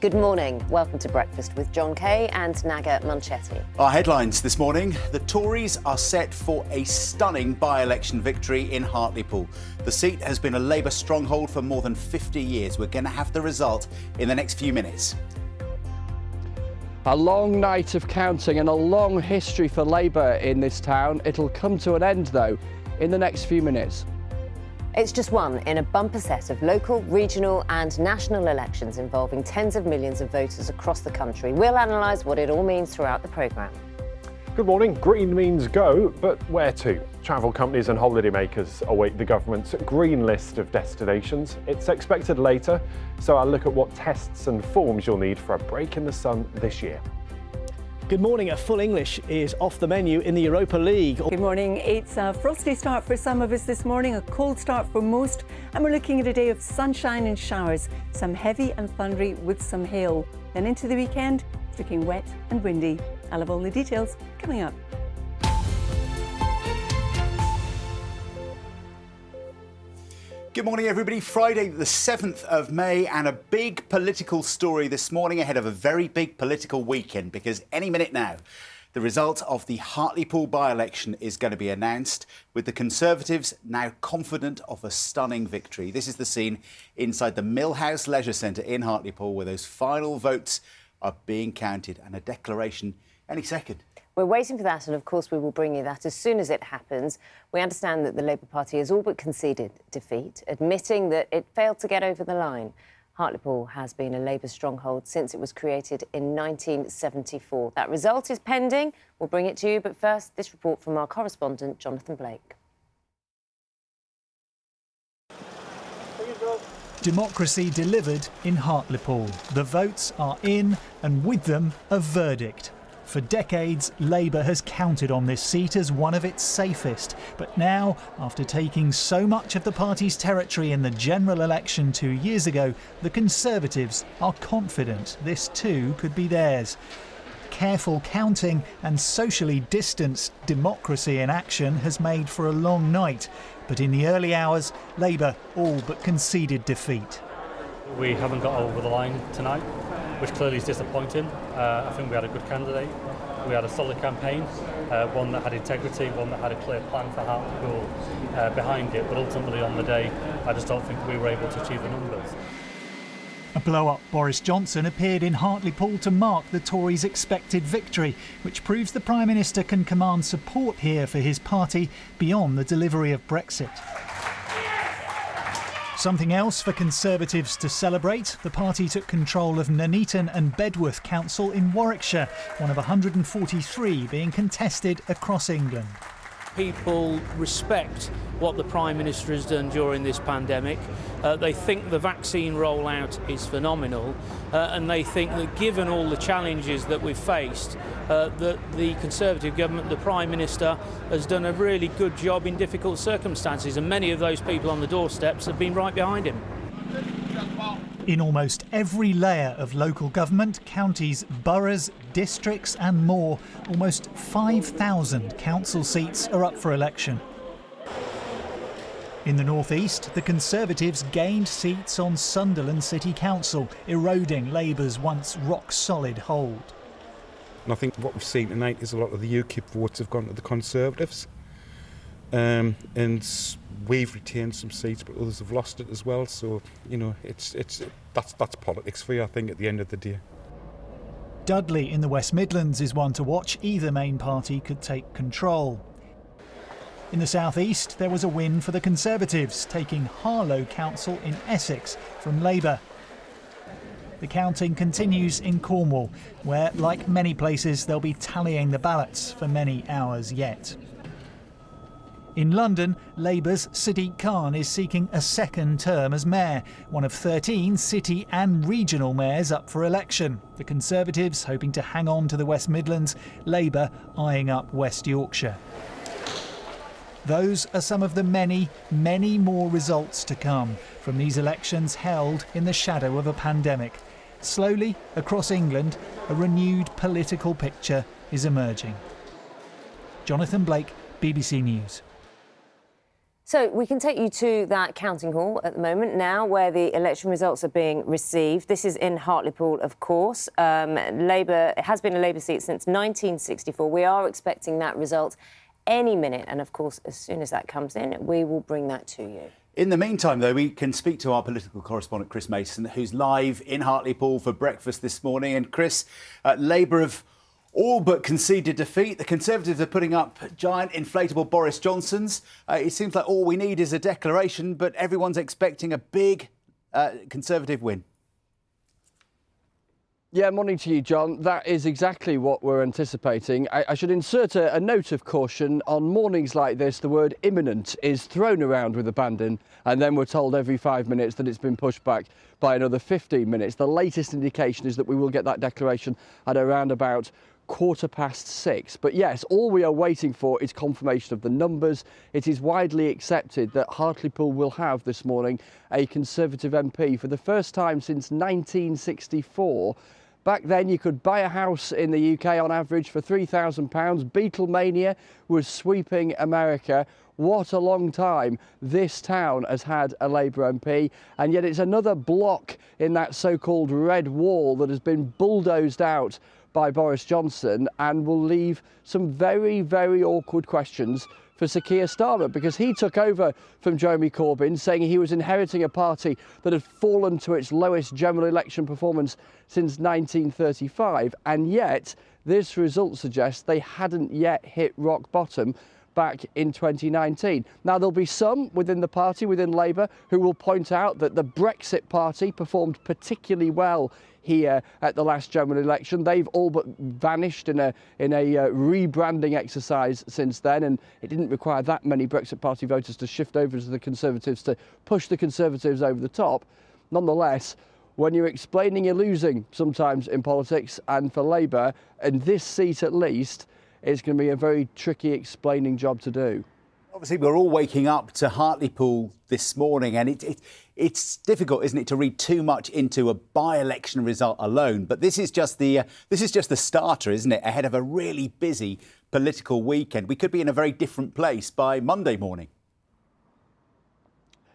Good morning. Welcome to Breakfast with John Kay and Naga Munchetty. Our headlines this morning: the Tories are set for a stunning by-election victory in Hartlepool. The seat has been a Labour stronghold for more than 50 years. We're going to have the result in the next few minutes. A long night of counting and a long history for Labour in this town. It'll come to an end, though, in the next few minutes. It's just one in a bumper set of local, regional and national elections involving tens of millions of voters across the country. We'll analyse what it all means throughout the programme. Good morning. Green means go, but where to? Travel companies and holidaymakers await the government's green list of destinations. It's expected later, so I'll look at what tests and forms you'll need for a break in the sun this year. Good morning. A full English is off the menu in the Europa League. Good morning. It's a frosty start for some of us this morning, a cold start for most, and we're looking at a day of sunshine and showers, some heavy and thundery with some hail. Then into the weekend, it's looking wet and windy. I'll have all the details coming up. Good morning, everybody. Friday, the 7th of May, and a big political story this morning ahead of a very big political weekend, because any minute now, the result of the Hartlepool by-election is going to be announced, with the Conservatives now confident of a stunning victory. This is the scene inside the Millhouse Leisure Centre in Hartlepool, where those final votes are being counted, and a declaration any second. We're waiting for that, and of course we will bring you that as soon as it happens. We understand that the Labour Party has all but conceded defeat, admitting that it failed to get over the line. Hartlepool has been a Labour stronghold since it was created in 1974. That result is pending. We'll bring it to you, but first, this report from our correspondent, Jonathan Blake. Democracy delivered in Hartlepool. The votes are in, and with them, a verdict. For decades, Labour has counted on this seat as one of its safest. But now, after taking so much of the party's territory in the general election 2 years ago, the Conservatives are confident this too could be theirs. Careful counting and socially distanced democracy in action has made for a long night. But in the early hours, Labour all but conceded defeat. We haven't got over the line tonight, which clearly is disappointing. I think we had a good candidate. We had a solid campaign, one that had integrity, one that had a clear plan for Hartlepool behind it. But ultimately on the day, I just don't think we were able to achieve the numbers. A blow-up Boris Johnson appeared in Hartlepool to mark the Tories' expected victory, which proves the Prime Minister can command support here for his party beyond the delivery of Brexit. Something else for Conservatives to celebrate. The party took control of Nuneaton and Bedworth Council in Warwickshire, one of 143 being contested across England. People respect what the Prime Minister has done during this pandemic. They think the vaccine rollout is phenomenal, and they think that given all the challenges that we've faced, that the Conservative government, the Prime Minister, has done a really good job in difficult circumstances, and many of those people on the doorsteps have been right behind him. In almost every layer of local government, counties, boroughs, districts and more, almost 5,000 council seats are up for election. In the North East, the Conservatives gained seats on Sunderland City Council, eroding Labour's once rock-solid hold. And I think what we've seen tonight is a lot of the UKIP votes have gone to the Conservatives. And we've retained some seats, but others have lost it as well. So, you know, that's politics for you, I think, at the end of the day. Dudley in the West Midlands is one to watch. Either main party could take control. In the South East, there was a win for the Conservatives, taking Harlow Council in Essex from Labour. The counting continues in Cornwall, where, like many places, they'll be tallying the ballots for many hours yet. In London, Labour's Sadiq Khan is seeking a second term as mayor, one of 13 city and regional mayors up for election. The Conservatives hoping to hang on to the West Midlands, Labour eyeing up West Yorkshire. Those are some of the many, many more results to come from these elections held in the shadow of a pandemic. Slowly, across England, a renewed political picture is emerging. Jonathan Blake, BBC News. So we can take you to that counting hall at the moment now where the election results are being received. This is in Hartlepool, of course. Labour, it has been a Labour seat since 1964. We are expecting that result any minute. And, of course, as soon as that comes in, we will bring that to you. In the meantime, though, we can speak to our political correspondent, Chris Mason, who's live in Hartlepool for breakfast this morning. And, Chris, Labour have all but conceded defeat. The Conservatives are putting up giant inflatable Boris Johnsons. It seems like all we need is a declaration, but everyone's expecting a big Conservative win. Yeah, morning to you, John. That is exactly what we're anticipating. I should insert a note of caution. On mornings like this, the word imminent is thrown around with abandon, and then we're told every 5 minutes that it's been pushed back by another 15 minutes. The latest indication is that we will get that declaration at around about 6:15. But yes, all we are waiting for is confirmation of the numbers. It is widely accepted that Hartlepool will have this morning a Conservative MP for the first time since 1964. Back then, you could buy a house in the UK on average for £3,000. Beatlemania was sweeping America. What a long time this town has had a Labour MP, and yet it's another block in that so-called red wall that has been bulldozed out by Boris Johnson and will leave some very, very awkward questions for Sir Keir Starmer, because he took over from Jeremy Corbyn, saying he was inheriting a party that had fallen to its lowest general election performance since 1935, and yet this result suggests they hadn't yet hit rock bottom back in 2019. Now, there'll be some within the party, within Labour, who will point out that the Brexit party performed particularly well here at the last general election. They've all but vanished in a rebranding exercise since then, and it didn't require that many Brexit party voters to shift over to the Conservatives to push the Conservatives over the top. Nonetheless, when you're explaining, you're losing sometimes in politics, and for Labour, in this seat at least, it's going to be a very tricky explaining job to do. Obviously, we're all waking up to Hartlepool this morning, and it's difficult, isn't it, to read too much into a by-election result alone. But this is just the starter, isn't it? Ahead of a really busy political weekend, we could be in a very different place by Monday morning.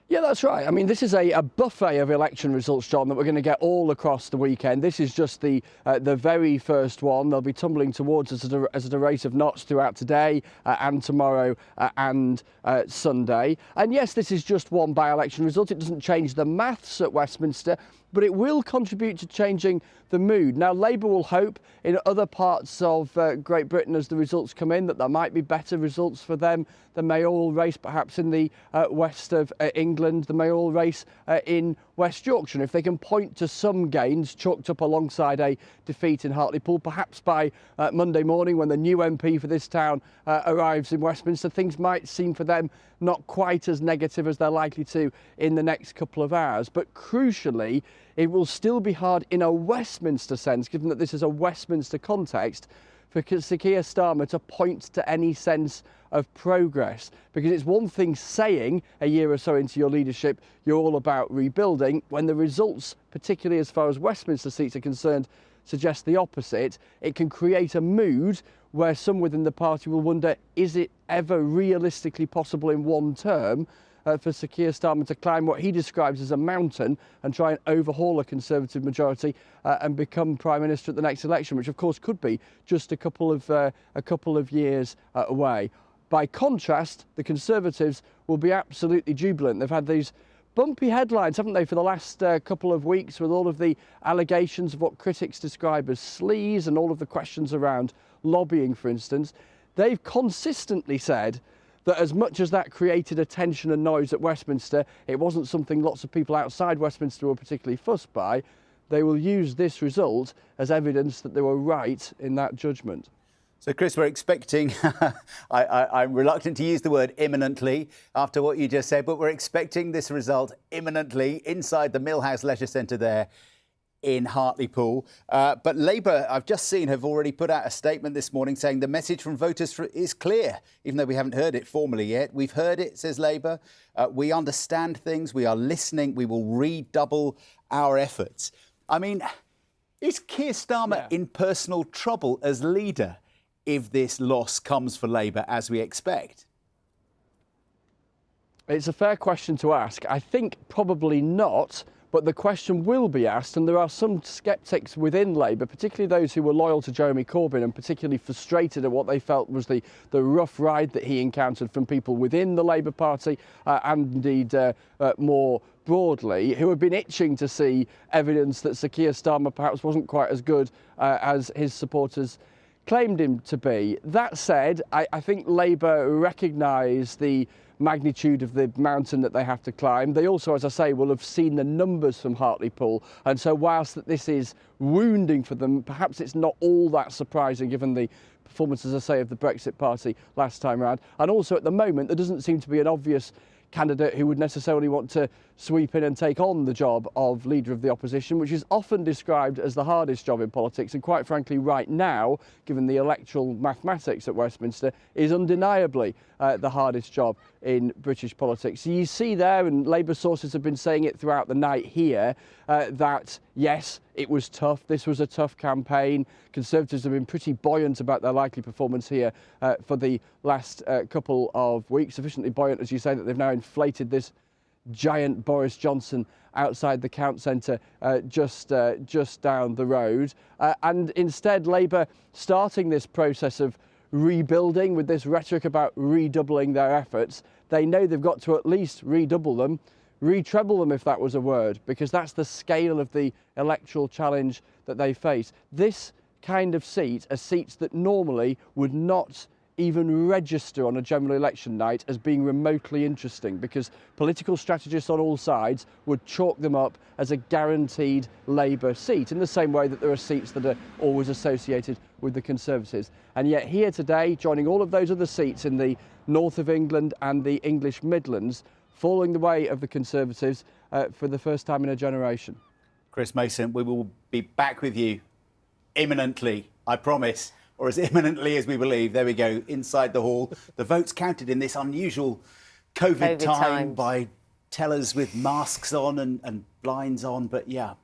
Yeah, that's right. I mean, this is a buffet of election results, John, that we're going to get all across the weekend. This is just the very first one. They'll be tumbling towards us at a rate of knots throughout today and tomorrow and Sunday. And yes, this is just one by-election result. It doesn't change the maths at Westminster, but it will contribute to changing the mood. Now, Labour will hope in other parts of Great Britain, as the results come in, that there might be better results for them. The mayoral race, perhaps in the west of England, the mayoral race in West Yorkshire. And if they can point to some gains chalked up alongside a defeat in Hartlepool, perhaps by Monday morning when the new MP for this town arrives in Westminster, things might seem for them not quite as negative as they're likely to in the next couple of hours. But crucially, it will still be hard in a Westminster sense, given that this is a Westminster context, for Sir Keir Starmer to point to any sense of progress. Because it's one thing saying a year or so into your leadership you're all about rebuilding, when the results, particularly as far as Westminster seats are concerned, suggest the opposite. It can create a mood where some within the party will wonder, is it ever realistically possible in one term for Sir Keir Starmer to climb what he describes as a mountain and try and overhaul a Conservative majority and become Prime Minister at the next election, which of course could be just a couple of years away. By contrast, the Conservatives will be absolutely jubilant. They've had these bumpy headlines, haven't they, for the last couple of weeks, with all of the allegations of what critics describe as sleaze and all of the questions around lobbying, for instance. They've consistently said that as much as that created attention and noise at Westminster, it wasn't something lots of people outside Westminster were particularly fussed by. They will use this result as evidence that they were right in that judgment. So, Chris, we're expecting, I'm reluctant to use the word imminently after what you just said, but we're expecting this result imminently inside the Millhouse Leisure Centre there in Hartlepool. But Labour, I've just seen, have already put out a statement this morning saying the message from voters is clear, even though we haven't heard it formally yet. We've heard it, says Labour. We understand things. We are listening. We will redouble our efforts. I mean, is Keir Starmer in personal trouble as leader if this loss comes for Labour as we expect? It's a fair question to ask. I think probably not, but the question will be asked, and there are some sceptics within Labour, particularly those who were loyal to Jeremy Corbyn and particularly frustrated at what they felt was the rough ride that he encountered from people within the Labour Party and indeed more broadly, who have been itching to see evidence that Sir Keir Starmer perhaps wasn't quite as good as his supporters claimed him to be. That said, I think Labour recognise the magnitude of the mountain that they have to climb. They also, as I say, will have seen the numbers from Hartlepool, and so whilst that this is wounding for them, perhaps it's not all that surprising given the performance, as I say, of the Brexit Party last time round. And also at the moment there doesn't seem to be an obvious candidate who would necessarily want to sweep in and take on the job of leader of the opposition, which is often described as the hardest job in politics, and quite frankly right now, given the electoral mathematics at Westminster, is undeniably the hardest job in British politics. So you see there, and Labour sources have been saying it throughout the night here, that yes, it was tough, this was a tough campaign. Conservatives have been pretty buoyant about their likely performance here for the last couple of weeks, sufficiently buoyant, as you say, that they've now inflated this giant Boris Johnson outside the Count Centre just down the road. And instead, Labour starting this process of rebuilding with this rhetoric about redoubling their efforts. They know they've got to at least redouble them, retreble them if that was a word, because that's the scale of the electoral challenge that they face. This kind of seat are seats that normally would not even register on a general election night as being remotely interesting, because political strategists on all sides would chalk them up as a guaranteed Labour seat, in the same way that there are seats that are always associated with the Conservatives. And yet here today, joining all of those other seats in the north of England and the English Midlands, falling the way of the Conservatives for the first time in a generation. Chris Mason, we will be back with you imminently, I promise. Or as imminently as we believe. There we go, inside the hall. The votes counted in this unusual COVID time by tellers with masks on and blinds on. But yeah,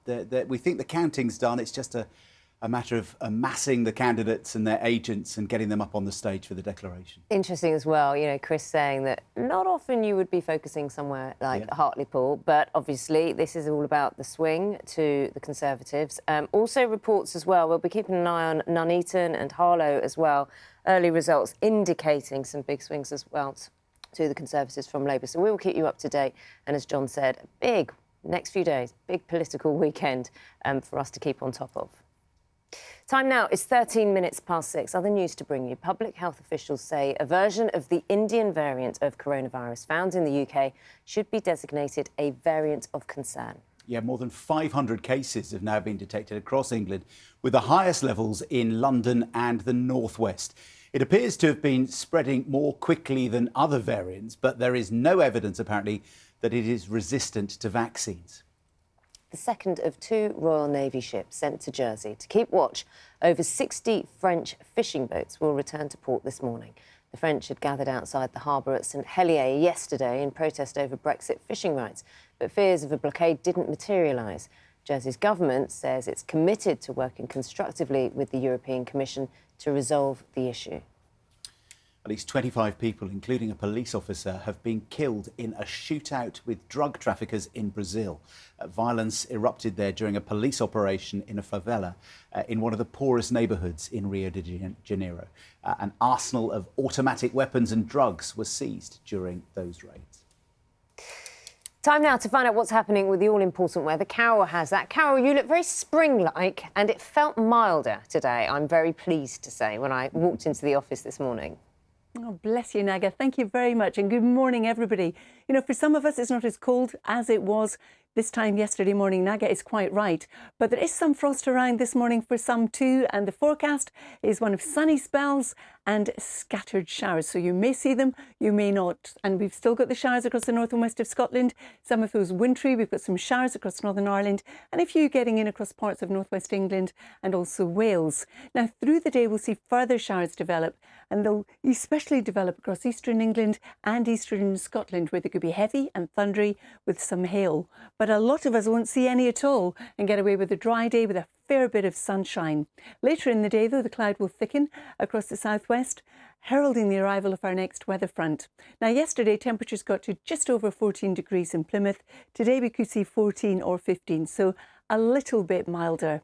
we think the counting's done. It's just a matter of amassing the candidates and their agents and getting them up on the stage for the declaration. Interesting as well, you know, Chris saying that not often you would be focusing somewhere like Hartlepool, but obviously this is all about the swing to the Conservatives. Also reports as well, we'll be keeping an eye on Nuneaton and Harlow as well. Early results indicating some big swings as well to the Conservatives from Labour. So we will keep you up to date. And as John said, big, next few days, big political weekend for us to keep on top of. Time now is 13 minutes past 6. Other news to bring you. Public health officials say a version of the Indian variant of coronavirus found in the UK should be designated a variant of concern. Yeah, more than 500 cases have now been detected across England, with the highest levels in London and the northwest. It appears to have been spreading more quickly than other variants, but there is no evidence, apparently, that it is resistant to vaccines. The second of 2 Royal Navy ships sent to Jersey to keep watch over 60 French fishing boats will return to port this morning. The French had gathered outside the harbour at St Helier yesterday in protest over Brexit fishing rights, but fears of a blockade didn't materialise. Jersey's government says it's committed to working constructively with the European Commission to resolve the issue. At least 25 people, including a police officer, have been killed in a shootout with drug traffickers in Brazil. Violence erupted there during a police operation in a favela in one of the poorest neighbourhoods in Rio de Janeiro. An arsenal of automatic weapons and drugs was seized during those raids. Time now to find out what's happening with the all-important weather. Carol has that. Carol, you look very spring-like, and it felt milder today, I'm very pleased to say, when I walked into the office this morning. Oh, bless you, Naga. Thank you very much. And good morning, everybody. You know, for some of us, it's not as cold as it was this time yesterday morning. Naga is quite right. But there is some frost around this morning for some too. And the forecast is one of sunny spells and scattered showers. So you may see them, you may not. And we've still got the showers across the north and west of Scotland. Some of those wintry. We've got some showers across Northern Ireland and a few getting in across parts of northwest England and also Wales. Now, through the day, we'll see further showers develop, and they'll especially develop across eastern England and eastern Scotland, where they could be heavy and thundery with some hail. but a lot of us won't see any at all and get away with a dry day with a fair bit of sunshine. Later in the day, though, the cloud will thicken across the southwest, heralding the arrival of our next weather front. Now, yesterday, temperatures got to just over 14 degrees in Plymouth. Today, we could see 14 or 15, so a little bit milder.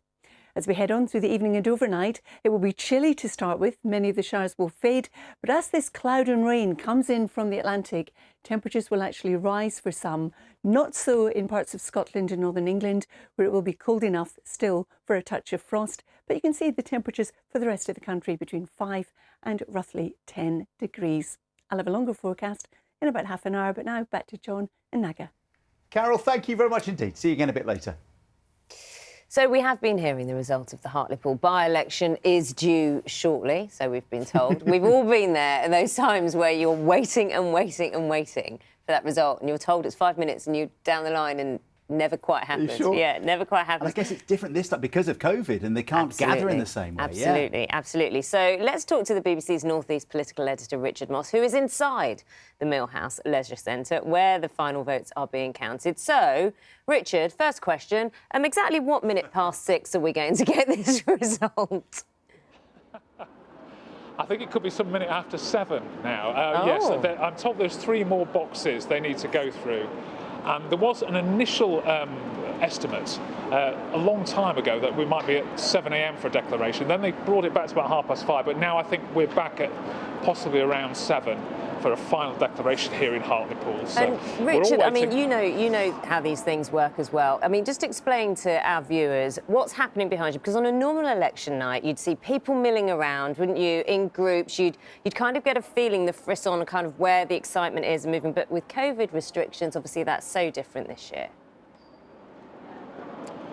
As we head on through the evening and overnight, it will be chilly to start with. Many of the showers will fade, but as this cloud and rain comes in from the Atlantic, temperatures will actually rise for some. Not so in parts of Scotland and northern England, where it will be cold enough still for a touch of frost. But you can see the temperatures for the rest of the country between 5 and roughly 10 degrees. I'll have a longer forecast in about half an hour, but now back to John and Naga. Carol, thank you very much indeed. See you again a bit later. So we have been hearing the result of the Hartlepool by-election is due shortly, so we've been told. We've all been there at those times where you're waiting and waiting and waiting for that result, and you're told it's 5 minutes and you're down the line and never quite happens. Are you sure? Yeah, never quite happens. And I guess it's different this time because of COVID and they can't gather in the same way. Absolutely, absolutely. So let's talk to the BBC's North East political editor, Richard Moss, who is inside the Millhouse Leisure Centre, where the final votes are being counted. So, Richard, first question, exactly what minute past 6 are we going to get this result? I think it could be some minute after 7 now. Yes, I'm told there's 3 more boxes they need to go through. There was an initial estimate a long time ago that we might be at 7 a.m. for a declaration. Then they brought it back to about 5:30, but now I think we're back at possibly around 7 for a final declaration here in Hartlepool. So and Richard, I mean, you know how these things work as well. I mean, just explain to our viewers what's happening behind you, because on a normal election night, you'd see people milling around, wouldn't you, in groups. You'd kind of get a feeling, the frisson, kind of where the excitement is and moving. But with COVID restrictions, obviously that's so different this year.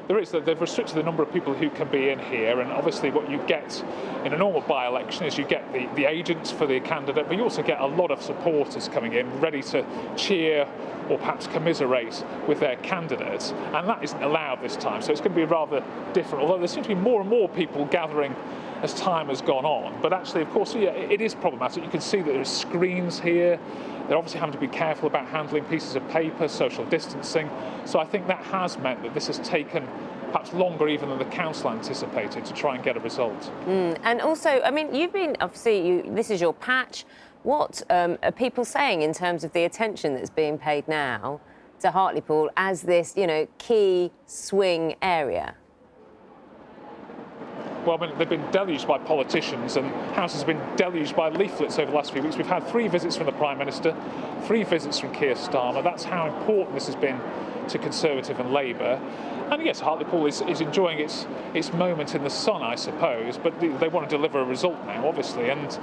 There is. They've restricted the number of people who can be in here, and obviously what you get in a normal by-election is you get the agents for the candidate, but you also get a lot of supporters coming in ready to cheer or perhaps commiserate with their candidates, and that isn't allowed this time, so it's going to be rather different, although there seem to be more and more people gathering as time has gone on. But actually, of course, yeah, it is problematic. You can see that there's screens here. They're obviously having to be careful about handling pieces of paper, social distancing. So I think that has meant that this has taken perhaps longer even than the council anticipated to try and get a result. And also, I mean, you've been, obviously, this is your patch. What are people saying in terms of the attention that's being paid now to Hartlepool as this, you know, key swing area? Well, I mean, they've been deluged by politicians, and House has been deluged by leaflets over the last few weeks. We've had 3 visits from the Prime Minister, 3 visits from Keir Starmer. That's how important this has been to Conservative and Labour. And yes, Hartlepool is enjoying its moment in the sun, I suppose, but they want to deliver a result now, obviously. And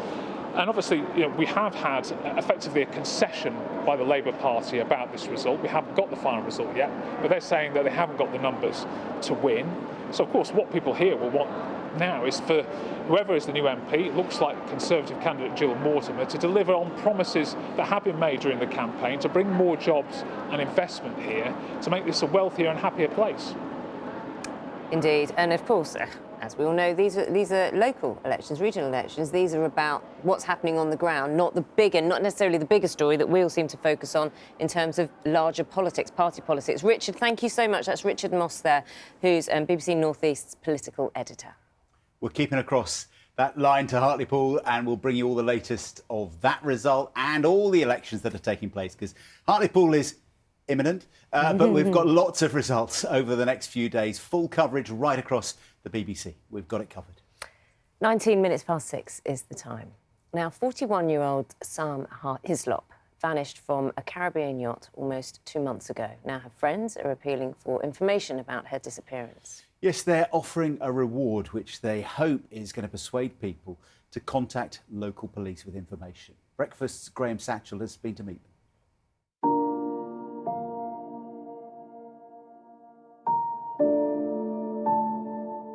obviously, you know, we have had effectively a concession by the Labour Party about this result. We haven't got the final result yet, but they're saying that they haven't got the numbers to win. So, of course, what people here will want now is for whoever is the new MP, it looks like Conservative candidate Jill Mortimer, to deliver on promises that have been made during the campaign, to bring more jobs and investment here, to make this a wealthier and happier place. Indeed, and of course, as we all know, these are local elections, regional elections. These are about what's happening on the ground, not the bigger, not necessarily the bigger story that we all seem to focus on in terms of larger politics, party politics. Richard, thank you so much. That's Richard Moss there, who's BBC North East's political editor. We're keeping across that line to Hartlepool, and we'll bring you all the latest of that result and all the elections that are taking place, because Hartlepool is imminent, but we've got lots of results over the next few days. Full coverage right across the BBC. We've got it covered. 19 minutes past 6 is the time. Now, 41-year-old Sam Hislop vanished from a Caribbean yacht almost 2 months ago. Now, her friends are appealing for information about her disappearance. Yes, they're offering a reward which they hope is going to persuade people to contact local police with information. Breakfast's Graham Satchell has been to meet them.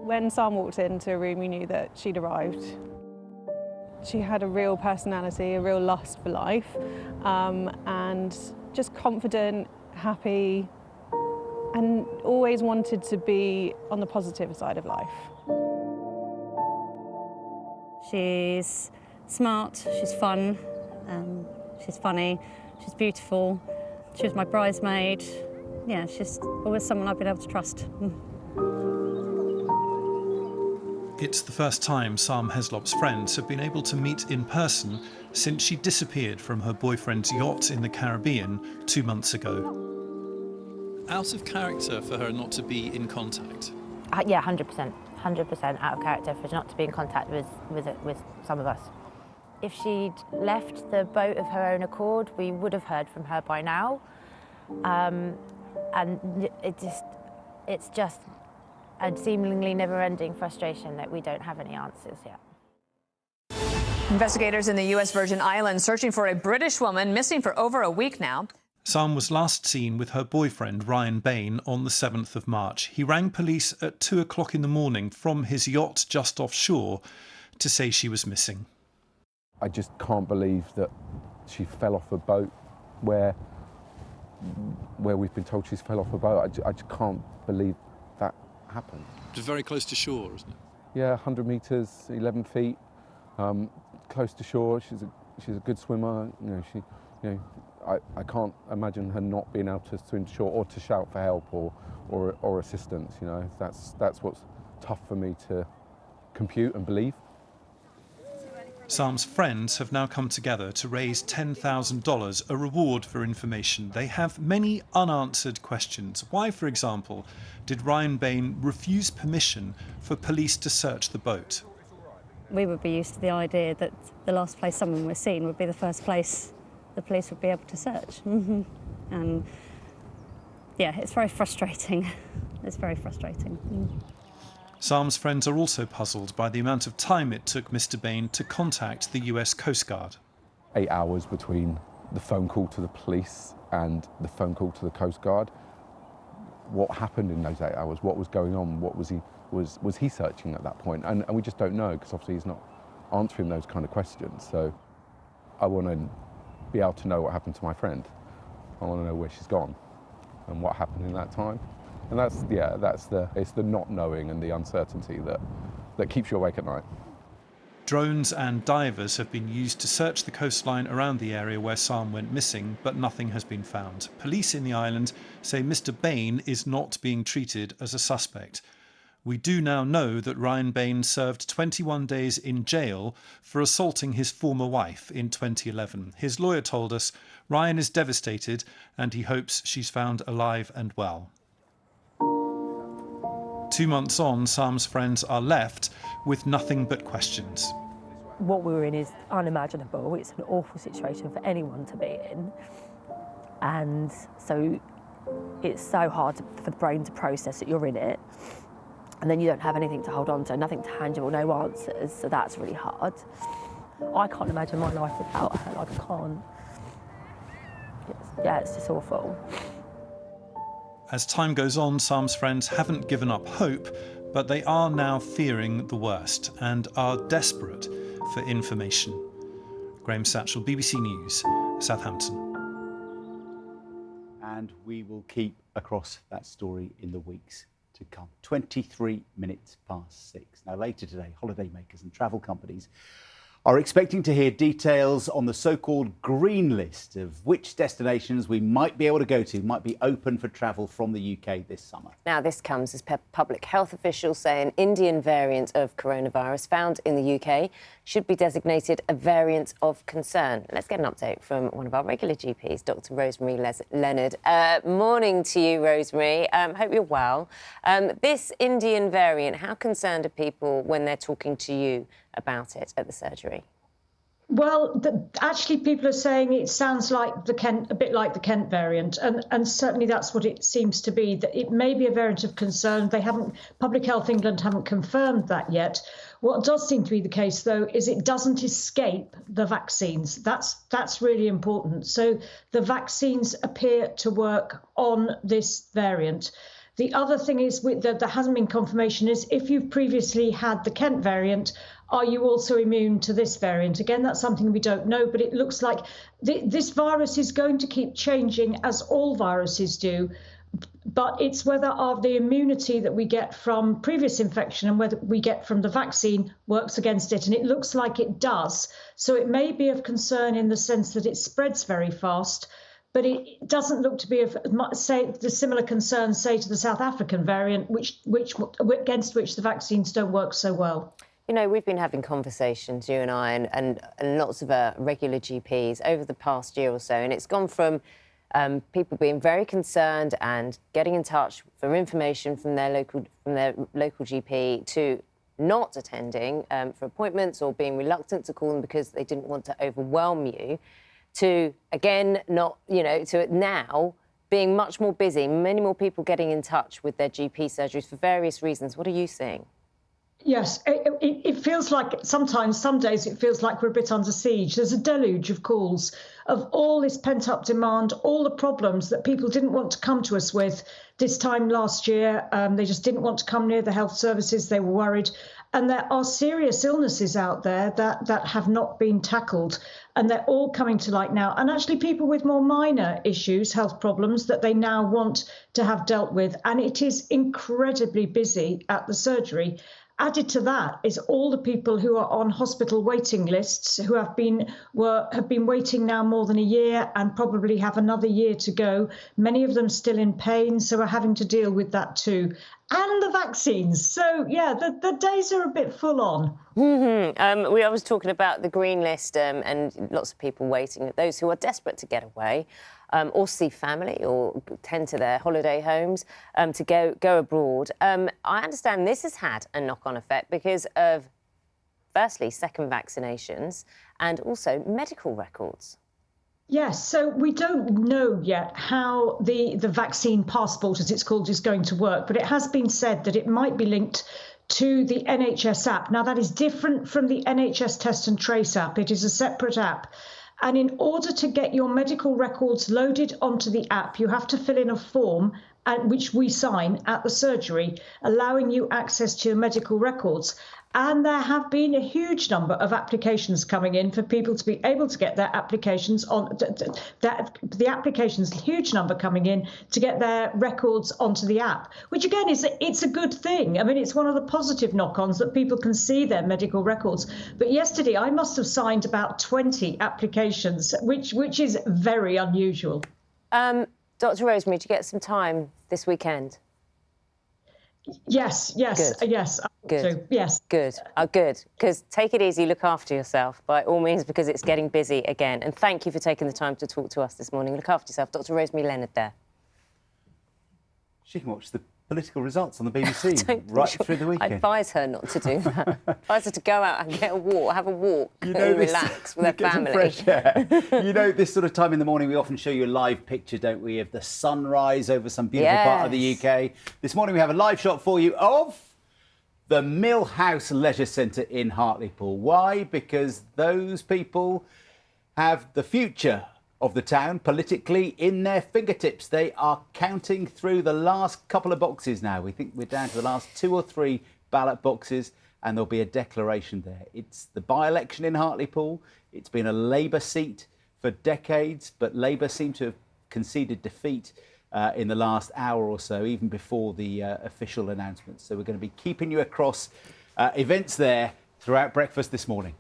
When Sam walked into a room, we knew that she'd arrived. She had a real personality, a real lust for life, and just confident, happy, and always wanted to be on the positive side of life. She's smart, she's fun, she's funny, she's beautiful. She was my bridesmaid, yeah, she's always someone I've been able to trust. It's the first time Sam Heslop's friends have been able to meet in person since she disappeared from her boyfriend's yacht in the Caribbean 2 months ago. Out of character for her not to be in contact? Yeah, 100%. 100% out of character for not to be in contact with some of us. If she'd left the boat of her own accord, we would have heard from her by now. And it's just a seemingly never-ending frustration that we don't have any answers yet. Investigators in the U.S. Virgin Islands searching for a British woman missing for over a week now. Sam was last seen with her boyfriend, Ryan Bain, on the 7th of March. He rang police at 2 o'clock in the morning from his yacht just offshore to say she was missing. I just can't believe that she fell off a boat where we've been told she's fell off a boat. I just can't believe that happened. It's very close to shore, isn't it? Yeah, 100 metres, 11 feet, close to shore. She's a good swimmer. I can't imagine her not being able to swim to shore or to shout for help or assistance. That's what's tough for me to compute and believe. Sam's friends have now come together to raise $10,000, a reward for information. They have many unanswered questions. Why, for example, did Ryan Bain refuse permission for police to search the boat? We would be used to the idea that the last place someone was seen would be the first place the police would be able to search. And yeah, it's very frustrating. It's very frustrating. Sam's friends are also puzzled by the amount of time it took Mr. Bain to contact the US Coast Guard. 8 hours between the phone call to the police and the phone call to the Coast Guard. What happened in those 8 hours? What was going on? What was he searching at that point? And we just don't know, because obviously he's not answering those kind of questions. So I want to be able to know what happened to my friend. I want to know where she's gone and what happened in that time. And it's the not knowing and the uncertainty that keeps you awake at night. Drones and divers have been used to search the coastline around the area where Sam went missing, but nothing has been found. Police in the island say Mr. Bain is not being treated as a suspect. We do now know that Ryan Bain served 21 days in jail for assaulting his former wife in 2011. His lawyer told us Ryan is devastated and he hopes she's found alive and well. 2 months on, Sam's friends are left with nothing but questions. What we were in is unimaginable. It's an awful situation for anyone to be in. And so it's so hard for the brain to process that you're in it. And then you don't have anything to hold on to, nothing tangible, no answers. So that's really hard. I can't imagine my life without her. Like, I can't. It's just awful. As time goes on, Sam's friends haven't given up hope, but they are now fearing the worst and are desperate for information. Graham Satchell, BBC News, Southampton. And we will keep across that story in the weeks to come. 23 minutes past 6. Now, later today, holidaymakers and travel companies are expecting to hear details on the so-called green list of which destinations we might be able to go to, might be open for travel from the UK this summer. Now, this comes as public health officials say an Indian variant of coronavirus found in the UK should be designated a variant of concern. Let's get an update from one of our regular GPs, Dr. Rosemary Leonard. Morning to you, Rosemary. Hope you're well. This Indian variant, how concerned are people when they're talking to you about it at the surgery? Well, actually, people are saying it sounds like a bit like the Kent variant, and certainly that's what it seems to be. That it may be a variant of concern. Public Health England haven't confirmed that yet. What does seem to be the case, though, is it doesn't escape the vaccines. That's really important. So the vaccines appear to work on this variant. The other thing is that there hasn't been confirmation is if you've previously had the Kent variant, are you also immune to this variant? Again, that's something we don't know, but it looks like this virus is going to keep changing as all viruses do. But it's whether the immunity that we get from previous infection and whether we get from the vaccine works against it. And it looks like it does. So it may be of concern in the sense that it spreads very fast. but it doesn't look to be the similar concerns, say, to the South African variant, which against which the vaccines don't work so well. You know, we've been having conversations, you and I, and lots of regular GPs over the past year or so, and it's gone from people being very concerned and getting in touch for information from their local GP to not attending for appointments or being reluctant to call them because they didn't want to overwhelm you, to again to now being much more busy, many more people getting in touch with their GP surgeries for various reasons. What are you seeing? Yes, it feels like sometimes, some days, it feels like we're a bit under siege. There's a deluge of calls of all this pent-up demand, all the problems that people didn't want to come to us with this time last year. They just didn't want to come near the health services. They were worried. And there are serious illnesses out there that have not been tackled. And they're all coming to light now. And actually people with more minor issues, health problems, that they now want to have dealt with. And it is incredibly busy at the surgery. Added to that is all the people who are on hospital waiting lists who have been waiting now more than a year and probably have another year to go. Many of them still in pain, so are having to deal with that too. And the vaccines. So, yeah, the days are a bit full on. I was talking about the green list and lots of people waiting, those who are desperate to get away or see family or tend to their holiday homes to go abroad. I understand this has had a knock-on effect because of, firstly, second vaccinations and also medical records. Yes, so we don't know yet how the vaccine passport, as it's called, is going to work, but it has been said that it might be linked to the NHS app. Now, that is different from the NHS Test and Trace app. It is a separate app. And in order to get your medical records loaded onto the app, you have to fill in a form which we sign at the surgery, allowing you access to your medical records. And there have been a huge number of applications coming in for people to be able to get their applications on the applications, huge number coming in to get their records onto the app, which again it's a good thing. I mean, it's one of the positive knock-ons that people can see their medical records. But yesterday I must have signed about 20 applications, which is very unusual. Dr. Rosemary, do you get some time this weekend? Yes. Good. Yes. Good. Yes. Good. Good. Because take it easy, look after yourself, by all means, because it's getting busy again. And thank you for taking the time to talk to us this morning. Look after yourself. Dr. Rosemary Leonard there. She can watch the political results on the BBC right through the weekend. I advise her not to do that. I advise her to go out and get a walk, have a walk, and relax with her family. Fresh air. You know, this sort of time in the morning, we often show you a live picture, don't we, of the sunrise over some beautiful part of the UK. This morning, we have a live shot for you of the Mill House Leisure Centre in Hartlepool. Why? Because those people have the future of the town politically in their fingertips. They are counting through the last couple of boxes now. We think we're down to the last 2 or 3 ballot boxes and there'll be a declaration there. It's the by-election in Hartlepool. It's been a Labour seat for decades, but Labour seem to have conceded defeat in the last hour or so, even before the official announcement. So we're going to be keeping you across events there throughout breakfast this morning.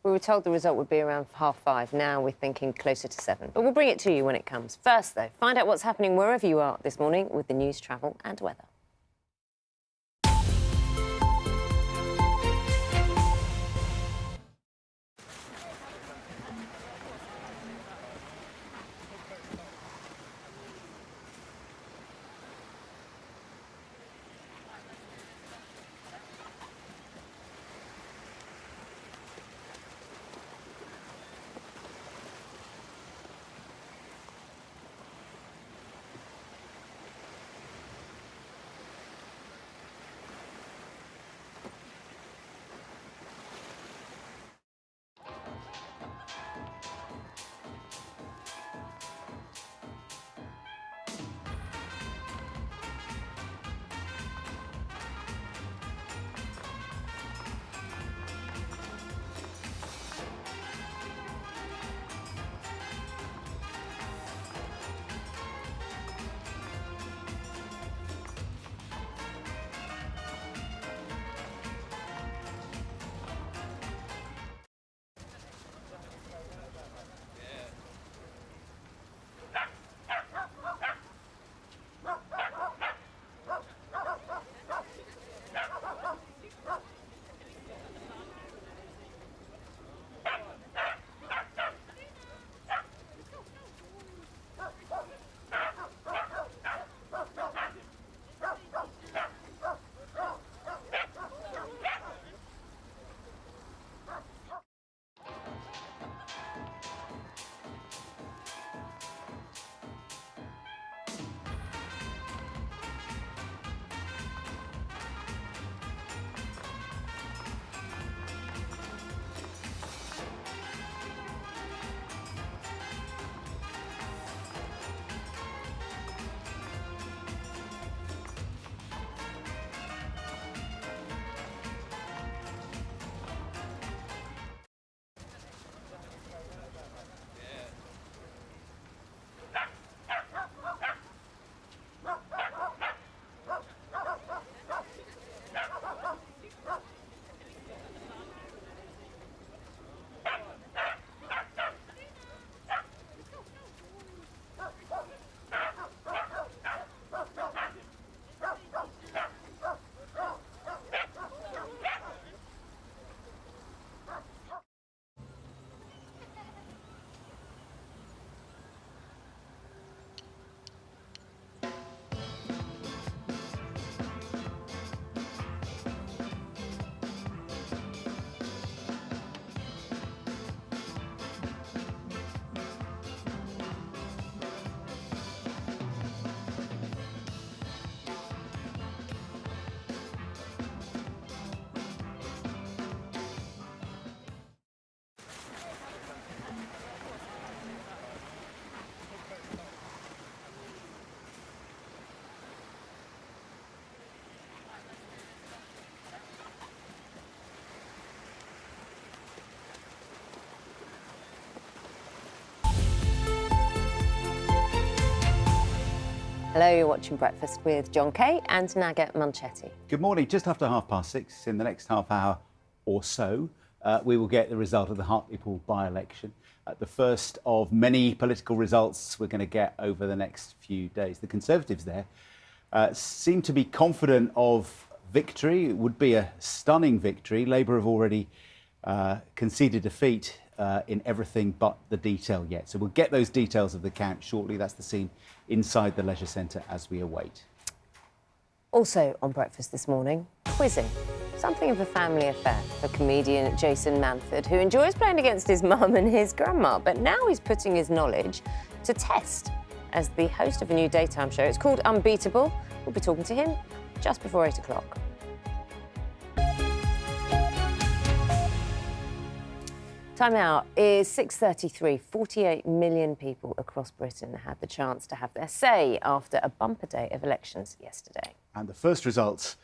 We were told the result would be around 5:30. Now we're thinking closer to 7. But we'll bring it to you when it comes. First, though, find out what's happening wherever you are this morning with the news, travel and weather. Hello, you're watching Breakfast with John Kay and Naga Munchetty. Good morning. Just after 6:30, in the next half hour or so, we will get the result of the Hartlepool by-election. The first of many political results we're going to get over the next few days. The Conservatives there seem to be confident of victory. It would be a stunning victory. Labour have already conceded defeat in everything but the detail yet. So we'll get those details of the count shortly. That's the scene inside the Leisure Centre as we await. Also on Breakfast this morning, quizzing. Something of a family affair for comedian Jason Manford, who enjoys playing against his mum and his grandma, but now he's putting his knowledge to test as the host of a new daytime show. It's called Unbeatable. We'll be talking to him just before 8 o'clock. Time now is 6:33. 48 million people across Britain had the chance to have their say after a bumper day of elections yesterday. And the first results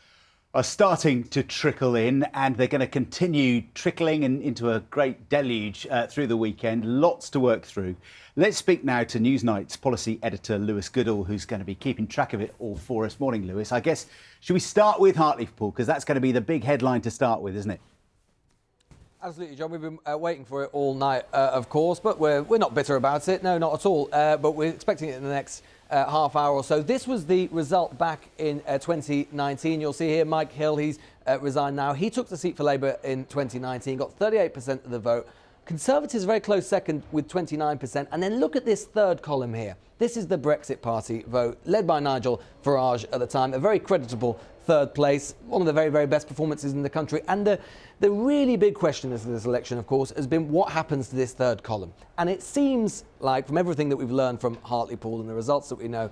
are starting to trickle in, and they're going to continue trickling into a great deluge through the weekend. Lots to work through. Let's speak now to Newsnight's policy editor, Lewis Goodall, who's going to be keeping track of it all for us. Morning, Lewis. I guess, should we start with Hartlepool? Because that's going to be the big headline to start with, isn't it? Absolutely, John. We've been waiting for it all night, of course, but we're not bitter about it. No, not at all. But we're expecting it in the next half hour or so. This was the result back in 2019. You'll see here Mike Hill, he's resigned now. He took the seat for Labour in 2019, got 38% of the vote. Conservatives very close second with 29%. And then look at this third column here. This is the Brexit Party vote, led by Nigel Farage at the time. A very creditable third place, one of the very, very best performances in the country. And the really big question of this election, of course, has been what happens to this third column. And it seems like, from everything that we've learned from Hartlepool and the results that we know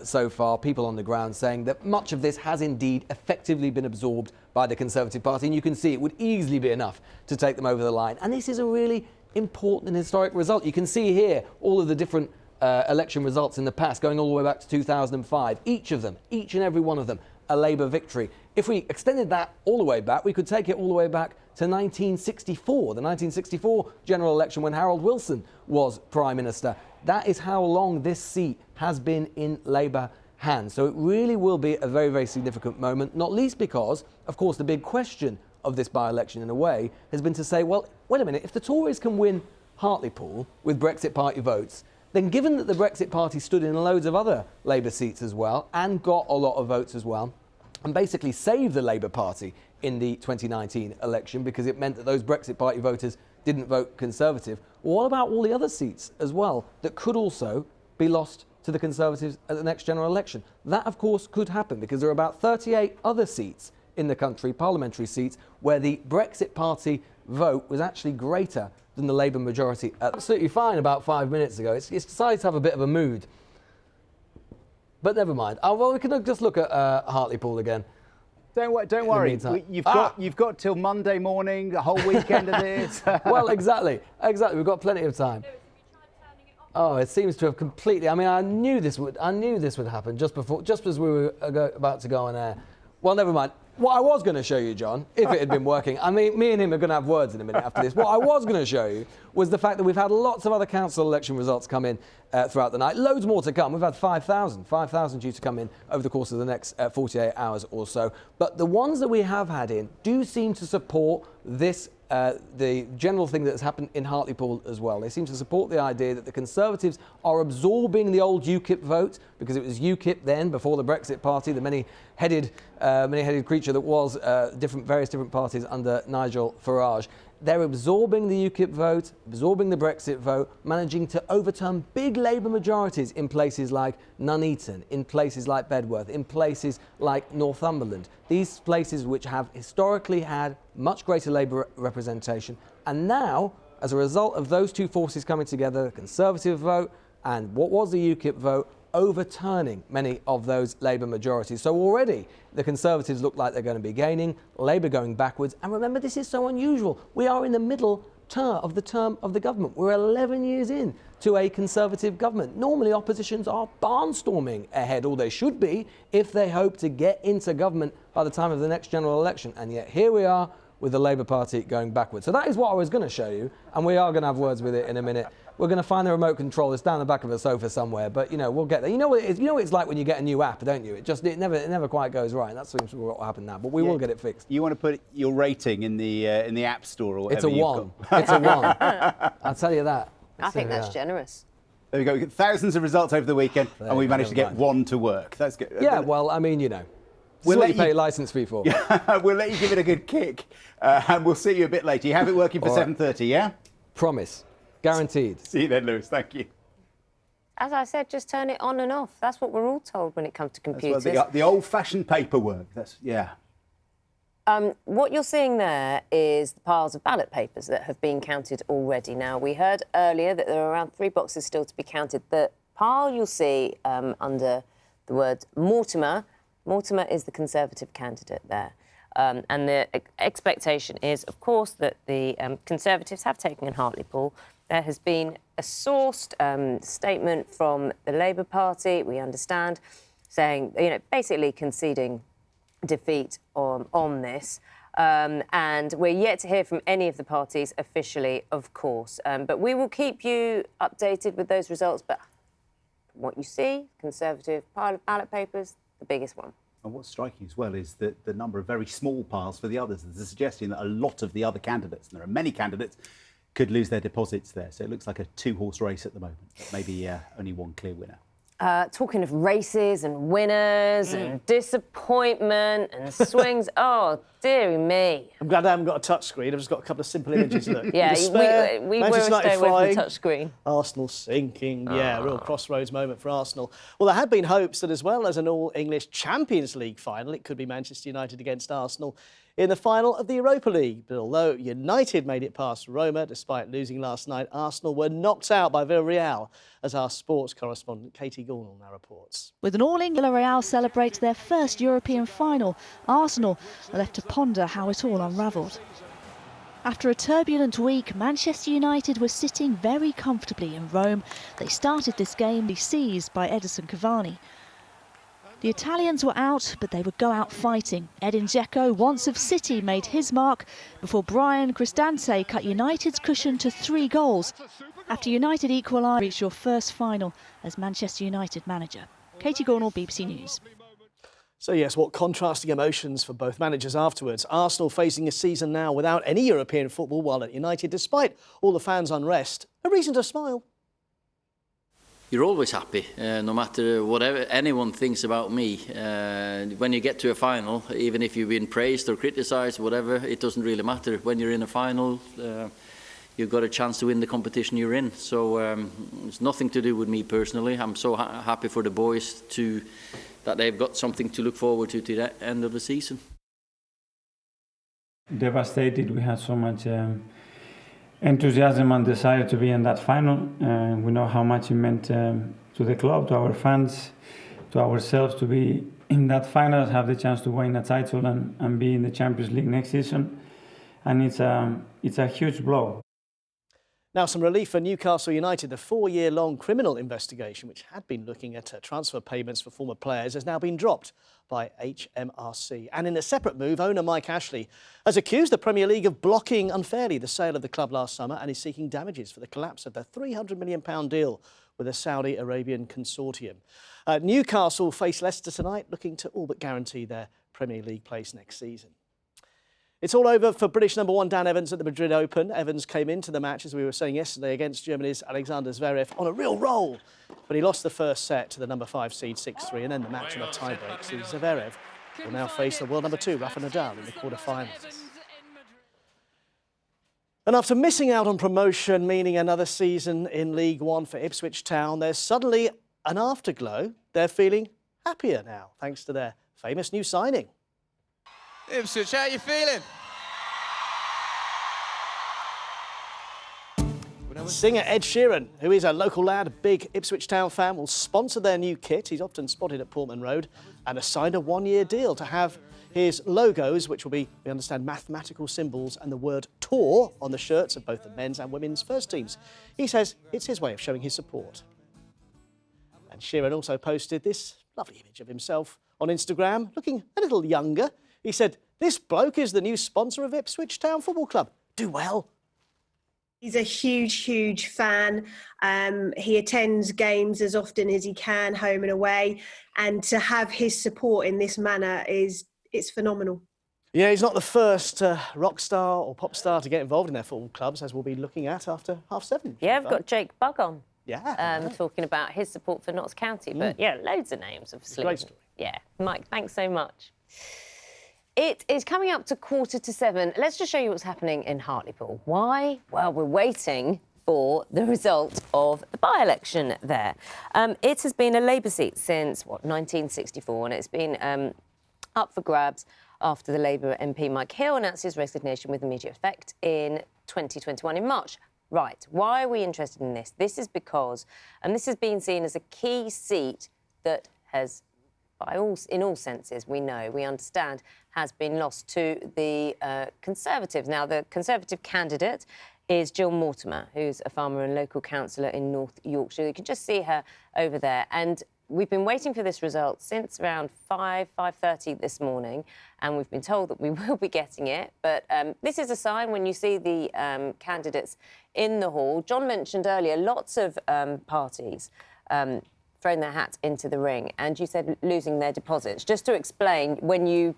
so far, people on the ground saying that much of this has indeed effectively been absorbed by the Conservative Party. And you can see it would easily be enough to take them over the line. And this is a really important and historic result. You can see here all of the different election results in the past, going all the way back to 2005. Each of them, each and every one of them, a Labour victory. If we extended that all the way back, we could take it all the way back to 1964, the 1964 general election when Harold Wilson was Prime Minister. That is how long this seat has been in Labour hands. So it really will be a very, very significant moment, not least because, of course, the big question of this by-election in a way has been to say, well, wait a minute, if the Tories can win Hartlepool with Brexit Party votes, then given that the Brexit Party stood in loads of other Labour seats as well and got a lot of votes as well, and basically saved the Labour Party in the 2019 election because it meant that those Brexit Party voters didn't vote Conservative. Well, what about all the other seats as well that could also be lost to the Conservatives at the next general election? That, of course, could happen because there are about 38 other seats in the country, parliamentary seats, where the Brexit Party vote was actually greater than the Labour majority. Absolutely fine about 5 minutes ago. It's decided to have a bit of a mood. But never mind. Well, we can just look at Hartlepool again. Don't worry. You've got till Monday morning, the whole weekend of this. Well, exactly. We've got plenty of time. Oh, it seems to have completely. I mean, I knew this would happen just as we were about to go on air. Well, never mind. What I was going to show you, John, if it had been working, I mean, me and him are going to have words in a minute after this. What I was going to show you was the fact that we've had lots of other council election results come in throughout the night. Loads more to come. We've had 5,000 due to come in over the course of the next 48 hours or so. But the ones that we have had in do seem to support this the general thing that has happened in Hartlepool as well. They seem to support the idea that the Conservatives are absorbing the old UKIP vote, because it was UKIP then, before the Brexit Party, the many-headed creature that was various different parties under Nigel Farage. They're absorbing the UKIP vote, absorbing the Brexit vote, managing to overturn big Labour majorities in places like Nuneaton, in places like Bedworth, in places like Northumberland. These places which have historically had much greater Labour representation. And now, as a result of those two forces coming together, the Conservative vote and what was the UKIP vote, overturning many of those Labour majorities. So already the Conservatives look like they're going to be gaining, Labour going backwards. And remember, this is so unusual. We are in the middle term of the government. We're 11 years in to a Conservative government. Normally oppositions are barnstorming ahead, or they should be, if they hope to get into government by the time of the next general election. And yet here we are with the Labour Party going backwards. So that is what I was going to show you, and we are going to have words with it in a minute We're going to find the remote control. It's down the back of a sofa somewhere, but, you know, we'll get there. You know what it's like when you get a new app, don't you? It never quite goes right. That seems what will happen now, but we will get it fixed. You want to put your rating in the App Store or whatever? It's a 1. It's a 1. I'll tell you that. I think that's generous. There we go. We get thousands of results over the weekend, and we managed to get one to work. That's good. Yeah, well, I mean, you know. We'll let you pay license fee for. We'll let you give it a good kick, and we'll see you a bit later. You have it working for 7:30, yeah? Promise. Guaranteed. See you then, Lewis. Thank you. As I said, just turn it on and off. That's what we're all told when it comes to computers. The old-fashioned paperwork. What you're seeing there is the piles of ballot papers that have been counted already. Now, we heard earlier that there are around 3 boxes still to be counted. The pile you'll see under the word Mortimer is the Conservative candidate there. And the expectation is, of course, that the Conservatives have taken Hartlepool. There has been a sourced statement from the Labour Party, we understand, saying, you know, basically conceding defeat on this. And we're yet to hear from any of the parties officially, of course. But we will keep you updated with those results. But what you see, Conservative pile of ballot papers, the biggest one. And what's striking as well is that the number of very small piles for the others. There's a suggestion that a lot of the other candidates, and there are many candidates, could lose their deposits there. So it looks like a 2-horse race at the moment, but maybe only one clear winner. Talking of races and winners and disappointment and swings, oh, dearie me. I'm glad I haven't got a touch screen. I've just got a couple of simple images. Look. Yeah, we were stay away from the touch screen. Arsenal sinking. Yeah, real crossroads moment for Arsenal. Well, there had been hopes that as well as an all-English Champions League final, it could be Manchester United against Arsenal in the final of the Europa League. But although United made it past Roma, despite losing last night, Arsenal were knocked out by Villarreal, as our sports correspondent Katie Gornall now reports. With an all-England, Villarreal celebrate their first European final. Arsenal are left to ponder how it all unravelled. After a turbulent week, Manchester United were sitting very comfortably in Rome. They started this game seized by Edinson Cavani. The Italians were out, but they would go out fighting. Edin Dzeko, once of City, made his mark before Brian Cristante cut United's cushion to 3 goals. After United equalised, reached your first final as Manchester United manager. Katie Gornall, BBC News. So yes, what contrasting emotions for both managers afterwards. Arsenal facing a season now without any European football, while at United, despite all the fans' unrest, a reason to smile. You're always happy, no matter whatever anyone thinks about me. When you get to a final, even if you've been praised or criticised, whatever, it doesn't really matter. When you're in a final, you've got a chance to win the competition you're in. So it's nothing to do with me personally. I'm so happy for the boys that they've got something to look forward to the end of the season. Devastated. We had so much enthusiasm and desire to be in that final. We know how much it meant to the club, to our fans, to ourselves to be in that final, have the chance to win a title and be in the Champions League next season. And it's a huge blow. Now, some relief for Newcastle United. The 4-year-long criminal investigation, which had been looking at transfer payments for former players, has now been dropped by HMRC. And in a separate move, owner Mike Ashley has accused the Premier League of blocking unfairly the sale of the club last summer and is seeking damages for the collapse of the £300 million deal with a Saudi Arabian consortium. Newcastle face Leicester tonight, looking to all but guarantee their Premier League place next season. It's all over for British #1 Dan Evans at the Madrid Open. Evans came into the match, as we were saying yesterday, against Germany's Alexander Zverev on a real roll. But he lost the first set to the #5 seed 6-3 and then the match in a tie-break. So Zverev will now face the world #2, Rafa Nadal, in the quarter-finals. And after missing out on promotion, meaning another season in League One for Ipswich Town, there's suddenly an afterglow. They're feeling happier now, thanks to their famous new signing. Ipswich, how are you feeling? Singer Ed Sheeran, who is a local lad, a big Ipswich Town fan, will sponsor their new kit. He's often spotted at Portman Road and has signed a 1-year deal to have his logos, which will be, we understand, mathematical symbols and the word tour on the shirts of both the men's and women's first teams. He says it's his way of showing his support. And Sheeran also posted this lovely image of himself on Instagram, looking a little younger. He said, "This bloke is the new sponsor of Ipswich Town Football Club. Do well." He's a huge fan. He attends games as often as he can, home and away. And to have his support in this manner it's phenomenal. Yeah, he's not the first rock star or pop star to get involved in their football clubs, as we'll be looking at after 7:30. Yeah, I've got Jake Bugg on. Yeah. Talking about his support for Notts County. But yeah, loads of names, obviously. Great story. Yeah. Mike, thanks so much. It is coming up to 6:45. Let's just show you what's happening in Hartlepool. Why? Well, we're waiting for the result of the by-election there. It has been a Labour seat since, 1964, and it's been up for grabs after the Labour MP Mike Hill announced his resignation with immediate effect in 2021 in March. Right, why are we interested in this? This is because, and this has been seen as a key seat that has, in all senses, we understand, has been lost to the Conservatives. Now, the Conservative candidate is Jill Mortimer, who's a farmer and local councillor in North Yorkshire. You can just see her over there. And we've been waiting for this result since around 5:30 this morning, and we've been told that we will be getting it. But this is a sign when you see the candidates in the hall. John mentioned earlier lots of parties throwing their hats into the ring, and you said losing their deposits. Just to explain, when you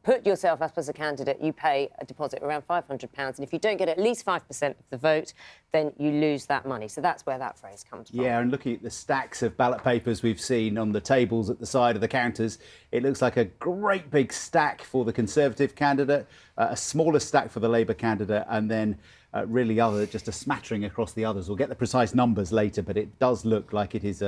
put yourself up as a candidate, you pay a deposit around £500, and if you don't get at least 5% of the vote, then you lose that money. So that's where that phrase comes from. Yeah, and looking at the stacks of ballot papers we've seen on the tables at the side of the counters, it looks like a great big stack for the Conservative candidate, a smaller stack for the Labour candidate, and then really just a smattering across the others. We'll get the precise numbers later, but it does look like it has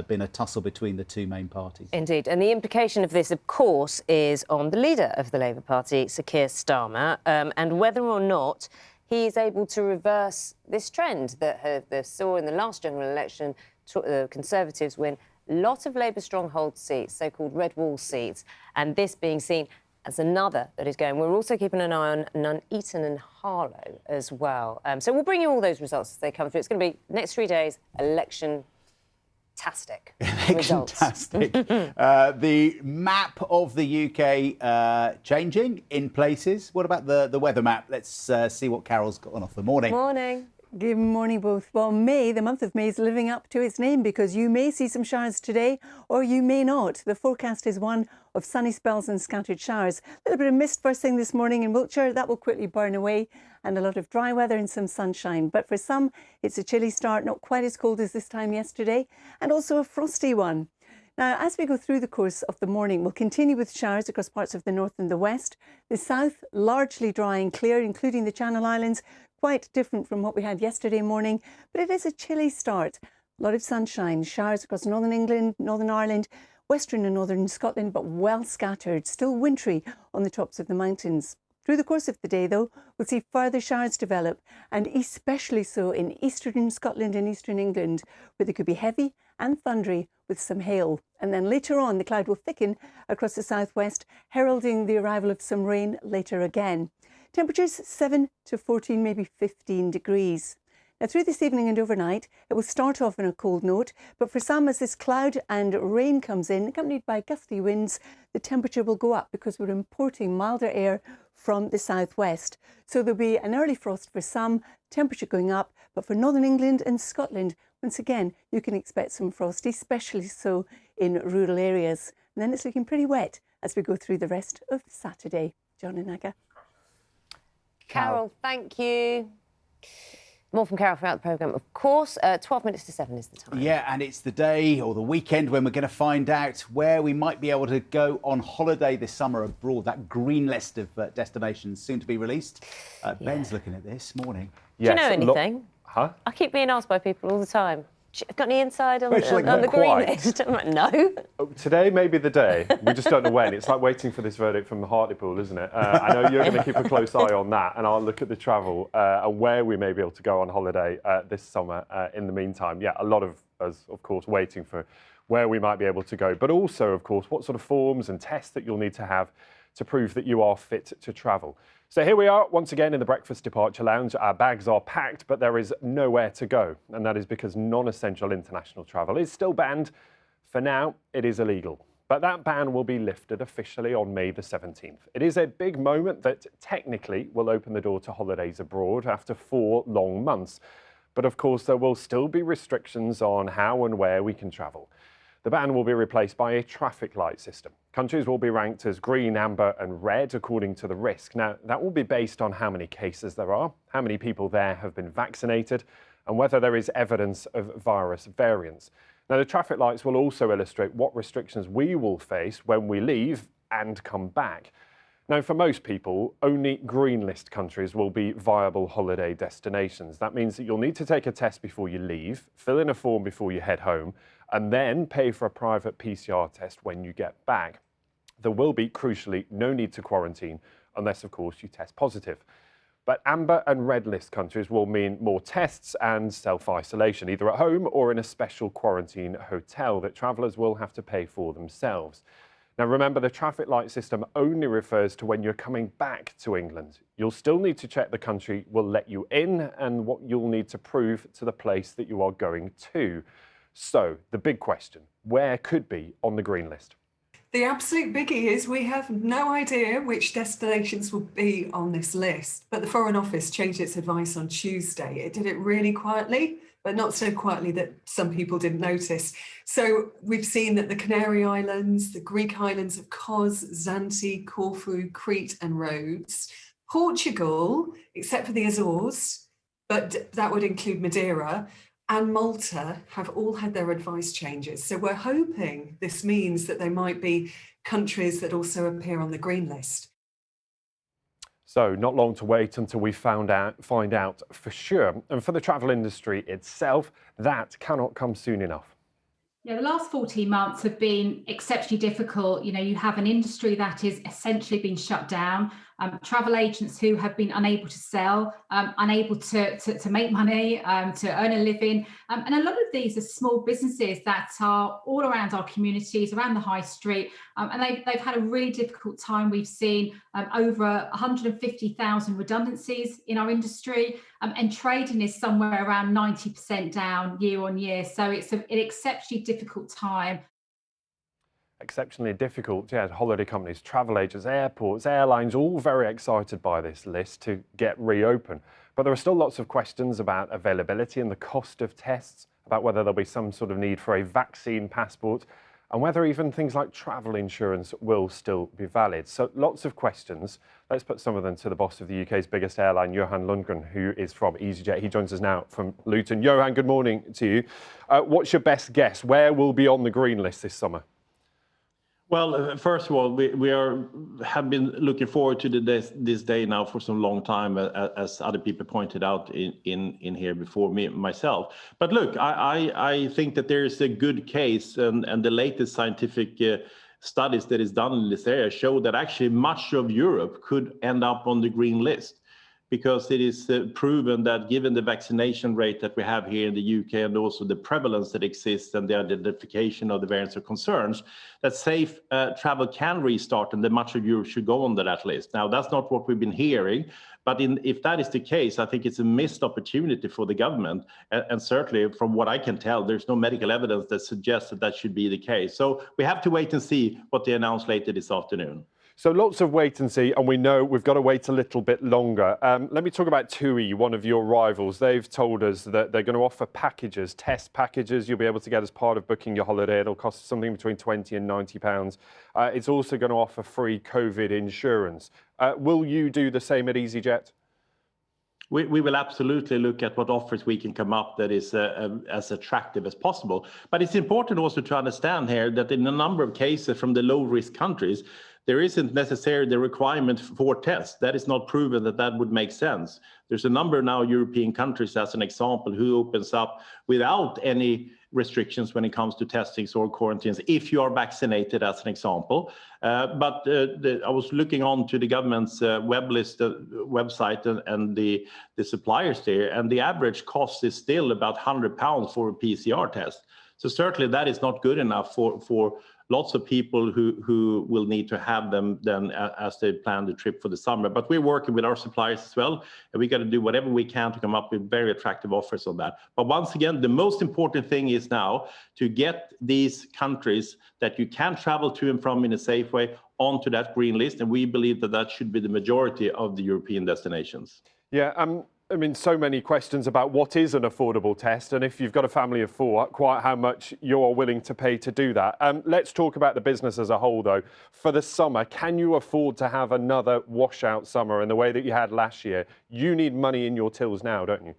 been a tussle between the two main parties. Indeed. And the implication of this, of course, is on the leader of the Labour Party, Sir Keir Starmer, and whether or not he is able to reverse this trend that they saw in the last general election. The Conservatives win a lot of Labour stronghold seats, so-called red wall seats, and this being seen as another that is going. We're also keeping an eye on Nuneaton and Harlow as well. So we'll bring you all those results as they come through. It's going to be next 3 days, election-tastic results. Election-tastic. The map of the UK changing in places. What about the weather map? Let's see what Carol's got on offer. Morning. Morning. Good morning, both. Well, the month of May is living up to its name because you may see some showers today or you may not. The forecast is one of sunny spells and scattered showers. A little bit of mist first thing this morning in Wiltshire. That will quickly burn away, and a lot of dry weather and some sunshine. But for some, it's a chilly start, not quite as cold as this time yesterday, and also a frosty one. Now, as we go through the course of the morning, we'll continue with showers across parts of the north and the west. The south, largely dry and clear, including the Channel Islands. Quite different from what we had yesterday morning, but it is a chilly start. A lot of sunshine, showers across northern England, Northern Ireland, western and northern Scotland, but well scattered, still wintry on the tops of the mountains. Through the course of the day, though, we'll see further showers develop, and especially so in eastern Scotland and eastern England, where they could be heavy and thundery with some hail. And then later on, the cloud will thicken across the southwest, heralding the arrival of some rain later again. Temperatures 7 to 14, maybe 15 degrees. Now, through this evening and overnight, it will start off on a cold note, but for some, as this cloud and rain comes in, accompanied by gusty winds, the temperature will go up because we're importing milder air from the southwest. So there'll be an early frost for some, temperature going up, but for northern England and Scotland, once again, you can expect some frost, especially so in rural areas. And then it's looking pretty wet as we go through the rest of Saturday. John and Naga. Carol, thank you. More from Carol throughout the programme, of course. 12 minutes to 7 is the time. Yeah, and it's the day or the weekend when we're going to find out where we might be able to go on holiday this summer abroad. That green list of destinations soon to be released. Ben's looking at this morning. Yes, do you know anything? Huh? I keep being asked by people all the time. Got any inside on the green list? I'm like, no. Today may be the day. We just don't know when. It's like waiting for this verdict from the Hartlepool, isn't it? I know you're going to keep a close eye on that, and I'll look at the travel and where we may be able to go on holiday this summer. In the meantime, yeah, a lot of us, of course, waiting for where we might be able to go, but also, of course, what sort of forms and tests that you'll need to have to prove that you are fit to travel. So here we are once again in the Breakfast Departure Lounge. Our bags are packed, but there is nowhere to go. And that is because non-essential international travel is still banned. For now, it is illegal. But that ban will be lifted officially on May the 17th. It is a big moment that technically will open the door to holidays abroad after 4 long months. But of course, there will still be restrictions on how and where we can travel. The ban will be replaced by a traffic light system. Countries will be ranked as green, amber and red according to the risk. Now, that will be based on how many cases there are, how many people there have been vaccinated, and whether there is evidence of virus variants. Now, the traffic lights will also illustrate what restrictions we will face when we leave and come back. Now, for most people, only green list countries will be viable holiday destinations. That means that you'll need to take a test before you leave, fill in a form before you head home, and then pay for a private PCR test when you get back. There will be, crucially, no need to quarantine unless, of course, you test positive. But amber and red list countries will mean more tests and self-isolation, either at home or in a special quarantine hotel that travellers will have to pay for themselves. Now, remember, the traffic light system only refers to when you're coming back to England. You'll still need to check the country will let you in and what you'll need to prove to the place that you are going to. So, the big question, where could be on the green list? The absolute biggie is we have no idea which destinations will be on this list, but the Foreign Office changed its advice on Tuesday. It did it really quietly, but not so quietly that some people didn't notice. So we've seen that the Canary Islands, the Greek islands of Kos, Zante, Corfu, Crete and Rhodes, Portugal, except for the Azores, but that would include Madeira, and Malta have all had their advice changes. So we're hoping this means that there might be countries that also appear on the green list. So not long to wait until we find out for sure. And for the travel industry itself, that cannot come soon enough. Yeah, the last 14 months have been exceptionally difficult. You know, you have an industry that is essentially been shut down, travel agents who have been unable to sell, unable to make money, to earn a living. And a lot of these are small businesses that are all around our communities, around the high street. And they've had a really difficult time. We've seen over 150,000 redundancies in our industry, and trading is somewhere around 90% down year on year. So it's an exceptionally difficult time. Exceptionally difficult, yeah. Holiday companies, travel agents, airports, airlines, all very excited by this list to get reopened. But there are still lots of questions about availability and the cost of tests, about whether there'll be some sort of need for a vaccine passport, and whether even things like travel insurance will still be valid. So lots of questions. Let's put some of them to the boss of the UK's biggest airline, Johan Lundgren, who is from Easyjet. He joins us now from Luton. Johan, good morning to you. What's your best guess? Where will be on the green list this summer? Well, first of all, we have been looking forward to this day now for some long time, as other people pointed out in here before myself. But look, I think that there is a good case, and the latest scientific studies that is done in this area show that actually much of Europe could end up on the green list, because it is proven that given the vaccination rate that we have here in the UK and also the prevalence that exists and the identification of the variants of concerns, that safe travel can restart and that much of Europe should go under that list. Now, that's not what we've been hearing, but if that is the case, I think it's a missed opportunity for the government. And certainly, from what I can tell, there's no medical evidence that suggests that should be the case. So we have to wait and see what they announce later this afternoon. So lots of wait and see, and we know we've got to wait a little bit longer. Let me talk about TUI, one of your rivals. They've told us that they're going to offer packages, test packages you'll be able to get as part of booking your holiday. It'll cost something between £20 and £90. It's also going to offer free COVID insurance. Will you do the same at Easyjet? We will absolutely look at what offers we can come up that is as attractive as possible. But it's important also to understand here that in a number of cases from the low-risk countries, there isn't necessarily the requirement for tests. That is not proven that would make sense. There's a number now European countries, as an example, who opens up without any restrictions when it comes to testings or quarantines, if you are vaccinated, as an example. But I was looking on to the government's website and the suppliers there, and the average cost is still about £100 for a PCR test. So certainly that is not good enough for lots of people who will need to have them then as they plan the trip for the summer. But we're working with our suppliers as well, and we got to do whatever we can to come up with very attractive offers on that. But once again, the most important thing is now to get these countries that you can travel to and from in a safe way onto that green list, and we believe that that should be the majority of the European destinations. Yeah, I mean, so many questions about what is an affordable test, and if you've got a family of 4, quite how much you're willing to pay to do that. Let's talk about the business as a whole, though. For the summer, can you afford to have another washout summer in the way that you had last year? You need money in your tills now, don't you?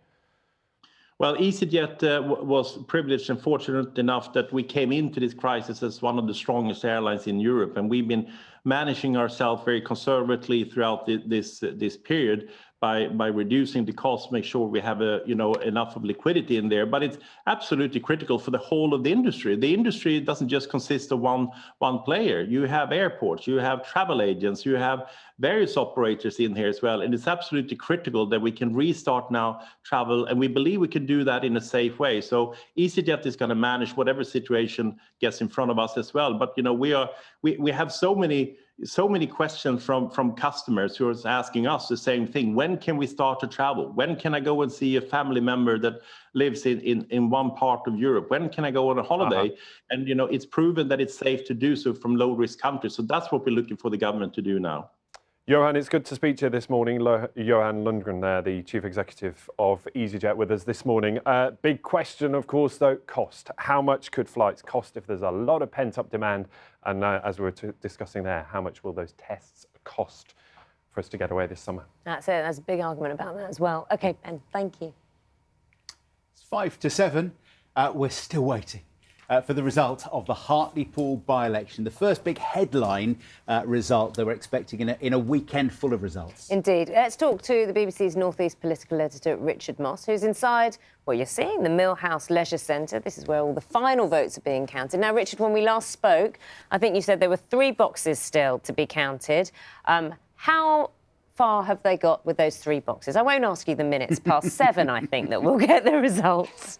Well, Easyjet was privileged and fortunate enough that we came into this crisis as one of the strongest airlines in Europe, and we've been managing ourselves very conservatively throughout this period by reducing the costs, make sure we have enough of liquidity in there. But it's absolutely critical for the whole of the industry. The industry doesn't just consist of one player. You have airports, you have travel agents, you have various operators in here as well, and it's absolutely critical that we can restart now travel, and we believe we can do that in a safe way. So Easyjet is going to manage whatever situation gets in front of us as well. But we have so many questions from customers who are asking us the same thing. When can we start to travel? When can I go and see a family member that lives in one part of Europe? When can I go on a holiday? And it's proven that it's safe to do so from low-risk countries. So that's what we're looking for the government to do now. Johan, it's good to speak to you this morning. Johan Lundgren there, the Chief Executive of Easyjet, with us this morning. Big question, of course, though, cost. How much could flights cost if there's a lot of pent-up demand? And as we were discussing there, how much will those tests cost for us to get away this summer? That's it. There's a big argument about that as well. OK, Ben, thank you. It's 5 to 7. We're still waiting for the result of the Hartlepool by-election, the first big headline result that we're expecting in a weekend full of results. Indeed. Let's talk to the BBC's North East political editor, Richard Moss, who's inside, well, you're seeing the Mill House Leisure Centre. This is where all the final votes are being counted. Now, Richard, when we last spoke, I think you said there were 3 boxes still to be counted. How far have they got with those 3 boxes? I won't ask you the minutes past 7, I think, that we'll get the results.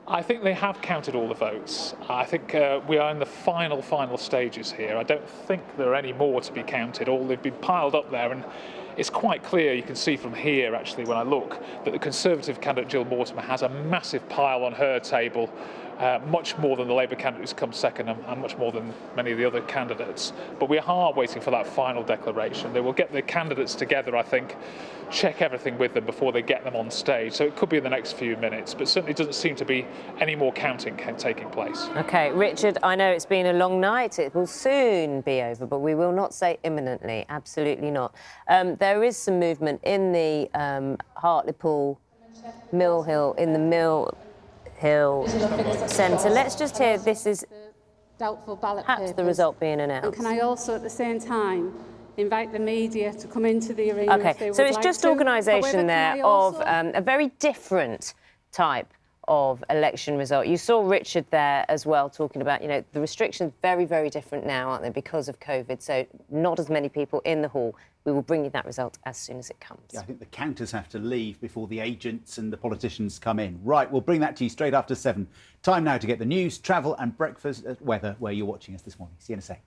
I think they have counted all the votes. I think we are in the final stages here. I don't think there are any more to be counted. All they've been piled up there, and it's quite clear, you can see from here actually when I look, that the Conservative candidate Jill Mortimer has a massive pile on her table, much more than the Labour candidate who's come second and much more than many of the other candidates. But we are waiting for that final declaration. They will get the candidates together, I think, check everything with them before they get them on stage. So it could be in the next few minutes, but certainly doesn't seem to be any more counting taking place. OK, Richard, I know it's been a long night. It will soon be over, but we will not say imminently. Absolutely not. There is some movement in the Hartlepool Mill Hill, in the Mill Hill Centre. Let's just hear, this is doubtful ballot perhaps papers. The result being announced. And can I also, at the same time, invite the media to come into the arena? OK, so it's just organisation there of a very different type of election result. You saw Richard there as well talking about, the restrictions very, very different now, aren't they, because of COVID, so not as many people in the hall. We will bring you that result as soon as it comes. Yeah, I think the counters have to leave before the agents and the politicians come in. Right, we'll bring that to you straight after 7. Time now to get the news, travel and breakfast weather where you're watching us this morning. See you in a sec.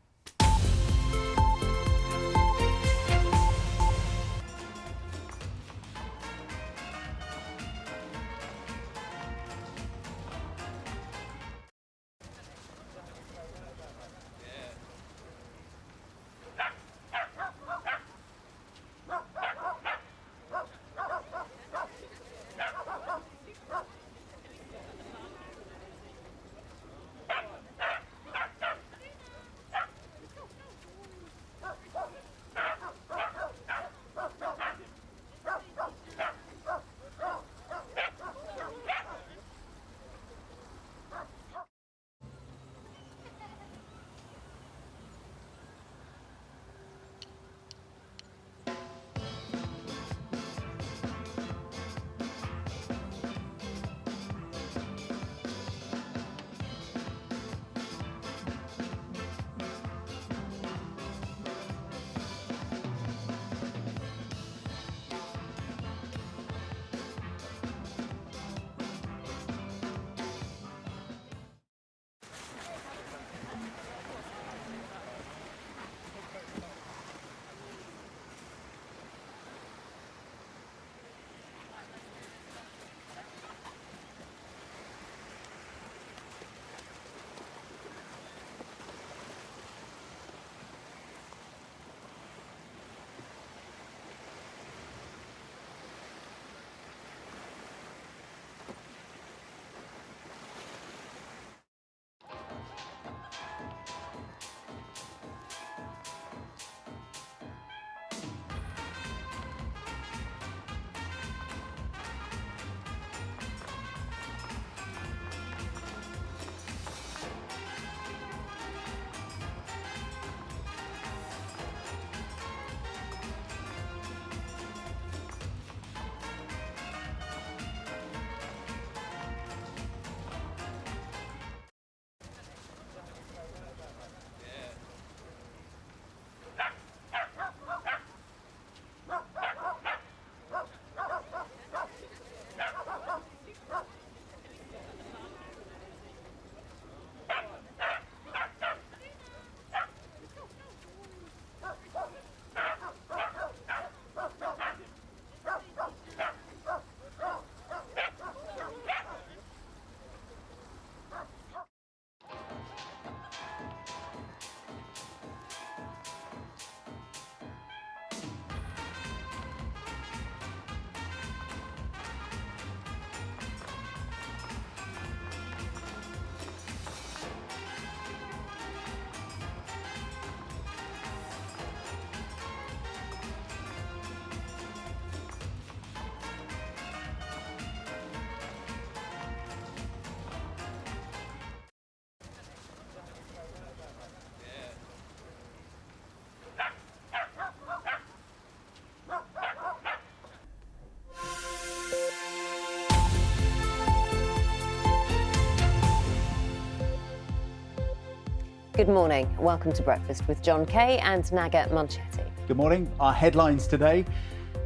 Good morning. Welcome to Breakfast with John Kay and Naga Munchetty. Good morning. Our headlines today.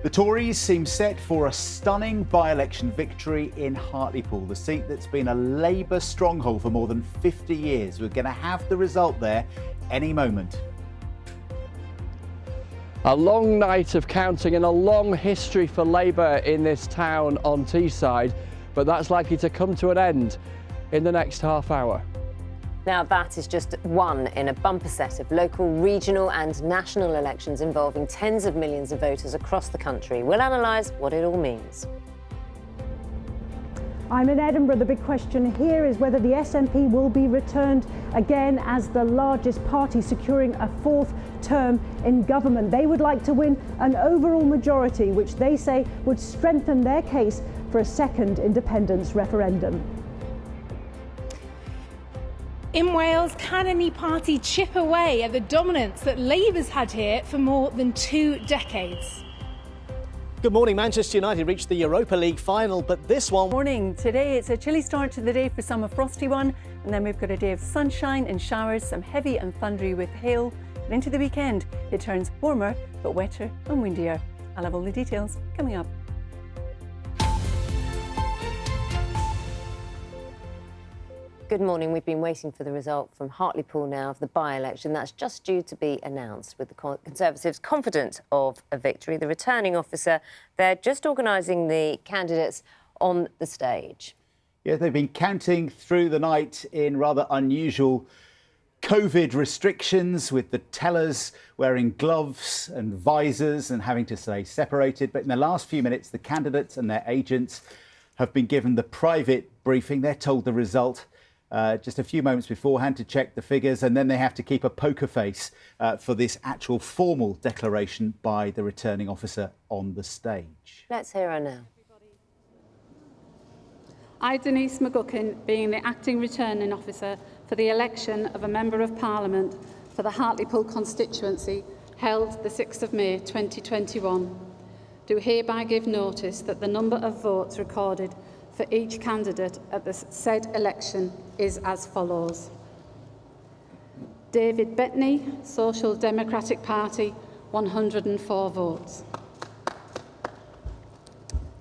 The Tories seem set for a stunning by-election victory in Hartlepool, the seat that's been a Labour stronghold for more than 50 years. We're going to have the result there any moment. A long night of counting and a long history for Labour in this town on Teesside, but that's likely to come to an end in the next half hour. Now, that is just one in a bumper set of local, regional and national elections involving tens of millions of voters across the country. We'll analyse what it all means. I'm in Edinburgh. The big question here is whether the SNP will be returned again as the largest party, securing a fourth term in government. They would like to win an overall majority, which they say would strengthen their case for a second independence referendum. In Wales, can any party chip away at the dominance that Labour's had here for more than 2 decades? Good morning. Manchester United reached the Europa League final, but this one... Morning. Today it's a chilly start to the day for some, a frosty one, and then we've got a day of sunshine and showers, some heavy and thundery with hail. And into the weekend, it turns warmer, but wetter and windier. I'll have all the details coming up. Good morning. We've been waiting for the result from Hartlepool now of the by-election. That's just due to be announced, with the Conservatives confident of a victory. The returning officer, they're just organising the candidates on the stage. Yeah, they've been counting through the night in rather unusual COVID restrictions, with the tellers wearing gloves and visors and having to stay separated. But in the last few minutes, the candidates and their agents have been given the private briefing. They're told the result just a few moments beforehand to check the figures, and then they have to keep a poker face for this actual formal declaration by the returning officer on the stage. Let's hear her now. I, Denise McGuckin, being the acting returning officer for the election of a Member of Parliament for the Hartlepool constituency held the 6th of May 2021, do hereby give notice that the number of votes recorded for each candidate at the said election is as follows. David Bettany, Social Democratic Party, 104 votes.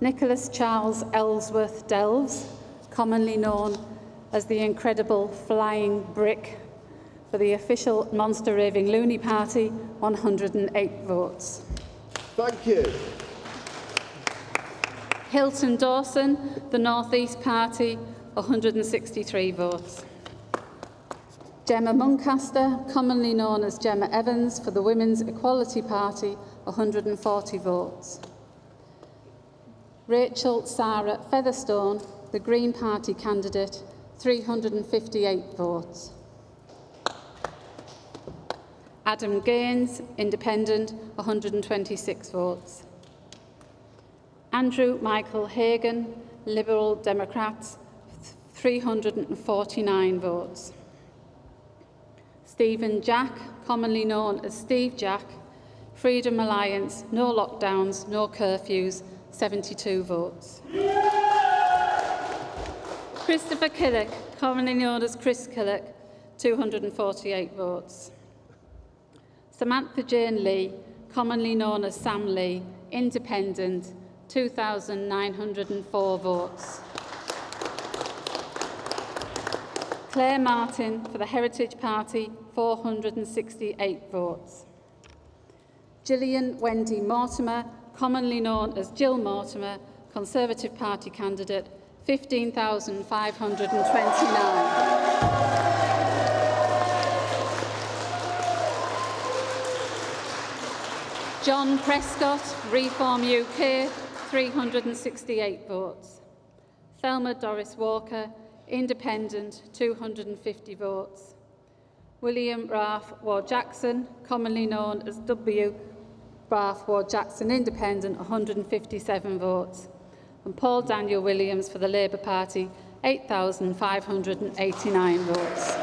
Nicholas Charles Ellsworth Delves, commonly known as the Incredible Flying Brick, for the official Monster Raving Loony Party, 108 votes. Thank you. Hilton Dawson, the North East Party, 163 votes. Gemma Muncaster, commonly known as Gemma Evans, for the Women's Equality Party, 140 votes. Rachel Sarah Featherstone, the Green Party candidate, 358 votes. Adam Gaines, Independent, 126 votes. Andrew Michael Hagan, Liberal Democrats, 349 votes. Stephen Jack, commonly known as Steve Jack, Freedom Alliance, no lockdowns, no curfews, 72 votes. Christopher Killick, commonly known as Chris Killick, 248 votes. Samantha Jane Lee, commonly known as Sam Lee, Independent, 2,904 votes. Claire Martin for the Heritage Party, 468 votes. Gillian Wendy Mortimer, commonly known as Jill Mortimer, Conservative Party candidate, 15,529. John Prescott, Reform UK, 368 votes. Thelma Doris Walker, Independent, 250 votes. William Ralph Ward-Jackson, commonly known as W. Ralph Ward-Jackson, Independent, 157 votes. And Paul Daniel Williams for the Labour Party, 8,589 votes.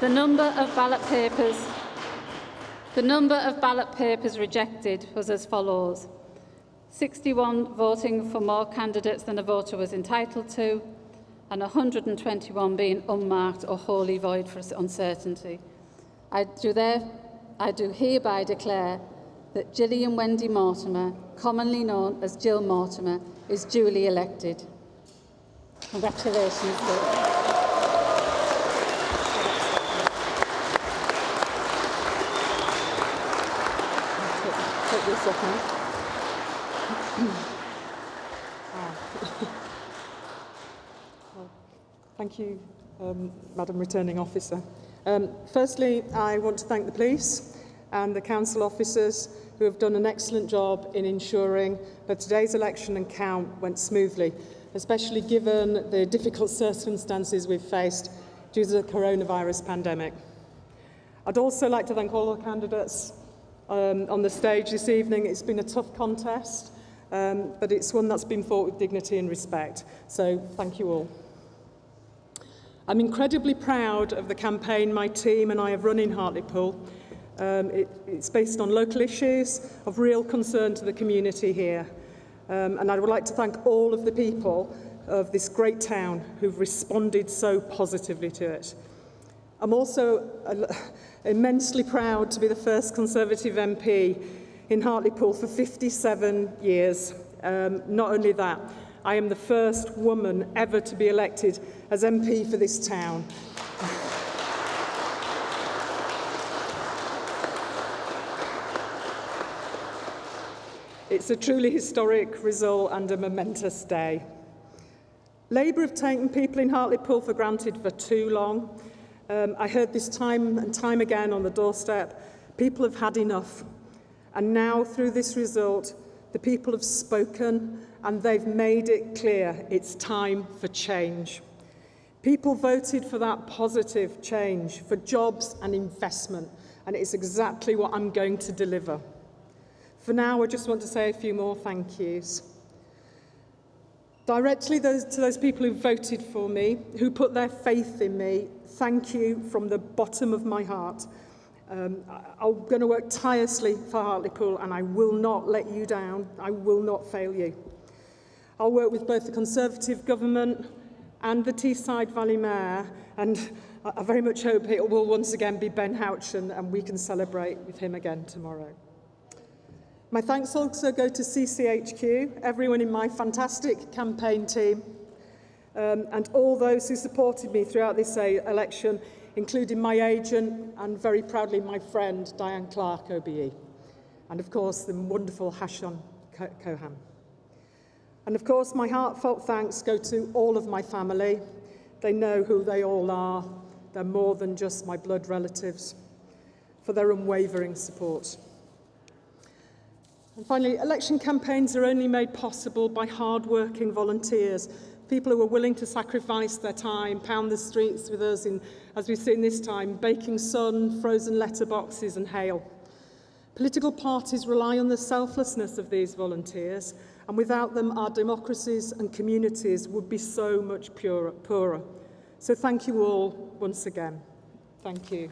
The number of ballot papers rejected was as follows: 61 voting for more candidates than a voter was entitled to, and 121 being unmarked or wholly void for uncertainty. I do hereby declare that Gillian Wendy Mortimer, commonly known as Jill Mortimer, is duly elected. Congratulations, Jill. Take this up now. Thank you, Madam Returning Officer. Firstly, I want to thank the police and the council officers who have done an excellent job in ensuring that today's election and count went smoothly, especially given the difficult circumstances we've faced due to the coronavirus pandemic. I'd also like to thank all the candidates on the stage this evening. It's been a tough contest, but it's one that's been fought with dignity and respect. So thank you all. I'm incredibly proud of the campaign my team and I have run in Hartlepool. It's based on local issues of real concern to the community here. And I would like to thank all of the people of this great town who've responded so positively to it. I'm also immensely proud to be the first Conservative MP in Hartlepool for 57 years. Not only that, I am the first woman ever to be elected as MP for this town. It's a truly historic result and a momentous day. Labour have taken people in Hartlepool for granted for too long. I heard this time and time again on the doorstep. People have had enough. And now, through this result, the people have spoken and they've made it clear it's time for change. People voted for that positive change, for jobs and investment, and it's exactly what I'm going to deliver. For now, I just want to say a few more thank yous. Directly to those people who voted for me, who put their faith in me, thank you from the bottom of my heart. I'm going to work tirelessly for Hartlepool and I will not let you down. I will not fail you. I'll work with both the Conservative government and the Teesside Valley Mayor, and I very much hope it will once again be Ben Houchen and we can celebrate with him again tomorrow. My thanks also go to CCHQ, everyone in my fantastic campaign team, and all those who supported me throughout this election, including my agent and very proudly my friend Diane Clark OBE, and of course the wonderful Hashon Cohan. And of course my heartfelt thanks go to all of my family. They know who they all are. They're more than just my blood relatives, for their unwavering support. And finally, election campaigns are only made possible by hard-working volunteers, people who are willing to sacrifice their time, pound the streets with us in, as we've seen this time, baking sun, frozen letterboxes and hail. Political parties rely on the selflessness of these volunteers, and without them our democracies and communities would be so much poorer. So thank you all once again. Thank you.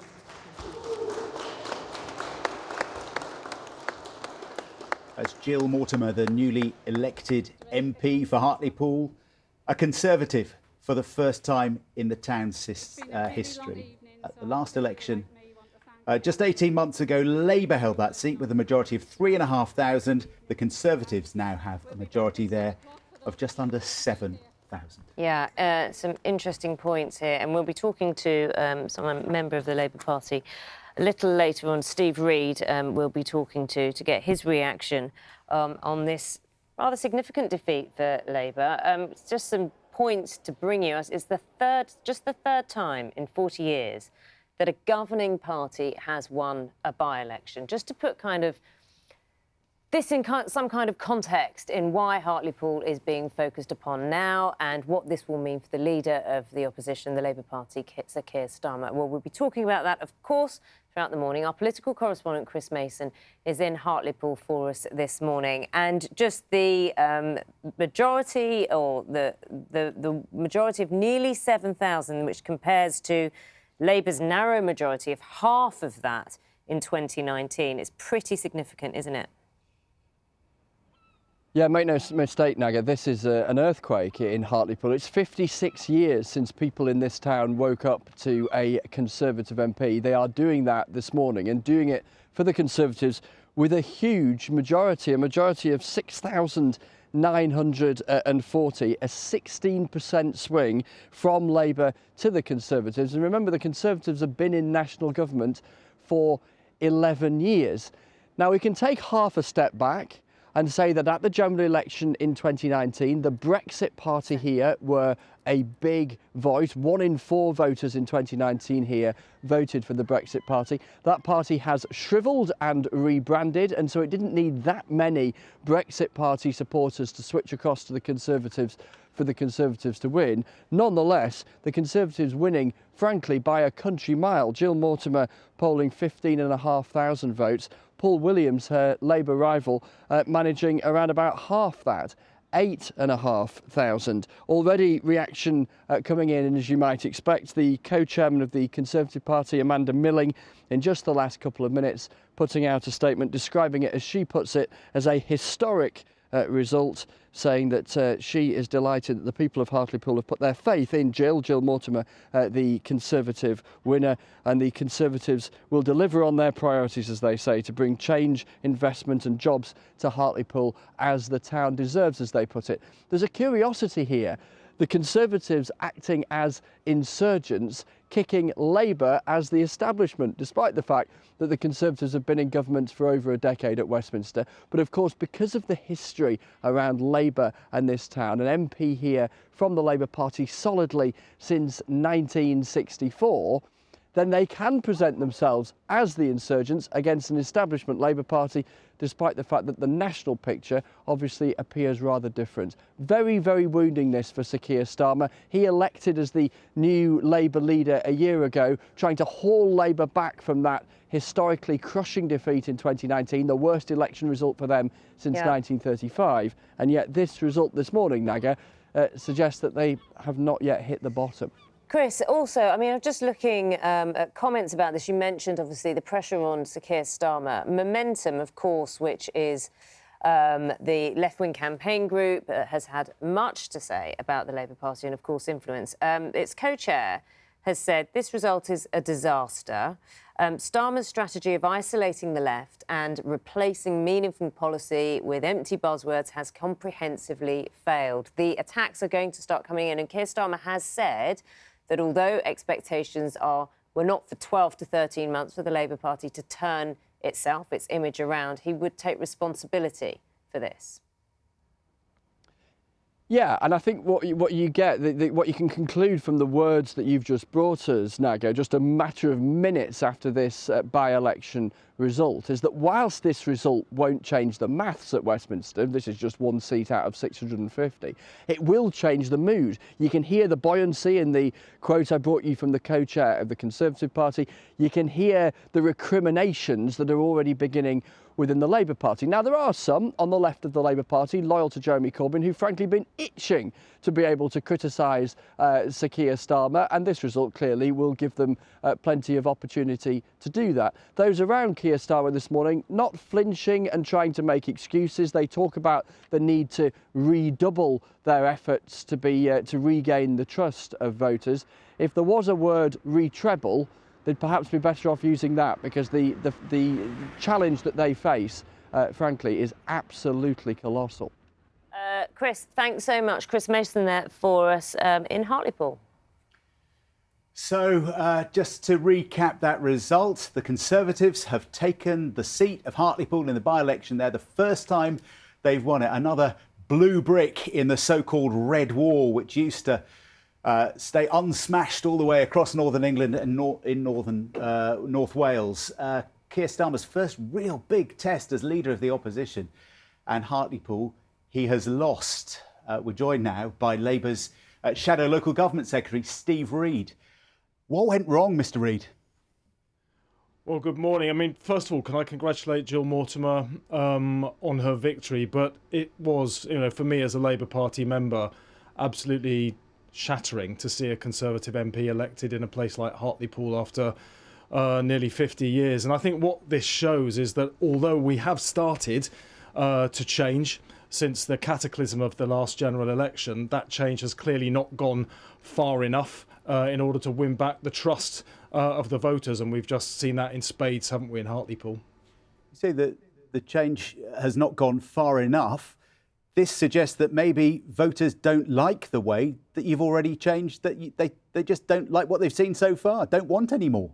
As Jill Mortimer, the newly elected MP for Hartlepool, a Conservative for the first time in the town's history. At the last election, just 18 months ago, Labour held that seat with a majority of 3,500. The Conservatives now have a majority there of just under 7,000. Yeah, some interesting points here. And we'll be talking to a member of the Labour Party a little later on. Steve Reid we'll be talking to get his reaction on this rather significant defeat for Labour. Just some points to bring you. It's just the third time in 40 years that a governing party has won a by-election. Just to put this in some kind of context in why Hartlepool is being focused upon now and what this will mean for the leader of the opposition, the Labour Party, Sir Keir Starmer. Well, we'll be talking about that, of course, throughout the morning. Our political correspondent, Chris Mason, is in Hartlepool for us this morning. And just the majority, or the majority of nearly 7,000, which compares to Labour's narrow majority of half of that in 2019, is pretty significant, isn't it? Yeah, make no mistake, Naga, this is an earthquake in Hartlepool. It's 56 years since people in this town woke up to a Conservative MP. They are doing that this morning and doing it for the Conservatives with a huge majority, a majority of 6,940, a 16% swing from Labour to the Conservatives. And remember, the Conservatives have been in national government for 11 years. Now, we can take half a step back and say that at the general election in 2019, the Brexit Party here were a big voice. 1 in 4 voters in 2019 here voted for the Brexit Party. That party has shrivelled and rebranded, and so it didn't need that many Brexit Party supporters to switch across to the Conservatives for the Conservatives to win. Nonetheless, the Conservatives winning, frankly, by a country mile. Jill Mortimer polling 15,500 votes. Paul Williams, her Labour rival, managing around about half that, 8,500. Already reaction coming in, and as you might expect, the co-chairman of the Conservative Party, Amanda Milling, in just the last couple of minutes, putting out a statement describing it, as she puts it, as a historic result, saying that she is delighted that the people of Hartlepool have put their faith in Jill Mortimer, the Conservative winner, and the Conservatives will deliver on their priorities, as they say, to bring change, investment and jobs to Hartlepool as the town deserves, as they put it. There's a curiosity here. The Conservatives acting as insurgents, kicking Labour as the establishment, despite the fact that the Conservatives have been in government for over a decade at Westminster. But of course, because of the history around Labour and this town, an MP here from the Labour Party solidly since 1964, then they can present themselves as the insurgents against an establishment Labour Party, despite the fact that the national picture obviously appears rather different. Very, very wounding this for Sir Keir Starmer. He elected as the new Labour leader a year ago, trying to haul Labour back from that historically crushing defeat in 2019, the worst election result for them since 1935. And yet this result this morning, Naga, suggests that they have not yet hit the bottom. Chris, also, I mean, I'm just looking at comments about this. You mentioned, obviously, the pressure on Sir Keir Starmer. Momentum, of course, which is the left-wing campaign group, has had much to say about the Labour Party and, of course, influence. Its co-chair has said this result is a disaster. Starmer's strategy of isolating the left and replacing meaningful policy with empty buzzwords has comprehensively failed. The attacks are going to start coming in, and Keir Starmer has said that although expectations were not for 12 to 13 months for the Labour Party to turn itself, its image around, he would take responsibility for this. Yeah, and I think what you get, what you can conclude from the words that you've just brought us, Naga, just a matter of minutes after this by-election result, is that whilst this result won't change the maths at Westminster, this is just 1 seat out of 650, it will change the mood. You can hear the buoyancy in the quote I brought you from the co-chair of the Conservative Party. You can hear the recriminations that are already beginning within the Labour Party. Now, there are some on the left of the Labour Party, loyal to Jeremy Corbyn, who've frankly been itching to be able to criticise Sir Keir Starmer, and this result clearly will give them plenty of opportunity to do that. Those around Keir Starmer this morning not flinching and trying to make excuses. They talk about the need to redouble their efforts to regain the trust of voters. If there was a word retreble, they'd perhaps be better off using that, because the challenge that they face, frankly, is absolutely colossal. Chris, thanks so much. Chris Mason there for us in Hartlepool. So, just to recap that result, the Conservatives have taken the seat of Hartlepool in the by-election there, the first time they've won it. Another blue brick in the so-called Red Wall, which used to stay unsmashed all the way across northern England and in North Wales. Keir Starmer's first real big test as leader of the opposition. And Hartlepool, he has lost. We're joined now by Labour's Shadow Local Government Secretary, Steve Reid. What went wrong, Mr. Reid? Well, good morning. I mean, first of all, can I congratulate Jill Mortimer on her victory? But it was, for me as a Labour Party member, absolutely shattering to see a Conservative MP elected in a place like Hartlepool after nearly 50 years. And I think what this shows is that although we have started to change, since the cataclysm of the last general election, that change has clearly not gone far enough in order to win back the trust of the voters. And we've just seen that in spades, haven't we, in Hartlepool? You say that the change has not gone far enough. This suggests that maybe voters don't like the way that you've already changed, that they just don't like what they've seen so far, don't want any more.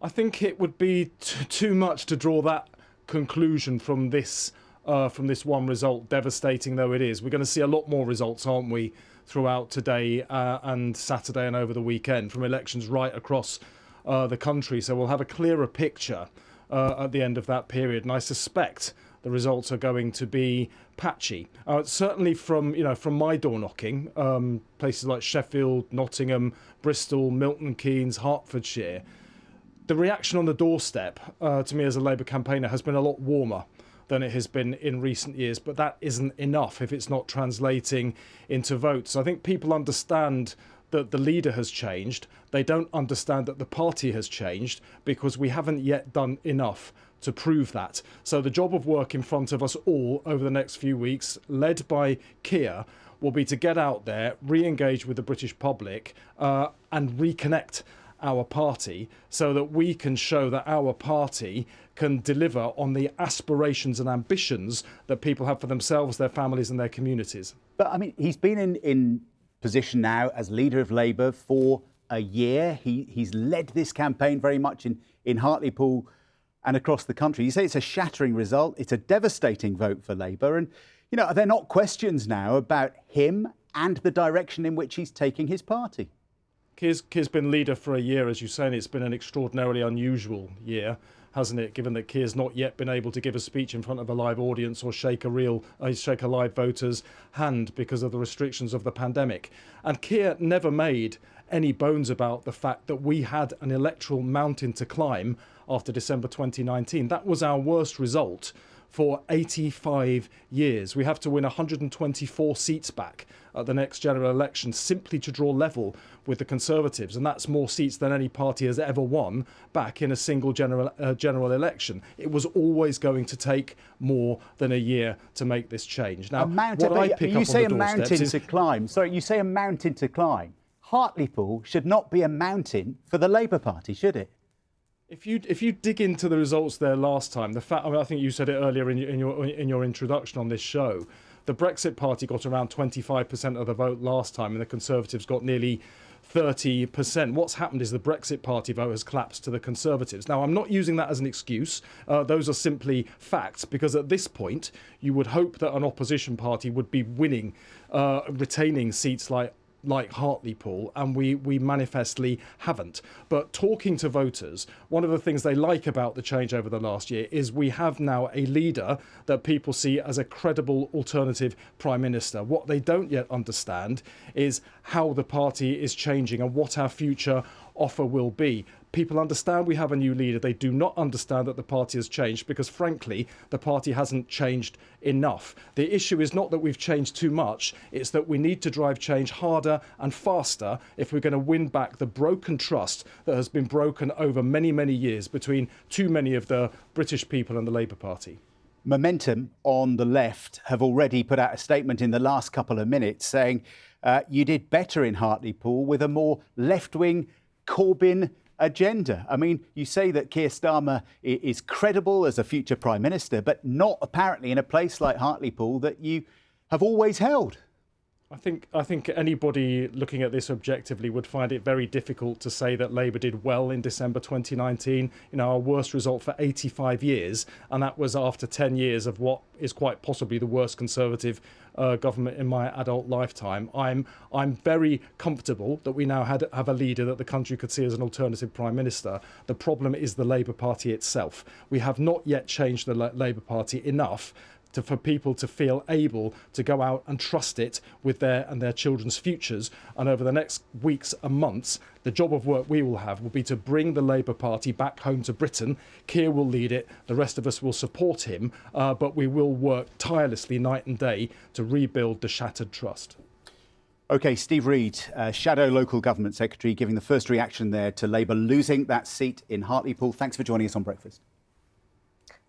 I think it would be too much to draw that conclusion from this one result, devastating though it is. We're going to see a lot more results, aren't we, throughout today and Saturday and over the weekend from elections right across the country. So we'll have a clearer picture at the end of that period, and I suspect the results are going to be patchy. Certainly from my door knocking, places like Sheffield, Nottingham, Bristol, Milton Keynes, Hertfordshire, the reaction on the doorstep to me as a Labour campaigner has been a lot warmer than it has been in recent years, but that isn't enough if it's not translating into votes. I think people understand that the leader has changed. They don't understand that the party has changed because we haven't yet done enough to prove that. So the job of work in front of us all over the next few weeks, led by Keir, will be to get out there, re-engage with the British public and reconnect our party so that we can show that our party can deliver on the aspirations and ambitions that people have for themselves, their families and their communities. But I mean, he's been in position now as leader of Labour for a year. He's led this campaign very much in Hartlepool and across the country. You say it's a shattering result. It's a devastating vote for Labour. And, you know, are there not questions now about him and the direction in which he's taking his party? Keir's been leader for a year, as you say, and it's been an extraordinarily unusual year, hasn't it, given that Keir's not yet been able to give a speech in front of a live audience or shake a live voter's hand because of the restrictions of the pandemic. And Keir never made any bones about the fact that we had an electoral mountain to climb after December 2019. That was our worst result for 85 years. We have to win 124 seats back at the next general election simply to draw level with the Conservatives, and that's more seats than any party has ever won back in a single general election. It was always going to take more than a year to make this change. Now, you say a mountain to climb. Sorry, you say a mountain to climb. Hartlepool should not be a mountain for the Labour Party, should it? If you dig into the results there last time, I think you said it earlier in your introduction on this show, the Brexit Party got around 25% of the vote last time, and the Conservatives got nearly 30%. What's happened is the Brexit Party vote has collapsed to the Conservatives. Now, I'm not using that as an excuse. Those are simply facts, because at this point, you would hope that an opposition party would be winning, retaining seats like Hartlepool, and we manifestly haven't. But talking to voters, one of the things they like about the change over the last year is we have now a leader that people see as a credible alternative Prime Minister. What they don't yet understand is how the party is changing and what our future offer will be. People understand we have a new leader. They do not understand that the party has changed because, frankly, the party hasn't changed enough. The issue is not that we've changed too much. It's that we need to drive change harder and faster if we're going to win back the broken trust that has been broken over many, many years between too many of the British people and the Labour Party. Momentum on the left have already put out a statement in the last couple of minutes saying you did better in Hartlepool with a more left-wing Corbyn agenda. I mean, you say that Keir Starmer is credible as a future Prime Minister, but not apparently in a place like Hartlepool that you have always held. I think anybody looking at this objectively would find it very difficult to say that Labour did well in December 2019. You know, our worst result for 85 years, and that was after 10 years of what is quite possibly the worst Conservative government in my adult lifetime. I'm very comfortable that we now have a leader that the country could see as an alternative Prime Minister. The problem is the Labour Party itself. We have not yet changed the Labour Party enough for people to feel able to go out and trust it with their children's futures. And over the next weeks and months, the job of work we will have will be to bring the Labour Party back home to Britain. Keir will lead it. The rest of us will support him. But we will work tirelessly night and day to rebuild the shattered trust. OK, Steve Reid, Shadow Local Government Secretary, giving the first reaction there to Labour losing that seat in Hartlepool. Thanks for joining us on Breakfast.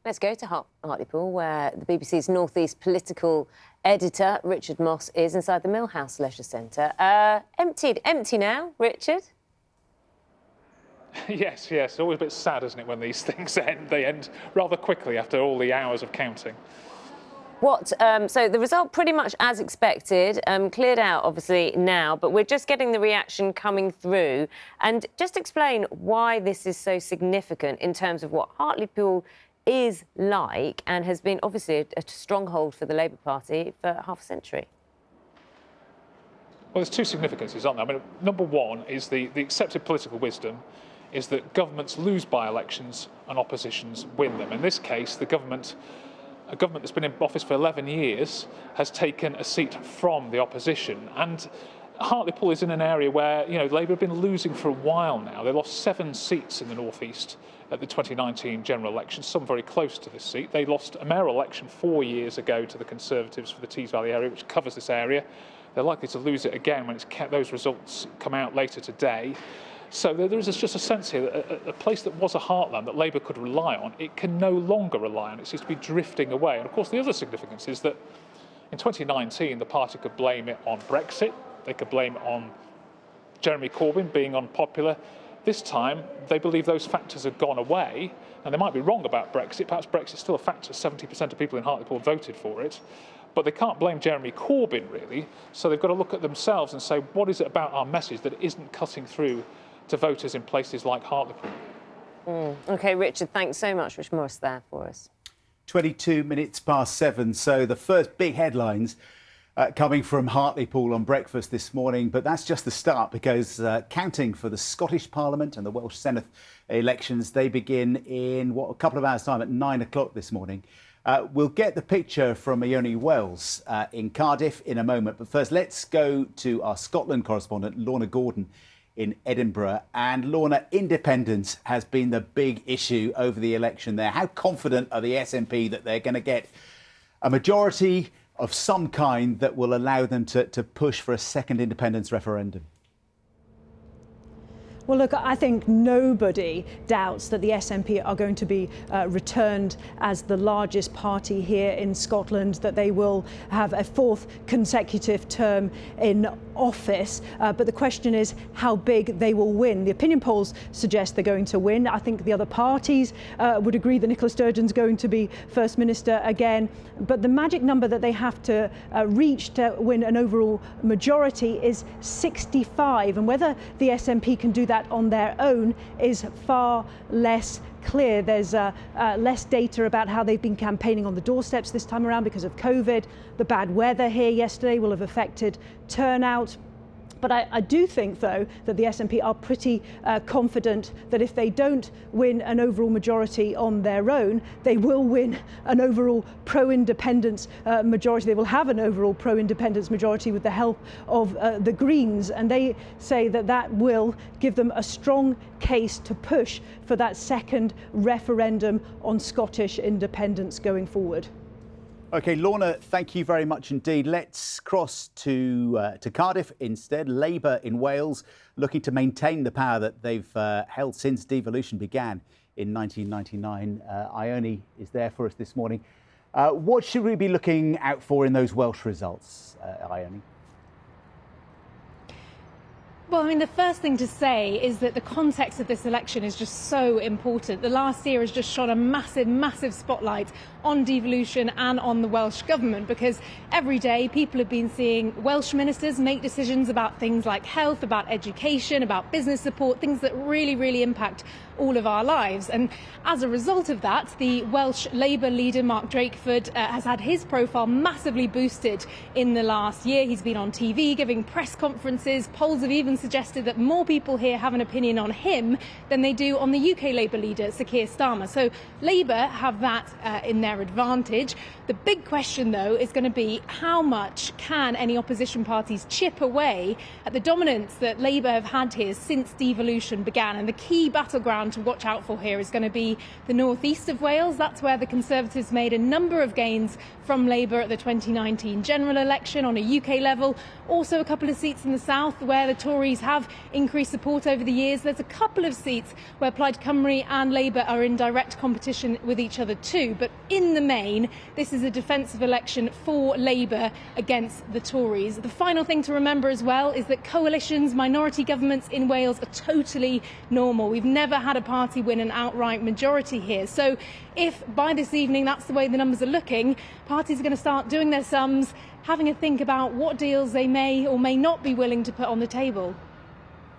Let's go to Hartlepool, where the BBC's North East political editor, Richard Moss, is inside the Millhouse Leisure Centre. Empty now, Richard? Yes. Always a bit sad, isn't it, when these things end? They end rather quickly after all the hours of counting. So the result pretty much as expected, cleared out obviously now, but we're just getting the reaction coming through. And just explain why this is so significant in terms of what Hartlepool is like and has been obviously a stronghold for the Labour Party for half a century. Well, there's two significances, aren't there? I mean, number one is the accepted political wisdom is that governments lose by-elections and oppositions win them. In this case, a government that's been in office for 11 years has taken a seat from the opposition. And Hartlepool is in an area where, Labour have been losing for a while now. They lost 7 seats in the North East at the 2019 general election, some very close to this seat. They lost a mayoral election 4 years ago to the Conservatives for the Tees Valley area, which covers this area. They're likely to lose it again when those results come out later today. So there is just a sense here that a place that was a heartland that Labour could rely on, it can no longer rely on. It seems to be drifting away. And of course, the other significance is that in 2019, the party could blame it on Brexit. They could blame it on Jeremy Corbyn being unpopular. This time, they believe those factors have gone away. And they might be wrong about Brexit. Perhaps Brexit's still a factor. 70% of people in Hartlepool voted for it. But they can't blame Jeremy Corbyn, really. So they've got to look at themselves and say, what is it about our message that isn't cutting through to voters in places like Hartlepool? OK, Richard, thanks so much. Rich Morris there for us. 22 minutes past 7. So the first big headlines coming from Hartlepool on breakfast this morning. But that's just the start, because counting for the Scottish Parliament and the Welsh Senate elections, they begin in, a couple of hours' time at 9 o'clock this morning. We'll get the picture from Ione Wells in Cardiff in a moment. But first, let's go to our Scotland correspondent, Lorna Gordon, in Edinburgh. And Lorna, independence has been the big issue over the election there. How confident are the SNP that they're going to get a majority of some kind that will allow them to push for a second independence referendum? Well, look, I think nobody doubts that the SNP are going to be returned as the largest party here in Scotland, that they will have a 4th consecutive term in office. But the question is how big they will win. The opinion polls suggest they're going to win. I think the other parties would agree that Nicola Sturgeon's going to be First Minister again. But the magic number that they have to reach to win an overall majority is 65. And whether the SNP can do that on their own is far less clear. There's less data about how they've been campaigning on the doorsteps this time around because of COVID. The bad weather here yesterday will have affected turnout. But I do think, though, that the SNP are pretty confident that if they don't win an overall majority on their own, they will win an overall pro-independence majority. They will have an overall pro-independence majority with the help of the Greens. And they say that that will give them a strong case to push for that second referendum on Scottish independence going forward. OK, Lorna, thank you very much indeed. Let's cross to Cardiff instead. Labour in Wales looking to maintain the power that they've held since devolution began in 1999. Ione is there for us this morning. What should we be looking out for in those Welsh results, Ione? Well, I mean, the first thing to say is that the context of this election is just so important. The last year has just shone a massive, massive spotlight on devolution and on the Welsh government, because every day people have been seeing Welsh ministers make decisions about things like health, about education, about business support, things that really, really impact all of our lives. And as a result of that, the Welsh Labour leader, Mark Drakeford, has had his profile massively boosted in the last year. He's been on TV giving press conferences. Polls have even suggested that more people here have an opinion on him than they do on the UK Labour leader, Sir Keir Starmer. So Labour have that in their advantage. The big question, though, is going to be how much can any opposition parties chip away at the dominance that Labour have had here since devolution began. And the key battleground to watch out for here is going to be the northeast of Wales. That's where the Conservatives made a number of gains from Labour at the 2019 general election on a UK level. Also a couple of seats in the south where the Tories Tories have increased support over the years. There's a couple of seats where Plaid Cymru and Labour are in direct competition with each other too, but in the main, this is a defensive election for Labour against the Tories. The final thing to remember as well is that coalitions, minority governments in Wales are totally normal. We've never had a party win an outright majority here. So if by this evening that's the way the numbers are looking, parties are going to start doing their sums, having a think about what deals they may or may not be willing to put on the table.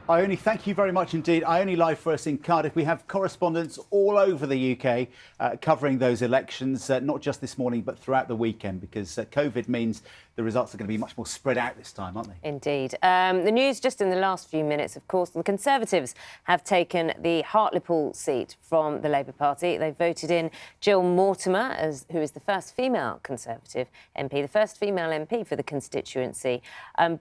Ione, thank you very much indeed. Ione live for us in Cardiff. We have correspondents all over the UK covering those elections, not just this morning, but throughout the weekend, because COVID means the results are going to be much more spread out this time, aren't they? Indeed. The news just in the last few minutes, of course, the Conservatives have taken the Hartlepool seat from the Labour Party. They voted in Jill Mortimer, who is the first female Conservative MP, the first female MP for the constituency,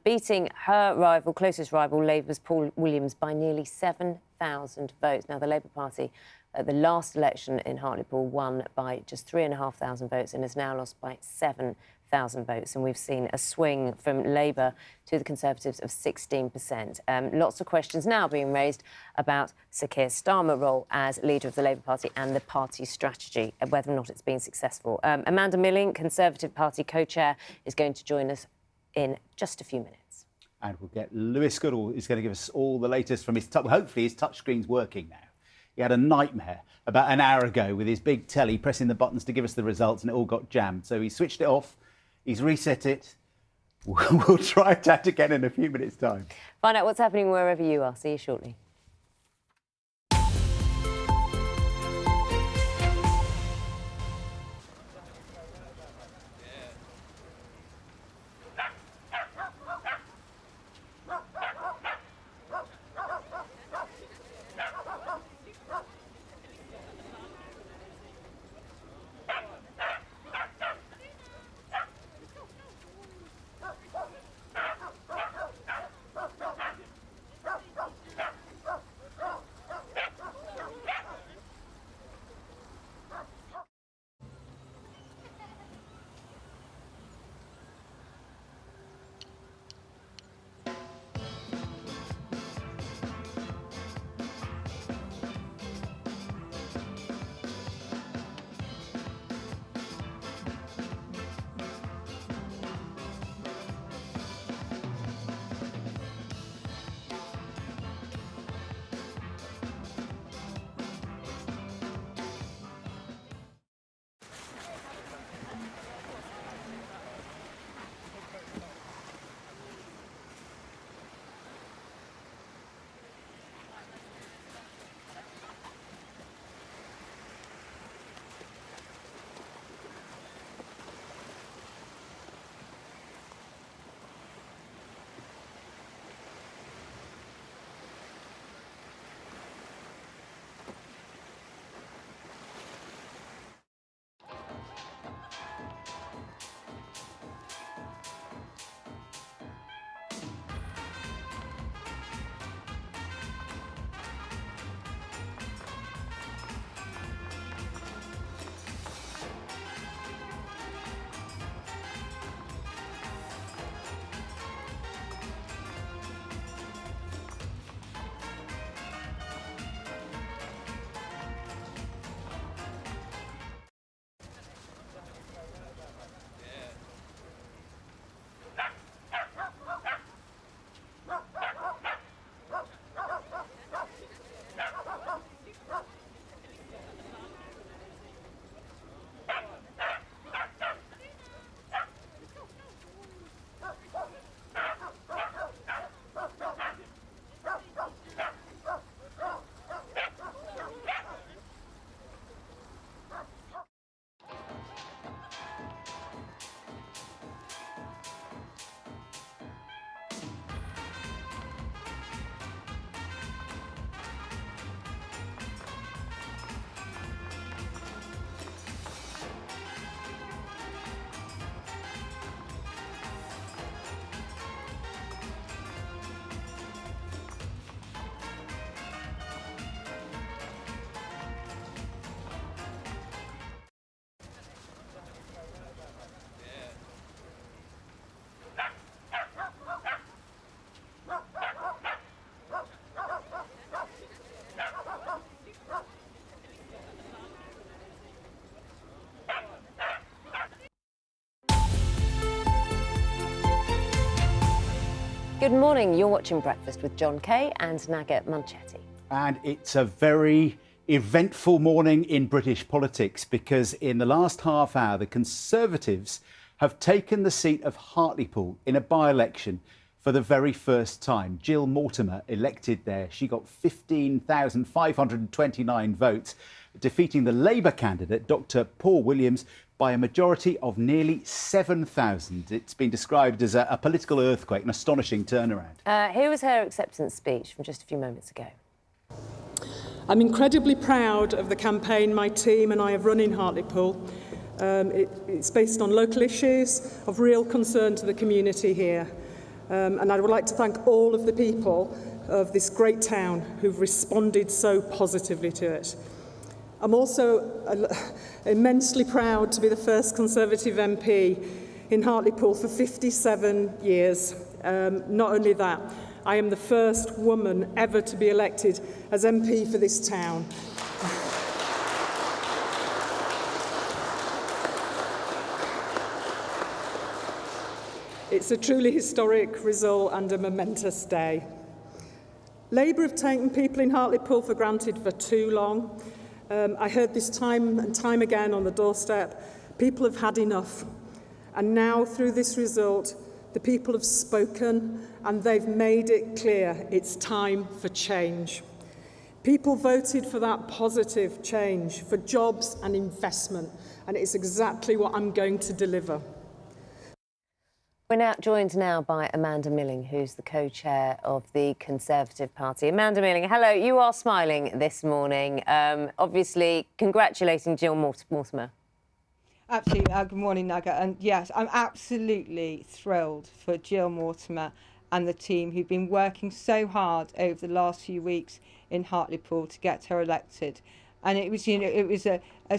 beating her rival, closest rival, Labour's Paul Williams, by nearly 7,000 votes. Now, the Labour Party at the last election in Hartlepool won by just 3,500 votes and has now lost by 7,000 votes. And we've seen a swing from Labour to the Conservatives of 16%. Lots of questions now being raised about Sir Keir Starmer's role as leader of the Labour Party and the party's strategy, and whether or not it's been successful. Amanda Milling, Conservative Party co-chair, is going to join us in just a few minutes. And we'll get Lewis Goodall, who's going to give us all the latest from his hopefully his touchscreen's working now. He had a nightmare about an hour ago with his big telly pressing the buttons to give us the results, and it all got jammed. So he switched it off, he's reset it. We'll try it out again in a few minutes' time. Find out what's happening wherever you are. See you shortly. Good morning. You're watching Breakfast with John Kay and Naga Munchetty. And it's a very eventful morning in British politics because in the last half hour, the Conservatives have taken the seat of Hartlepool in a by-election for the very first time. Jill Mortimer elected there. She got 15,529 votes, defeating the Labour candidate, Dr. Paul Williams, by a majority of nearly 7,000. It's been described as a political earthquake, an astonishing turnaround. Here was her acceptance speech from just a few moments ago. I'm incredibly proud of the campaign my team and I have run in Hartlepool. It's based on local issues of real concern to the community here. And I would like to thank all of the people of this great town who've responded so positively to it. I'm also immensely proud to be the first Conservative MP in Hartlepool for 57 years. Not only that, I am the first woman ever to be elected as MP for this town. It's a truly historic result and a momentous day. Labour have taken people in Hartlepool for granted for too long. I heard this time and time again on the doorstep. People have had enough. And now, through this result, the people have spoken and they've made it clear it's time for change. People voted for that positive change, for jobs and investment, and it's exactly what I'm going to deliver. We're joined now by Amanda Milling, who's the co-chair of the Conservative Party. Amanda Milling, hello. You are smiling this morning, obviously congratulating Jill Mortimer. Absolutely. Good morning, Naga. And yes, I'm absolutely thrilled for Jill Mortimer and the team who've been working so hard over the last few weeks in Hartlepool to get her elected. And it was,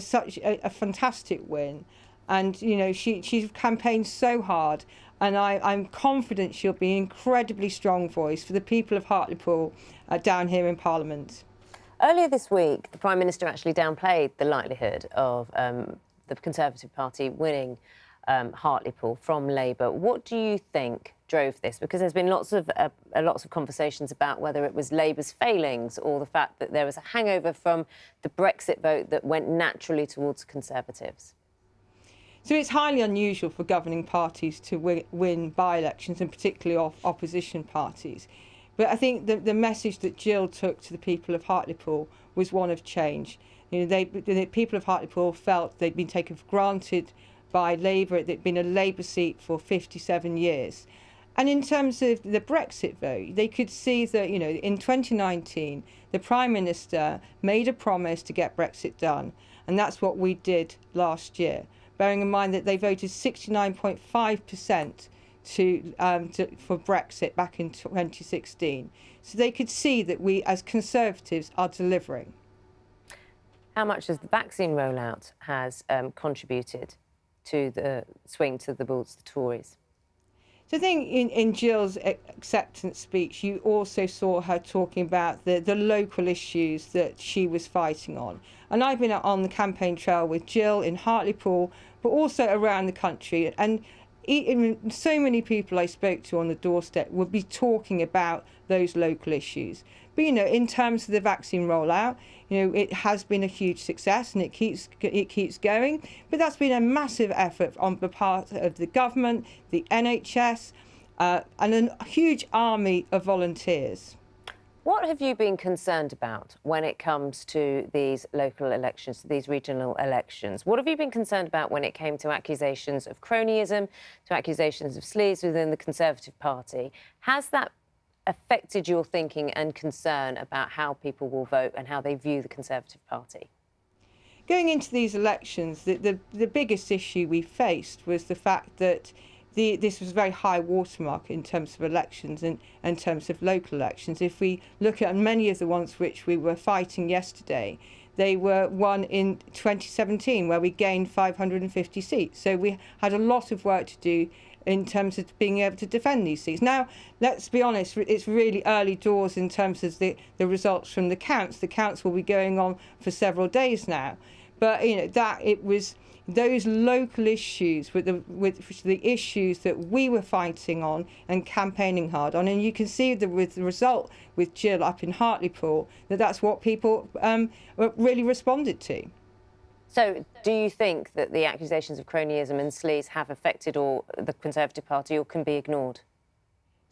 such a fantastic win. And, she's campaigned so hard. And I'm confident she'll be an incredibly strong voice for the people of Hartlepool down here in Parliament. Earlier this week, the Prime Minister actually downplayed the likelihood of the Conservative Party winning Hartlepool from Labour. What do you think drove this? Because there's been lots of conversations about whether it was Labour's failings or the fact that there was a hangover from the Brexit vote that went naturally towards Conservatives. So it's highly unusual for governing parties to win by-elections, and particularly opposition parties. But I think the message that Jill took to the people of Hartlepool was one of change. The people of Hartlepool felt they'd been taken for granted by Labour. It'd been a Labour seat for 57 years. And in terms of the Brexit vote, they could see that, in 2019, the Prime Minister made a promise to get Brexit done. And that's what we did last year, bearing in mind that they voted 69.5% for Brexit back in 2016. So they could see that we, as Conservatives, are delivering. How much has the vaccine rollout has contributed to the swing towards the Tories? So I think in Jill's acceptance speech, you also saw her talking about the local issues that she was fighting on. And I've been on the campaign trail with Jill in Hartlepool, but also around the country. And so many people I spoke to on the doorstep would be talking about those local issues. But, in terms of the vaccine rollout, it has been a huge success and it keeps going. But that's been a massive effort on the part of the government, the NHS, and a huge army of volunteers. What have you been concerned about when it comes to these local elections, to these regional elections? What have you been concerned about when it came to accusations of cronyism, to accusations of sleaze within the Conservative Party? Has that affected your thinking and concern about how people will vote and how they view the Conservative Party? Going into these elections, the biggest issue we faced was the fact that this was a very high watermark in terms of elections and in terms of local elections. If we look at many of the ones which we were fighting yesterday, they were won in 2017, where we gained 550 seats. So we had a lot of work to do in terms of being able to defend these seats. Now, let's be honest, it's really early doors in terms of the results from the counts. The counts will be going on for several days now. But that it was those local issues with the issues that we were fighting on and campaigning hard on, and you can see with the result with Jill up in Hartlepool that's what people really responded to. So, do you think that the accusations of cronyism and sleaze have affected the Conservative Party or can be ignored?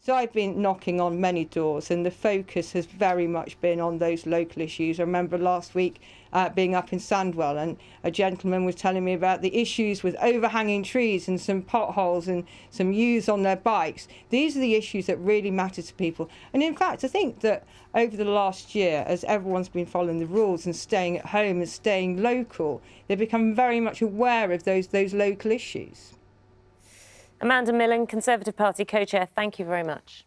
So I've been knocking on many doors, and the focus has very much been on those local issues. I remember last week being up in Sandwell, and a gentleman was telling me about the issues with overhanging trees and some potholes and some youths on their bikes. These are the issues that really matter to people. And in fact, I think that over the last year, as everyone's been following the rules and staying at home and staying local, they've become very much aware of those local issues. Amanda Milling, Conservative Party co-chair, thank you very much.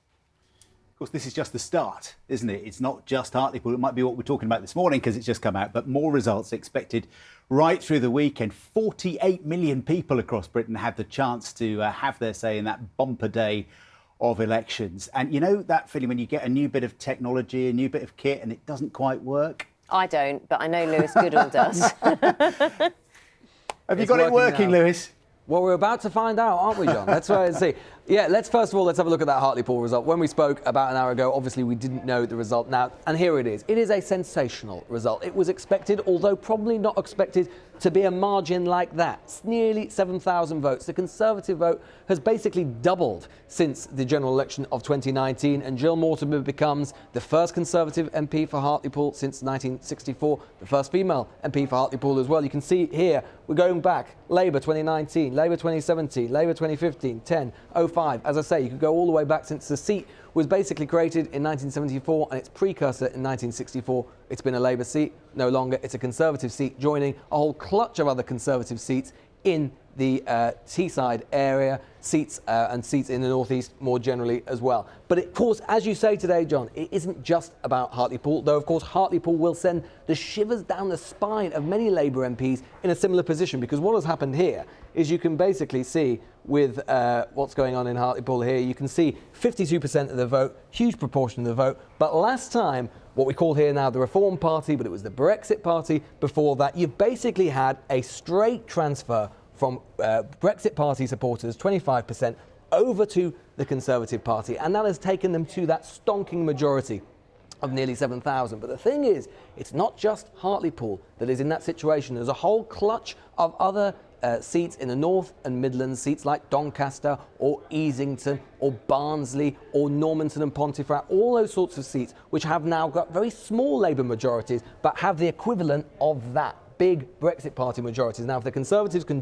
Of course, this is just the start, isn't it? It's not just Hartlepool. It might be what we're talking about this morning because it's just come out, but more results expected right through the weekend. 48 million people across Britain had the chance to have their say in that bumper day of elections. And you know that feeling when you get a new bit of technology, a new bit of kit, and it doesn't quite work? I don't, but I know Lewis Goodall does. Have you got it working, Lewis? Well, we're about to find out, aren't we, John? Let's try and see. Yeah, first of all, let's have a look at that Hartlepool result. When we spoke about an hour ago, obviously we didn't know the result now, and here it is. It is a sensational result. It was expected, although probably not expected to be a margin like that. It's nearly 7,000 votes. The Conservative vote has basically doubled since the general election of 2019, and Jill Mortimer becomes the first Conservative MP for Hartlepool since 1964, the first female MP for Hartlepool as well. You can see here, we're going back, Labour 2019, Labour 2017, Labour 2015, 10, 05. As I say, you could go all the way back since the seat was basically created in 1974 and its precursor in 1964. It's been a Labour seat, no longer. It's a Conservative seat, joining a whole clutch of other Conservative seats in the Teesside area, seats and seats in the North East more generally as well. But of course, as you say today, John, it isn't just about Hartlepool, though of course Hartlepool will send the shivers down the spine of many Labour MPs in a similar position, because what has happened here is you can basically see with what's going on in Hartlepool here, you can see 52% of the vote, huge proportion of the vote, but last time, what we call here now the Reform Party, but it was the Brexit Party before that, you've basically had a straight transfer from Brexit Party supporters, 25%, over to the Conservative Party. And that has taken them to that stonking majority of nearly 7,000. But the thing is, it's not just Hartlepool that is in that situation. There's a whole clutch of other seats in the North and Midlands, seats like Doncaster or Easington or Barnsley or Normanton and Pontefract, all those sorts of seats which have now got very small Labour majorities but have the equivalent of that. Big Brexit Party majorities. Now, if the Conservatives can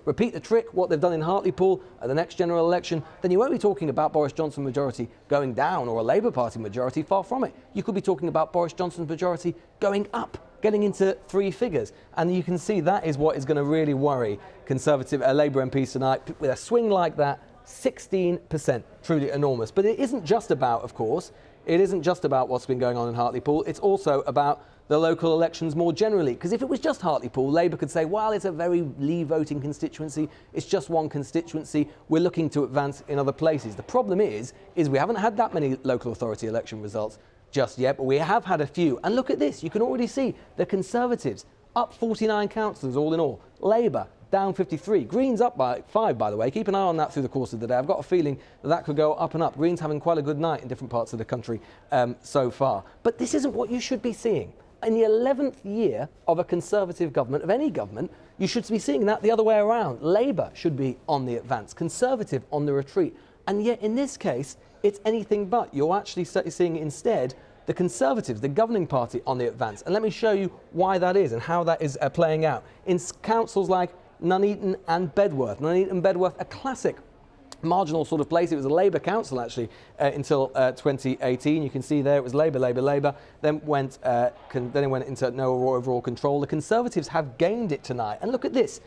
repeat the trick, what they've done in Hartlepool at the next general election, then you won't be talking about Boris Johnson's majority going down or a Labour Party majority, far from it. You could be talking about Boris Johnson's majority going up, getting into 3 figures. And you can see that is what is going to really worry Conservative Labour MPs tonight. With a swing like that, 16%, truly enormous. But it isn't just about, of course, it isn't just about what's been going on in Hartlepool. It's also about the local elections more generally. Because if it was just Hartlepool, Labour could say, well, it's a very Leave voting constituency. It's just one constituency. We're looking to advance in other places. The problem is we haven't had that many local authority election results just yet, but we have had a few. And look at this. You can already see the Conservatives up 49 councillors all in all. Labour down 53. Greens up by 5, by the way. Keep an eye on that through the course of the day. I've got a feeling that could go up and up. Greens having quite a good night in different parts of the country so far. But this isn't what you should be seeing. In the 11th year of a Conservative government, of any government, you should be seeing that the other way around. Labour should be on the advance, Conservative on the retreat. And yet, in this case, it's anything but. You're actually seeing instead the Conservatives, the governing party, on the advance. And let me show you why that is and how that is playing out. In councils like Nuneaton and Bedworth. Nuneaton and Bedworth, a classic marginal sort of place. It was a Labour council actually until 2018. You can see there it was Labour, Labour, Labour. Then it went into no overall control. The Conservatives have gained it tonight. And look at this.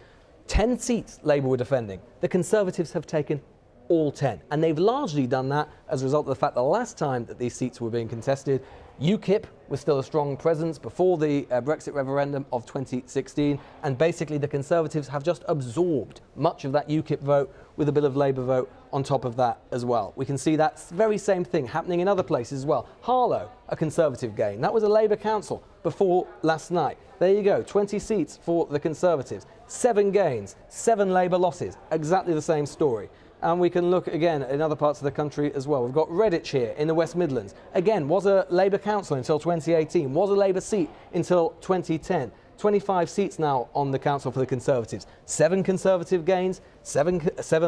10 seats Labour were defending. The Conservatives have taken all 10. And they've largely done that as a result of the fact the last time that these seats were being contested, UKIP was still a strong presence before the Brexit referendum of 2016, and basically the Conservatives have just absorbed much of that UKIP vote with a bit of Labour vote on top of that as well. We can see that very same thing happening in other places as well. Harlow, a Conservative gain. That was a Labour council before last night. There you go, 20 seats for the Conservatives. 7 gains, 7 Labour losses. Exactly the same story. And we can look again in other parts of the country as well. We've got Redditch here in the West Midlands. Again, was a Labour council until 2018, was a Labour seat until 2010. 25 seats now on the council for the Conservatives. 7 Conservative gains, 7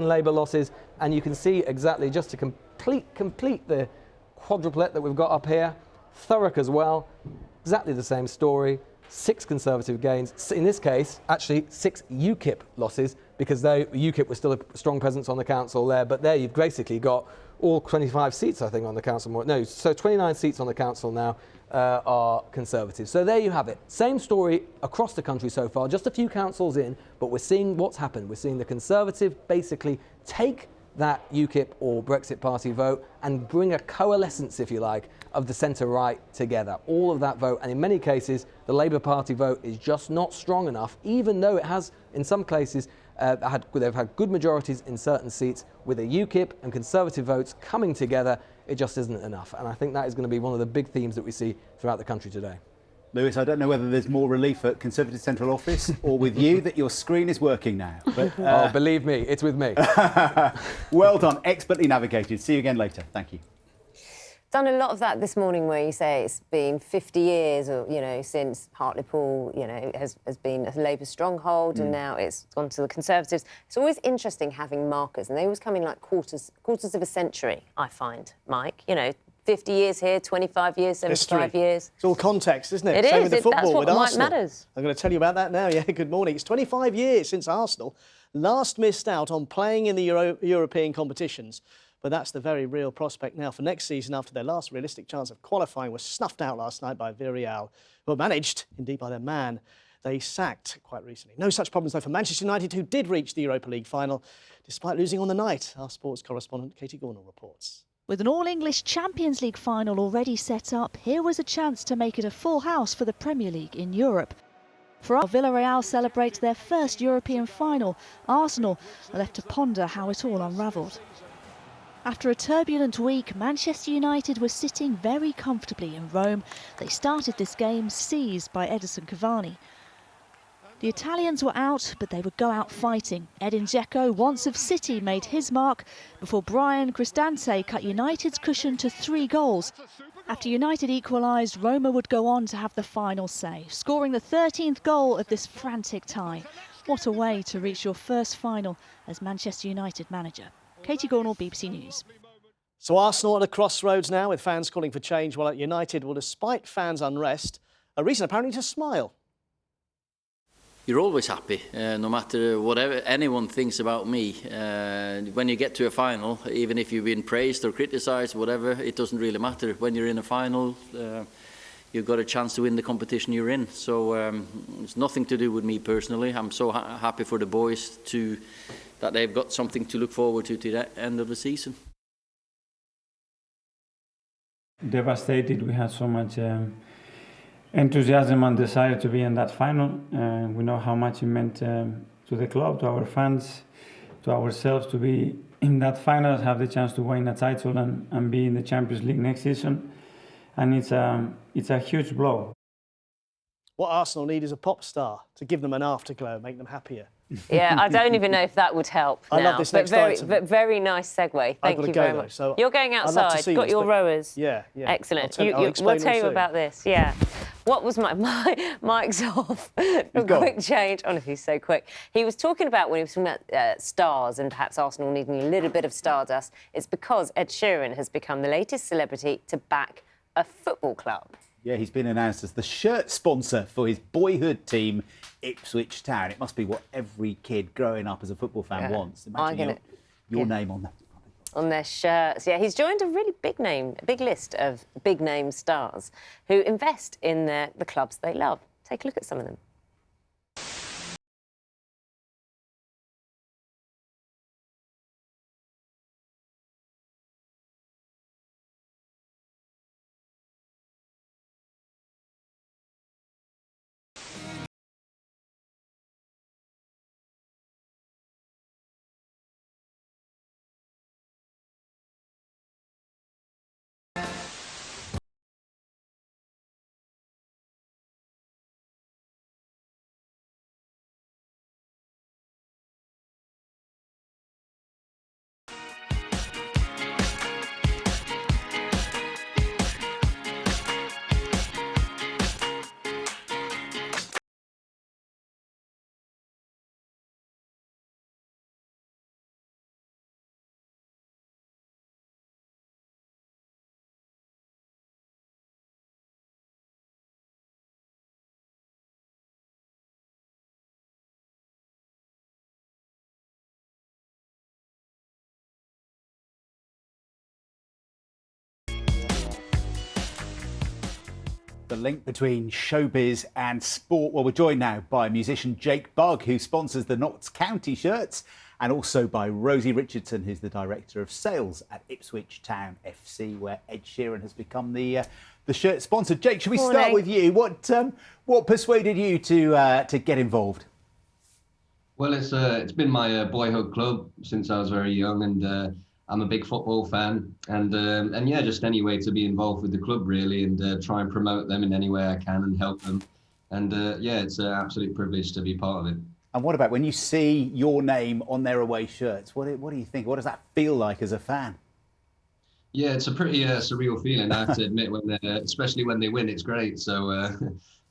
Labour losses, and you can see exactly, just to complete the quadruplet that we've got up here, Thurrock as well, exactly the same story. 6 Conservative gains, in this case, actually 6 UKIP losses, because UKIP was still a strong presence on the council there, but there you've basically got all 25 seats, I think, on the council. No, so 29 seats on the council now are Conservative. So there you have it. Same story across the country so far, just a few councils in, but we're seeing what's happened. We're seeing the Conservative basically take that UKIP or Brexit Party vote and bring a coalescence, if you like, of the centre-right together. All of that vote, and in many cases, the Labour Party vote is just not strong enough, even though it has, in some cases, they've had good majorities in certain seats. With the UKIP and Conservative votes coming together, it just isn't enough. And I think that is going to be one of the big themes that we see throughout the country today. Lewis, I don't know whether there's more relief at Conservative Central Office or with you that your screen is working now. But, oh, believe me, it's with me. Well done, expertly navigated. See you again later. Thank you. Done a lot of that this morning where you say it's been 50 years or, since Hartlepool, has been a Labour stronghold and now it's gone to the Conservatives. It's always interesting having markers and they always come in like quarters of a century, I find, Mike. 50 years here, 25 years, 75 History. years. It's all context, isn't it? It Same is. with the football, That's what with Arsenal. matters. I'm going to tell you about that now. Yeah, good morning. It's 25 years since Arsenal last missed out on playing in the European competitions. But that's the very real prospect now for next season after their last realistic chance of qualifying was snuffed out last night by Villarreal, who were managed, indeed, by their man they sacked quite recently. No such problems, though, for Manchester United, who did reach the Europa League final, despite losing on the night. Our sports correspondent, Katie Gornall, reports. With an all-English Champions League final already set up, here was a chance to make it a full house for the Premier League in Europe. For our Villarreal celebrate their first European final, Arsenal are left to ponder how it all unravelled. After a turbulent week, Manchester United were sitting very comfortably in Rome. They started this game seized by Edinson Cavani. The Italians were out, but they would go out fighting. Edin Dzeko, once of City, made his mark before Brian Cristante cut United's cushion to 3 goals. After United equalised, Roma would go on to have the final say, scoring the 13th goal of this frantic tie. What a way to reach your first final as Manchester United manager. Katie Gornall, BBC News. So Arsenal at a crossroads now, with fans calling for change, while at United, well, despite fans' unrest, a reason apparently to smile. You're always happy, no matter whatever anyone thinks about me. When you get to a final, even if you've been praised or criticised, whatever, it doesn't really matter. When you're in a final, you've got a chance to win the competition you're in. So it's nothing to do with me personally. I'm so happy for the boys that they've got something to look forward to the end of the season. Devastated, we had so much enthusiasm and desire to be in that final. We know how much it meant to the club, to our fans, to ourselves to be in that final, have the chance to win a title and be in the Champions League next season. And it's a huge blow. What Arsenal need is a pop star to give them an afterglow, make them happier. Yeah, I don't even know if that would help. I love this next item. But very nice segue. Thank you very much. So you're going outside. Got your rowers. Yeah. Excellent. We'll tell you about this. Yeah. What was Mike's off? A quick change. Honestly, so quick. He was talking about when he was talking about stars and perhaps Arsenal needing a little bit of stardust. It's because Ed Sheeran has become the latest celebrity to back a football club. Yeah, he's been announced as the shirt sponsor for his boyhood team, Ipswich Town. It must be what every kid growing up as a football fan wants. Imagine your name on that. On their shirts. Yeah, he's joined a really big list of big-name stars who invest in the clubs they love. Take a look at some of them. The link between showbiz and sport. Well, we're joined now by musician Jake Bugg, who sponsors the Notts County shirts, and also by Rosie Richardson, who's the director of sales at Ipswich Town FC, where Ed Sheeran has become the shirt sponsor. Jake, should we start with you? What persuaded you to get involved? Well, it's been my boyhood club since I was very young, and I'm a big football fan, and yeah, just any way to be involved with the club really, and try and promote them in any way I can and help them, and yeah, it's an absolute privilege to be part of it. And what about when you see your name on their away shirts? What do you think? What does that feel like as a fan? Yeah, it's a pretty surreal feeling, I have to admit, especially when they win. It's great. So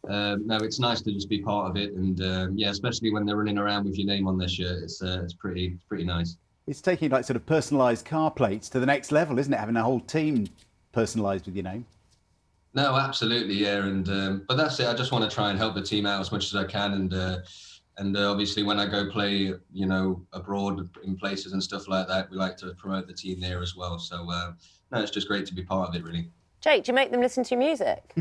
no, it's nice to just be part of it, and yeah, especially when they're running around with your name on their shirt. It's pretty nice. It's taking like sort of personalised car plates to the next level, isn't it? Having a whole team personalised with your name. No, absolutely, yeah, and but that's it. I just want to try and help the team out as much as I can, and obviously when I go play, you know, abroad in places and stuff like that, we like to promote the team there as well. So no, it's just great to be part of it, really. Jake, do you make them listen to your music?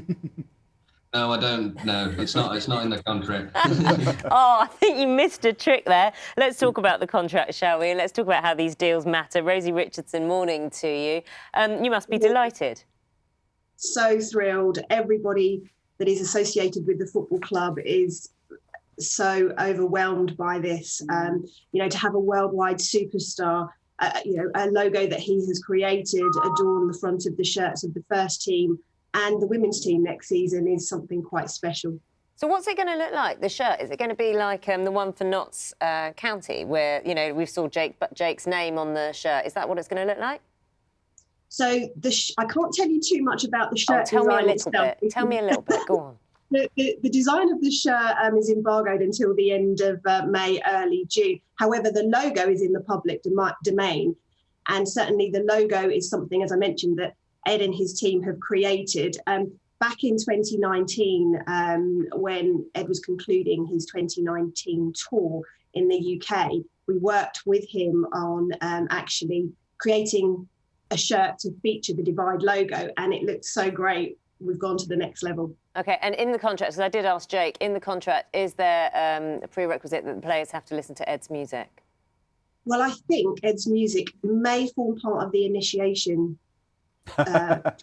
No, I don't. No, it's not in the contract. Oh, I think you missed a trick there. Let's talk about the contract, shall we? Let's talk about how these deals matter. Rosie Richardson, morning to you. You must be delighted. So thrilled. Everybody that is associated with the football club is so overwhelmed by this. You know, to have a worldwide superstar, you know, a logo that he has created adorn the front of the shirts of the first team and the women's team next season is something quite special. So what's it going to look like, the shirt? Is it going to be like the one for Notts County, where, you know, we saw Jake's name on the shirt? Is that what it's going to look like? So I can't tell you too much about the shirt. Tell me a little bit. Tell me a little bit. Go on. The design of the shirt is embargoed until the end of May, early June. However, the logo is in the public domain. And certainly the logo is something, as I mentioned, that Ed and his team have created. Back in 2019, when Ed was concluding his 2019 tour in the UK, we worked with him on actually creating a shirt to feature the Divide logo, and it looked so great. We've gone to the next level. OK, and in the contract, because I did ask Jake, in the contract, is there a prerequisite that the players have to listen to Ed's music? Well, I think Ed's music may form part of the initiation. But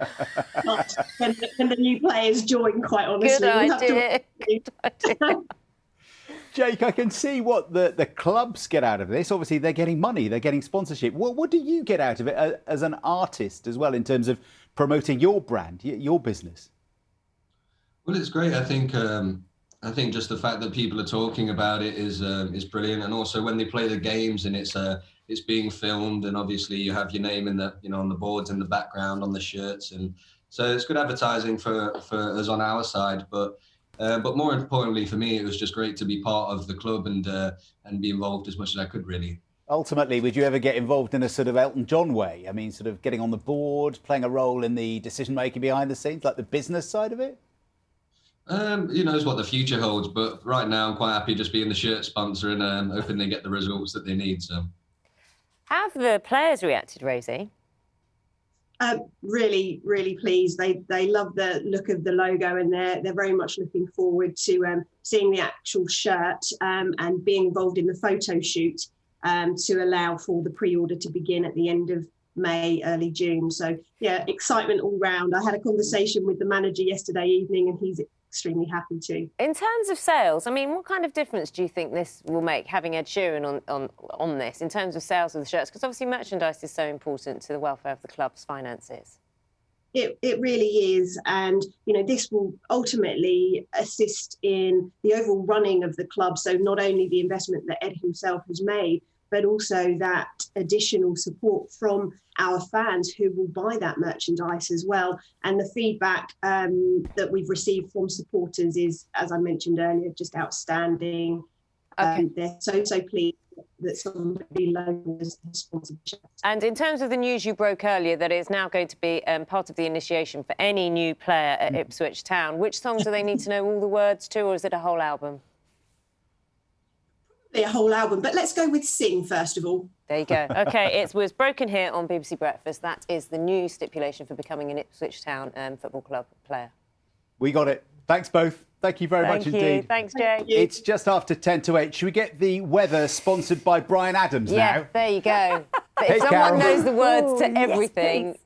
when the new players join, quite honestly. Good idea. Good idea. Jake, I can see what the clubs get out of this. Obviously, they're getting money, they're getting sponsorship. What do you get out of it as an artist as well, in terms of promoting your brand, your business? Well, it's great. I think just the fact that people are talking about it is brilliant, and also when they play the games and it's being filmed, and obviously you have your name in the, you know, on the boards in the background on the shirts, and so it's good advertising for us on our side. But more importantly for me, it was just great to be part of the club and be involved as much as I could, really. Ultimately, would you ever get involved in a sort of Elton John way? I mean, sort of getting on the board, playing a role in the decision-making behind the scenes, like the business side of it? Who knows what the future holds, but right now I'm quite happy just being the shirt sponsor and hoping they get the results that they need. So, how have the players reacted, Rosie? Really, really pleased. They love the look of the logo, and they're very much looking forward to seeing the actual shirt and being involved in the photo shoot to allow for the pre-order to begin at the end of May, early June. So yeah, excitement all round. I had a conversation with the manager yesterday evening, and he's extremely happy too. In terms of sales, I mean, what kind of difference do you think this will make, having Ed Sheeran on this, in terms of sales of the shirts? Because obviously merchandise is so important to the welfare of the club's finances. It really is, and you know, this will ultimately assist in the overall running of the club. So not only the investment that Ed himself has made, but also that additional support from our fans who will buy that merchandise as well. And the feedback that we've received from supporters is, as I mentioned earlier, just outstanding. Okay. They're so pleased that somebody local has sponsored the shirt. And in terms of the news you broke earlier, that it's now going to be part of the initiation for any new player at Ipswich Town, which songs do they need to know all the words to, or is it a whole album? A whole album, but let's go with Sing first of all. There you go. OK, it was broken here on BBC Breakfast. That is the new stipulation for becoming an Ipswich Town Football Club player. We got it. Thanks both. Thank you very much indeed. Thanks, Jay. It's just after 10 to 8. Should we get the weather sponsored by Brian Adams now? Yeah, there you go. Hey, If someone Carol. knows the words to yes, everything.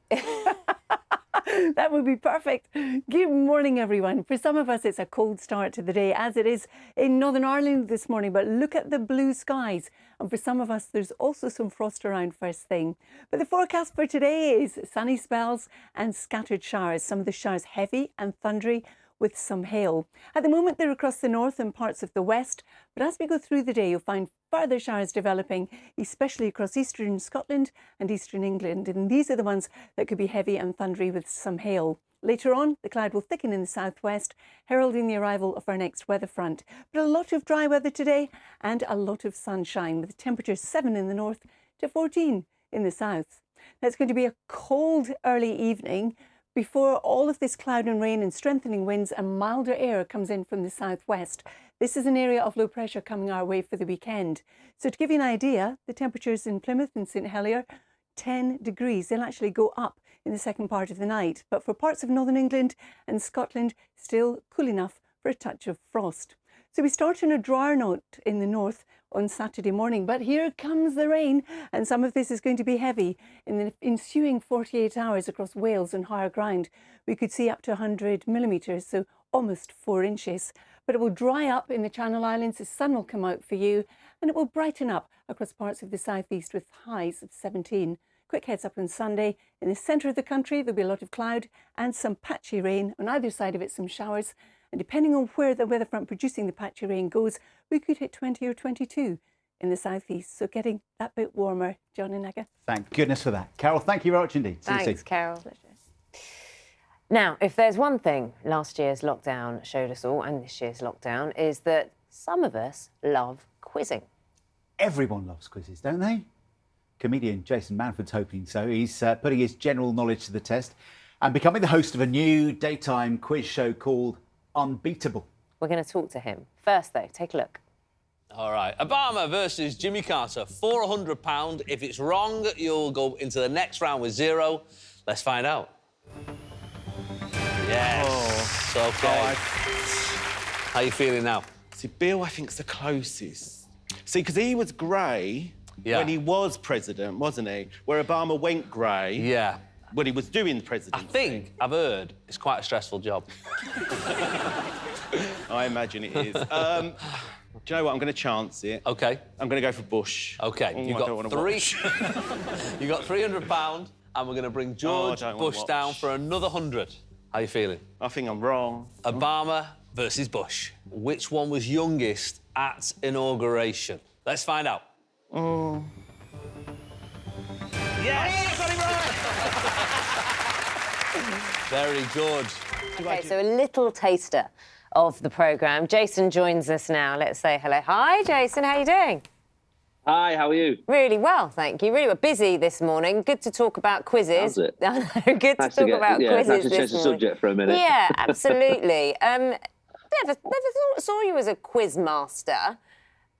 That would be perfect. Good morning, everyone. For some of us, it's a cold start to the day, as it is in Northern Ireland this morning. But look at the blue skies. And for some of us, there's also some frost around first thing. But the forecast for today is sunny spells and scattered showers. Some of the showers heavy and thundery, with some hail. At the moment, they're across the north and parts of the west, but as we go through the day, you'll find further showers developing, especially across eastern Scotland and eastern England. And these are the ones that could be heavy and thundery with some hail. Later on, the cloud will thicken in the southwest, heralding the arrival of our next weather front. But a lot of dry weather today and a lot of sunshine, with temperatures 7 in the north to 14 in the south. Now, it's going to be a cold early evening, before all of this cloud and rain and strengthening winds and milder air comes in from the southwest. This is an area of low pressure coming our way for the weekend. So to give you an idea, the temperatures in Plymouth and St Helier, 10 degrees. They'll actually go up in the second part of the night. But for parts of northern England and Scotland, still cool enough for a touch of frost. So we start on a drier note in the north on Saturday morning, but here comes the rain, and some of this is going to be heavy. In the ensuing 48 hours across Wales and higher ground, we could see up to 100 millimetres, so almost 4 inches. But it will dry up in the Channel Islands, the sun will come out for you, and it will brighten up across parts of the southeast with highs of 17. Quick heads up on Sunday. In the centre of the country, there'll be a lot of cloud and some patchy rain. On either side of it, some showers. And depending on where the weather front producing the patchy rain goes, we could hit 20 or 22 in the southeast. So getting that bit warmer. John and Naga. Thank goodness for that. Carol, thank you very much indeed. See you soon. Thanks, Carol. Now, if there's one thing last year's lockdown showed us all, and this year's lockdown, is that some of us love quizzing. Everyone loves quizzes, don't they? Comedian Jason Manford's hoping so. He's putting his general knowledge to the test and becoming the host of a new daytime quiz show called Unbeatable. We're going to talk to him. First, though, take a look. All right, Obama versus Jimmy Carter, £400. If it's wrong, you'll go into the next round with 0. Let's find out. Yes. OK. How are you feeling now? See, Bill, I think, is the closest. See, because he was grey when he was president, wasn't he? Where Obama went grey when he was doing the presidency. I think I've heard it's quite a stressful job. I imagine it is. Do you know what? I'm going to chance it. OK. I'm going to go for Bush. OK. Oh, You've I got don't wanna three. watch. You got £300, and we're going to bring George Bush down for another 100. How are you feeling? I think I'm wrong. Obama versus Bush. Which one was youngest at inauguration? Let's find out. Oh. Yes! Got it right! Very good. OK, so a little taster of the programme. Jason joins us now. Let's say hello. Hi, Jason. How are you doing? Hi, how are you? Really well, thank you. Really well. Busy this morning. Good to talk about quizzes. How's it? I know, good to talk about quizzes nice to this change the morning. subject for a minute. Yeah, absolutely. Never saw you as a quiz master. Are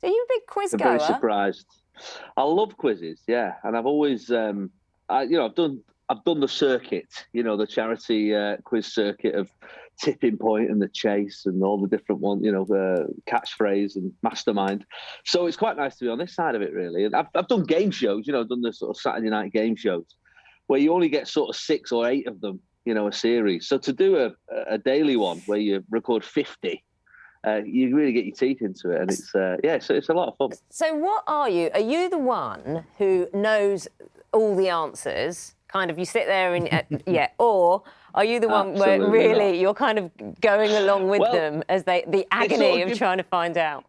you a big quiz I'm goer? very surprised. I love quizzes, yeah, and I've always, I've done the circuit, the charity quiz circuit of Tipping Point and The Chase and all the different ones, Catchphrase and Mastermind. So it's quite nice to be on this side of it, really. And I've done game shows, I've done the sort of Saturday night game shows where you only get sort of 6 or 8 of them, a series. So to do a daily one where you record 50, you really get your teeth into it, and it's a lot of fun. So what are you? Are you the one who knows all the answers? Kind of, you sit there and or are you the one where really you're kind of going along with them as the agony of trying to find out?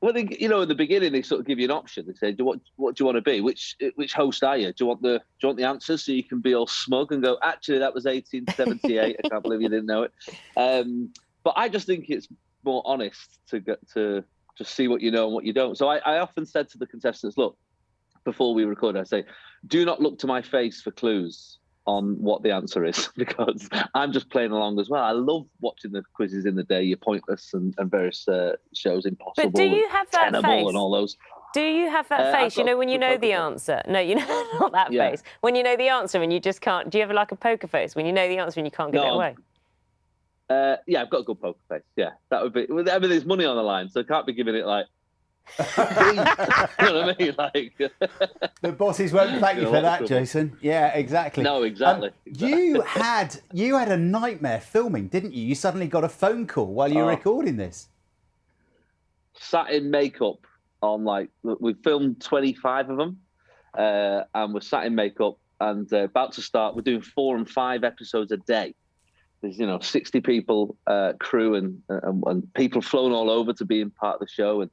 Well, in the beginning they sort of give you an option. They say, "What do you want to be? Which host are you? Do you want the answers so you can be all smug and go, actually that was 1878. I can't believe you didn't know it." But I just think it's more honest to get to just see what you know and what you don't. So I often said to the contestants, look, before we record, I say, do not look to my face for clues on what the answer is, because I'm just playing along as well. I love watching the quizzes in the day, You're Pointless and various shows, Impossible. But do you have that Tenable face? and all those. Do you have that face, when you know the answer? No, not that face. When you know the answer and you just can't, do you have like a poker face when you know the answer and you can't get it away? Yeah, I've got a good poker face. Yeah, that would be. I mean, there's money on the line, so I can't be giving it like. You know what I mean? Like the bosses won't thank you for that, Jason. Yeah, exactly. No, exactly. You had a nightmare filming, didn't you? You suddenly got a phone call while you were recording this. Sat in makeup on we filmed 25 of them, and we're sat in makeup and about to start. We're doing 4 and 5 episodes a day. There's 60 people, crew and people flown all over to be in part of the show,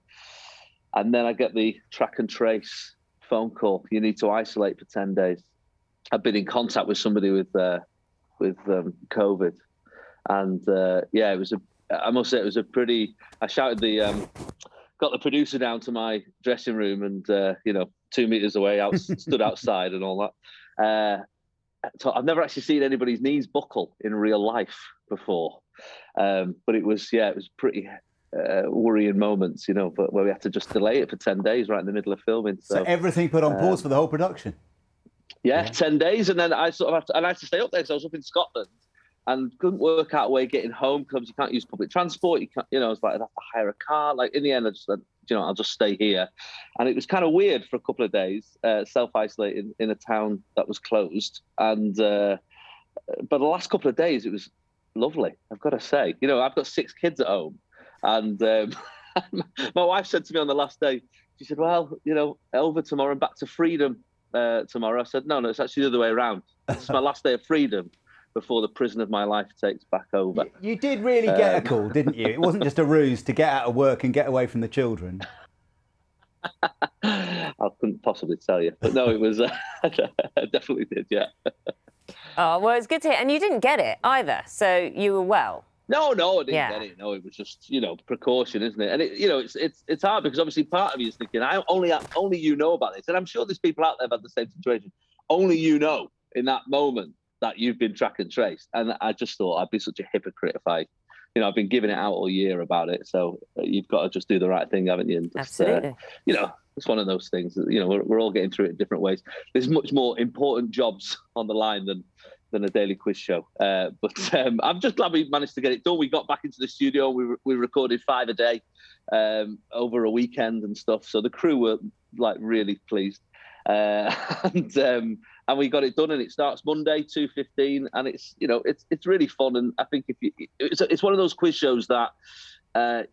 and then I get the track and trace phone call. You need to isolate for 10 days. I've been in contact with somebody with COVID, and yeah, I must say it was a pretty. I shouted got the producer down to my dressing room, and 2 meters away, stood outside and all that. So I've never actually seen anybody's knees buckle in real life before, but it was pretty worrying moments, but where we had to just delay it for 10 days right in the middle of filming. So everything put on pause for the whole production. Yeah, 10 days, and then I had to stay up there because I was up in Scotland and couldn't work out a way getting home because you can't use public transport. You can't, I was like, I'd have to hire a car. Like in the end, I just said, I'll just stay here. And it was kind of weird for a couple of days, self-isolating in a town that was closed. And but the last couple of days, it was lovely, I've got to say. I've got 6 kids at home. And my wife said to me on the last day, she said, well, over tomorrow and back to freedom tomorrow. I said, no, it's actually the other way around. It's my last day of freedom before the prison of my life takes back over. You did really get a call, didn't you? It wasn't just a ruse to get out of work and get away from the children. I couldn't possibly tell you. But no, it was, I definitely did, yeah. Oh, well, it's good to hear. And you didn't get it either, so you were well. No, I didn't get it. No, it was just, precaution, isn't it? And it's hard because obviously part of you is thinking, only you know about this. And I'm sure there's people out there about the same situation. Only you know in that moment that you've been track and traced. And I just thought I'd be such a hypocrite if I've been giving it out all year about it. So you've got to just do the right thing, haven't you? And just, absolutely. It's one of those things that, we're all getting through it in different ways. There's much more important jobs on the line than a daily quiz show. But I'm just glad we managed to get it done. We got back into the studio. We recorded 5 a day over a weekend and stuff. So the crew were really pleased. And we got it done, and it starts Monday 2:15, and it's really fun. And I think it's one of those quiz shows that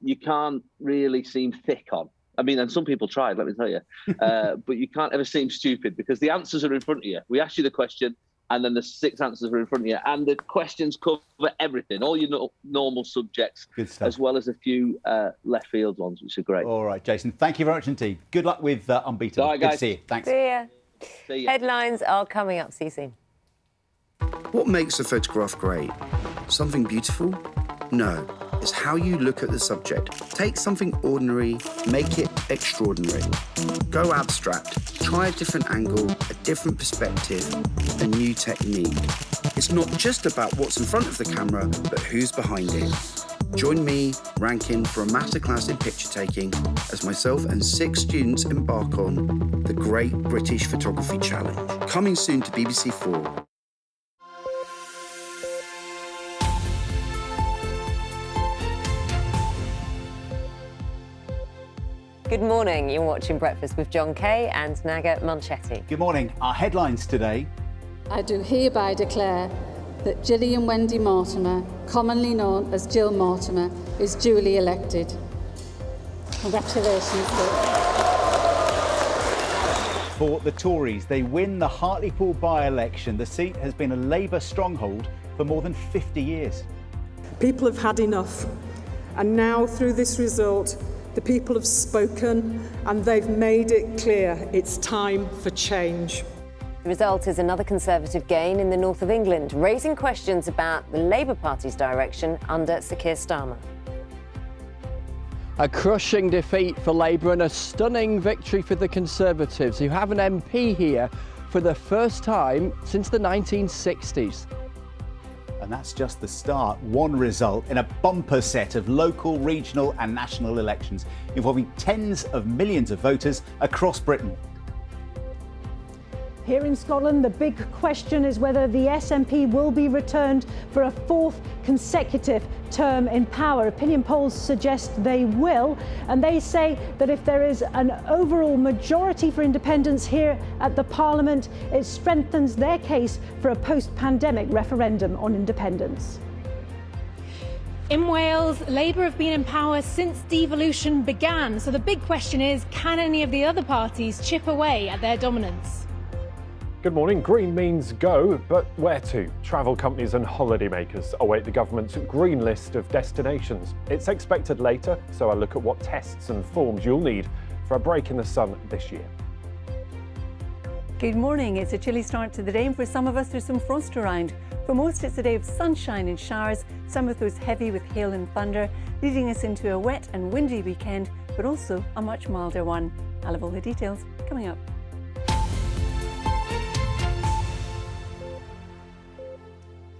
you can't really seem thick on. I mean, and some people tried, let me tell you, but you can't ever seem stupid because the answers are in front of you. We ask you the question, and then the 6 answers are in front of you, and the questions cover everything, all your normal subjects, as well as a few left field ones, which are great. All right, Jason, thank you very much indeed. Good luck with Unbeatable. All right, guys. Good to see you. Thanks. See ya. See ya. Headlines are coming up. See you soon. What makes a photograph great? Something beautiful? No, it's how you look at the subject. Take something ordinary, make it extraordinary. Go abstract, try a different angle, a different perspective, a new technique. It's not just about what's in front of the camera, but who's behind it. Join me, Rankin, for a masterclass in picture taking as myself and 6 students embark on the Great British Photography Challenge. Coming soon to BBC 4. Good morning. You're watching Breakfast with John Kay and Naga Munchetty. Good morning. Our headlines today. I do hereby declare that Gillian Wendy Mortimer, commonly known as Jill Mortimer, is duly elected. Congratulations, Jill. For the Tories, they win the Hartlepool by-election. The seat has been a Labour stronghold for more than 50 years. People have had enough, and now through this result, the people have spoken and they've made it clear it's time for change. The result is another Conservative gain in the north of England, raising questions about the Labour Party's direction under Sir Keir Starmer. A crushing defeat for Labour and a stunning victory for the Conservatives, who have an MP here for the first time since the 1960s. And that's just the start. One result in a bumper set of local, regional and national elections involving tens of millions of voters across Britain. Here in Scotland, the big question is whether the SNP will be returned for a fourth consecutive term in power. Opinion polls suggest they will, and they say that if there is an overall majority for independence here at the Parliament, it strengthens their case for a post-pandemic referendum on independence. In Wales, Labour have been in power since devolution began, so the big question is, can any of the other parties chip away at their dominance? Good morning. Green means go, but where to? Travel companies and holidaymakers await the government's green list of destinations. It's expected later, so I'll look at what tests and forms you'll need for a break in the sun this year. Good morning. It's a chilly start to the day, and for some of us there's some frost around. For most it's a day of sunshine and showers, some of those heavy with hail and thunder, leading us into a wet and windy weekend, but also a much milder one. I'll have all the details coming up.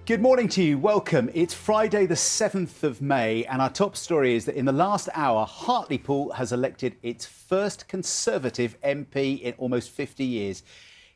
Good morning to you. Welcome. It's Friday the 7th of May and our top story is that in the last hour, Hartlepool has elected its first Conservative MP in almost 50 years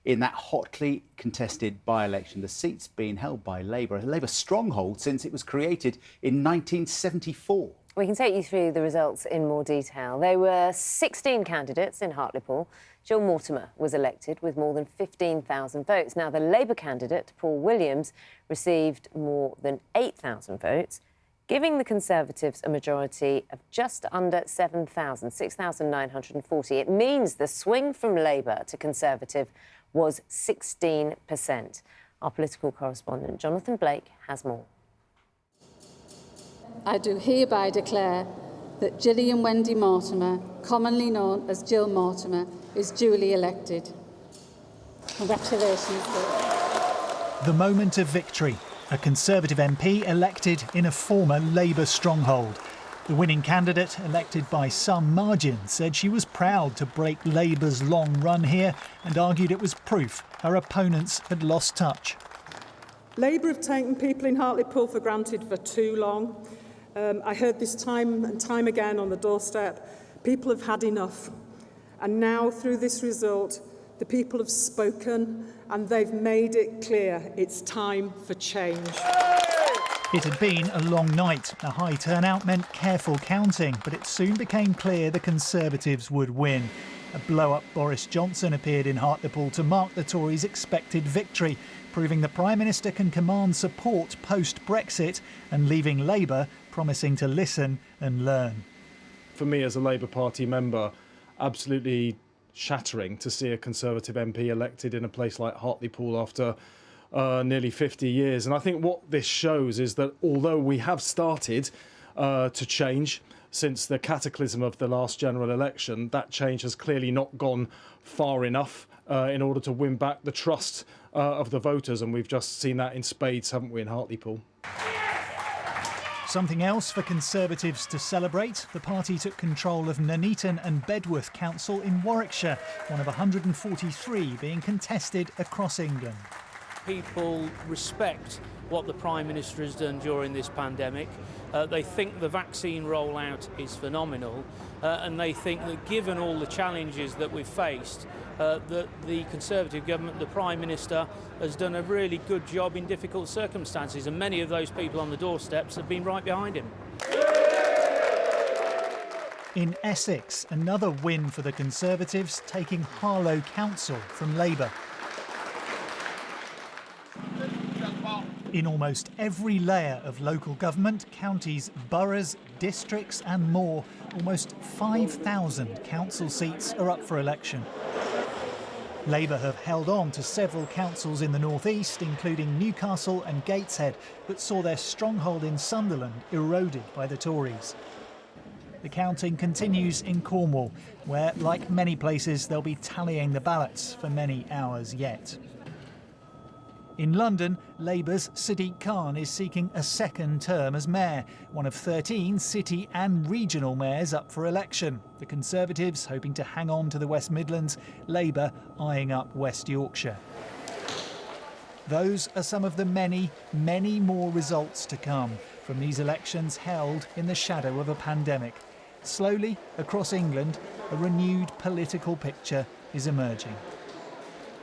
in that hotly contested by-election. The seat's been held by Labour, a Labour stronghold since it was created in 1974. We can take you through the results in more detail. There were 16 candidates in Hartlepool. Jill Mortimer was elected with more than 15,000 votes. Now, the Labour candidate, Paul Williams, received more than 8,000 votes, giving the Conservatives a majority of just under 7,000, 6,940. It means the swing from Labour to Conservative was 16%. Our political correspondent, Jonathan Blake, has more. I do hereby declare that Gillian Wendy Mortimer, commonly known as Jill Mortimer, is duly elected. Congratulations. The moment of victory. A Conservative MP elected in a former Labour stronghold. The winning candidate, elected by some margin, said she was proud to break Labour's long run here and argued it was proof her opponents had lost touch. Labour have taken people in Hartlepool for granted for too long. I heard this time and time again on the doorstep. People have had enough. And now, through this result, the people have spoken and they've made it clear it's time for change. It had been a long night. A high turnout meant careful counting, but it soon became clear the Conservatives would win. A blow-up Boris Johnson appeared in Hartlepool to mark the Tories' expected victory, proving the Prime Minister can command support post-Brexit and leaving Labour promising to listen and learn. For me as a Labour Party member, absolutely shattering to see a Conservative MP elected in a place like Hartlepool after nearly 50 years. And I think what this shows is that although we have started to change since the cataclysm of the last general election, that change has clearly not gone far enough in order to win back the trust of the voters. And we've just seen that in spades, haven't we, in Hartlepool. Something else for Conservatives to celebrate. The party took control of Nuneaton and Bedworth Council in Warwickshire, one of 143 being contested across England. People respect what the Prime Minister has done during this pandemic. They think the vaccine rollout is phenomenal, and they think that given all the challenges that we've faced, that the Conservative government, the Prime Minister, has done a really good job in difficult circumstances, and many of those people on the doorsteps have been right behind him. In Essex, another win for the Conservatives, taking Harlow Council from Labour. In almost every layer of local government, counties, boroughs, districts and more, almost 5,000 council seats are up for election. Labour have held on to several councils in the northeast, including Newcastle and Gateshead, but saw their stronghold in Sunderland eroded by the Tories. The counting continues in Cornwall, where, like many places, they'll be tallying the ballots for many hours yet. In London, Labour's Sadiq Khan is seeking a second term as mayor, one of 13 city and regional mayors up for election. The Conservatives hoping to hang on to the West Midlands, Labour eyeing up West Yorkshire. Those are some of the many, many more results to come from these elections held in the shadow of a pandemic. Slowly, across England, a renewed political picture is emerging.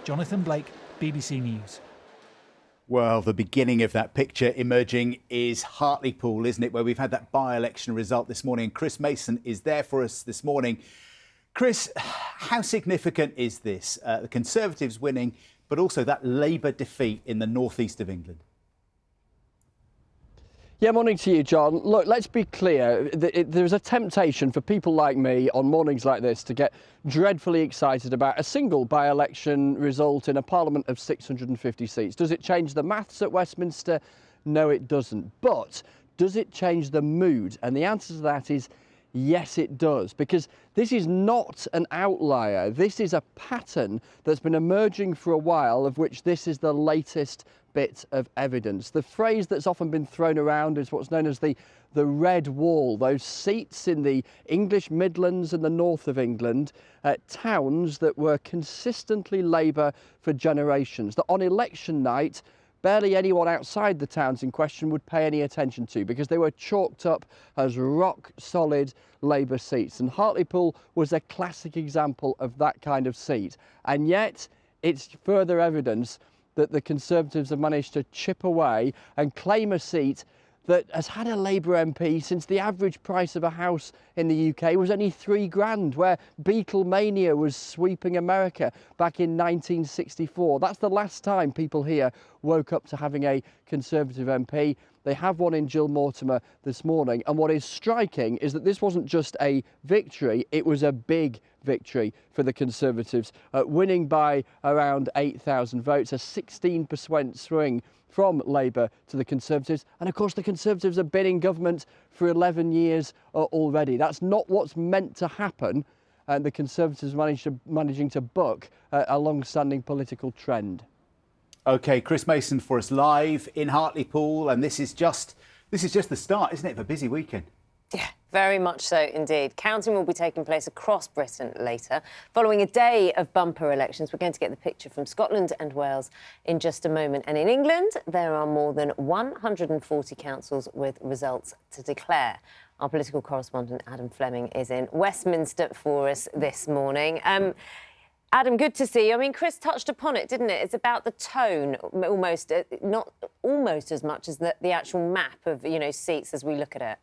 Jonathan Blake, BBC News. Well, the beginning of that picture emerging is Hartlepool, isn't it, where we've had that by-election result this morning. Chris Mason is there for us this morning. Chris, how significant is this? The Conservatives winning, but also that Labour defeat in the northeast of England? Yeah, morning to you, John. Look, let's be clear. There's a temptation for people like me on mornings like this to get dreadfully excited about a single by-election result in a parliament of 650 seats. Does it change the maths at Westminster? No, it doesn't. But does it change the mood? And the answer to that is yes, it does, because this is not an outlier. This is a pattern that's been emerging for a while, of which this is the latest bit of evidence. The phrase that's often been thrown around is what's known as the red wall, those seats in the English Midlands and the north of England, towns that were consistently Labour for generations, that on election night barely anyone outside the towns in question would pay any attention to, because they were chalked up as rock-solid Labour seats. And Hartlepool was a classic example of that kind of seat. And yet, it's further evidence that the Conservatives have managed to chip away and claim a seat that has had a Labour MP since the average price of a house in the UK was only £3,000, where Beatlemania was sweeping America back in 1964. That's the last time people here woke up to having a Conservative MP. They have one in Jill Mortimer this morning. And what is striking is that this wasn't just a victory, it was a big victory for the Conservatives, winning by around 8,000 votes, a 16% swing from Labour to the Conservatives. And of course, the Conservatives have been in government for 11 years already. That's not what's meant to happen. And the Conservatives managing to buck a long-standing political trend. OK, Chris Mason for us live in Hartlepool. And this is just the start, isn't it, of a busy weekend? Yeah, very much so indeed. Counting will be taking place across Britain later. Following a day of bumper elections, we're going to get the picture from Scotland and Wales in just a moment. And in England, there are more than 140 councils with results to declare. Our political correspondent Adam Fleming is in Westminster for us this morning. Adam, good to see you. I mean, Chris touched upon it, didn't it? It's about the tone, almost, not almost as much as the actual map of, seats as we look at it.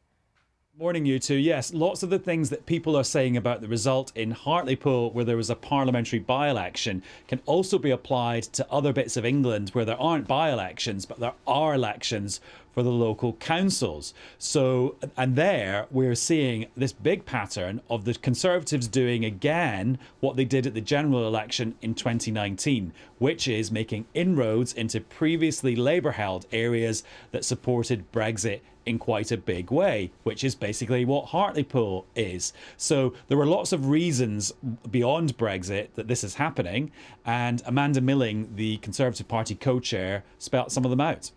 Morning, you two. Yes, lots of the things that people are saying about the result in Hartlepool, where there was a parliamentary by-election, can also be applied to other bits of England where there aren't by-elections, but there are elections for the local councils. So, and there we're seeing this big pattern of the Conservatives doing again what they did at the general election in 2019, which is making inroads into previously Labour-held areas that supported Brexit in quite a big way, which is basically what Hartlepool is. So there were lots of reasons beyond Brexit that this is happening, and Amanda Milling, the Conservative Party co-chair, spelt some of them out.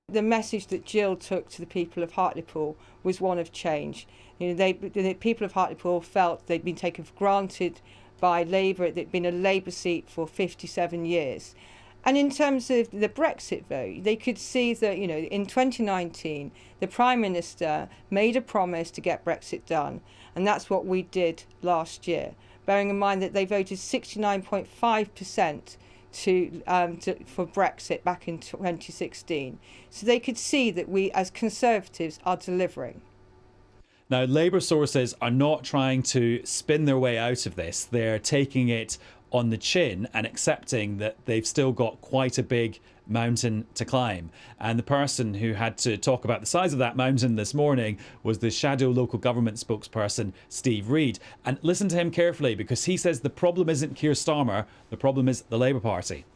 The message that Jill took to the people of Hartlepool was one of change. The people of Hartlepool felt they'd been taken for granted by Labour. They'd been a Labour seat for 57 years. And in terms of the Brexit vote, they could see that, in 2019, the Prime Minister made a promise to get Brexit done. And that's what we did last year, bearing in mind that they voted 69.5% for Brexit back in 2016. So they could see that we, as Conservatives, are delivering. Now, Labour sources are not trying to spin their way out of this. They're taking it on the chin and accepting that they've still got quite a big mountain to climb. And the person who had to talk about the size of that mountain this morning was the shadow local government spokesperson, Steve Reid. And listen to him carefully, because he says the problem isn't Keir Starmer, the problem is the Labour Party.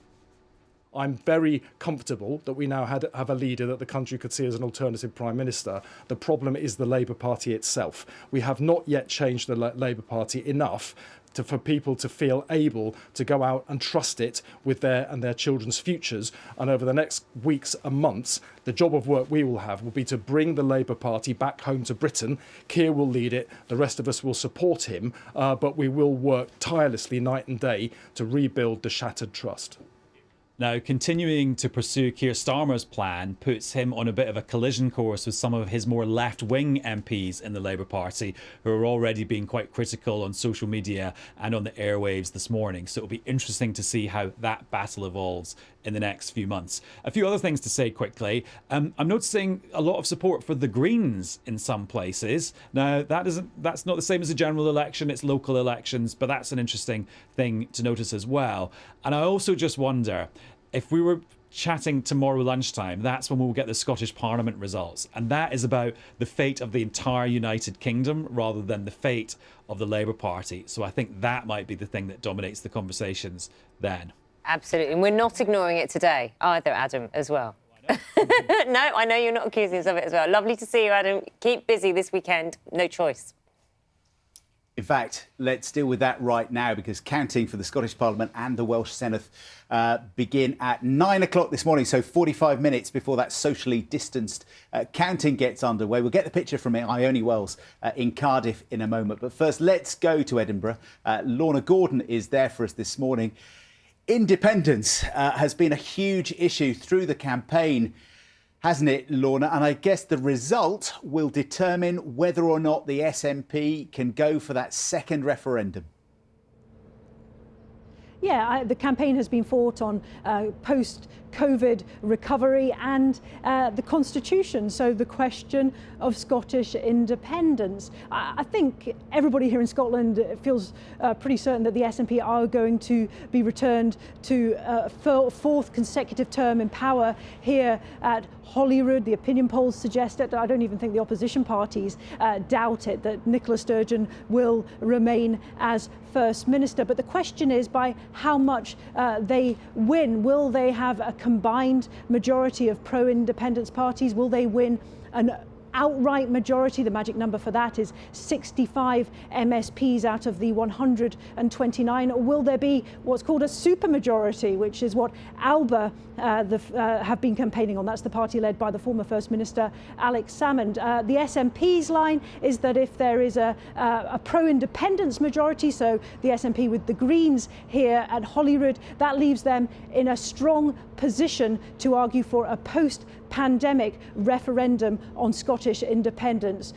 I'm very comfortable that we now have a leader that the country could see as an alternative Prime Minister. The problem is the Labour Party itself. We have not yet changed the Labour Party enough for people to feel able to go out and trust it with their and their children's futures. And over the next weeks and months, the job of work we will have will be to bring the Labour Party back home to Britain. Keir will lead it. The rest of us will support him. But we will work tirelessly night and day to rebuild the shattered trust. Now, continuing to pursue Keir Starmer's plan puts him on a bit of a collision course with some of his more left-wing MPs in the Labour Party, who are already being quite critical on social media and on the airwaves this morning. So it'll be interesting to see how that battle evolves in the next few months. A few other things to say quickly. I'm noticing a lot of support for the Greens in some places. Now, that's not the same as a general election, it's local elections, but that's an interesting thing to notice as well. And I also just wonder, if we were chatting tomorrow lunchtime, that's when we'll get the Scottish Parliament results. And that is about the fate of the entire United Kingdom rather than the fate of the Labour Party. So I think that might be the thing that dominates the conversations then. Absolutely. And we're not ignoring it today either, Adam, as well. No, I know you're not accusing us of it as well. Lovely to see you, Adam. Keep busy this weekend. No choice. In fact, let's deal with that right now, because counting for the Scottish Parliament and the Welsh Senedd begin at 9 o'clock this morning, so 45 minutes before that socially distanced counting gets underway. We'll get the picture from Ione Wells in Cardiff in a moment. But first, let's go to Edinburgh. Lorna Gordon is there for us this morning. Independence has been a huge issue through the campaign, hasn't it, Lorna? And I guess the result will determine whether or not the SNP can go for that second referendum. Yeah, the campaign has been fought on post-COVID recovery and the Constitution, so the question of Scottish independence. I think everybody here in Scotland feels pretty certain that the SNP are going to be returned to a fourth consecutive term in power here at Holyrood. The opinion polls suggest it. I don't even think the opposition parties doubt it, that Nicola Sturgeon will remain as First Minister. But the question is by how much they win. Will they have a combined majority of pro-independence parties? Will they win an outright majority? The magic number for that is 65 MSPs out of the 129. Or will there be what's called a supermajority, which is what Alba have been campaigning on? That's the party led by the former First Minister Alex Salmond. The SNP's line is that if there is a pro-independence majority, so the SNP with the Greens here at Holyrood, that leaves them in a strong position to argue for a post-pandemic referendum on Scottish independence.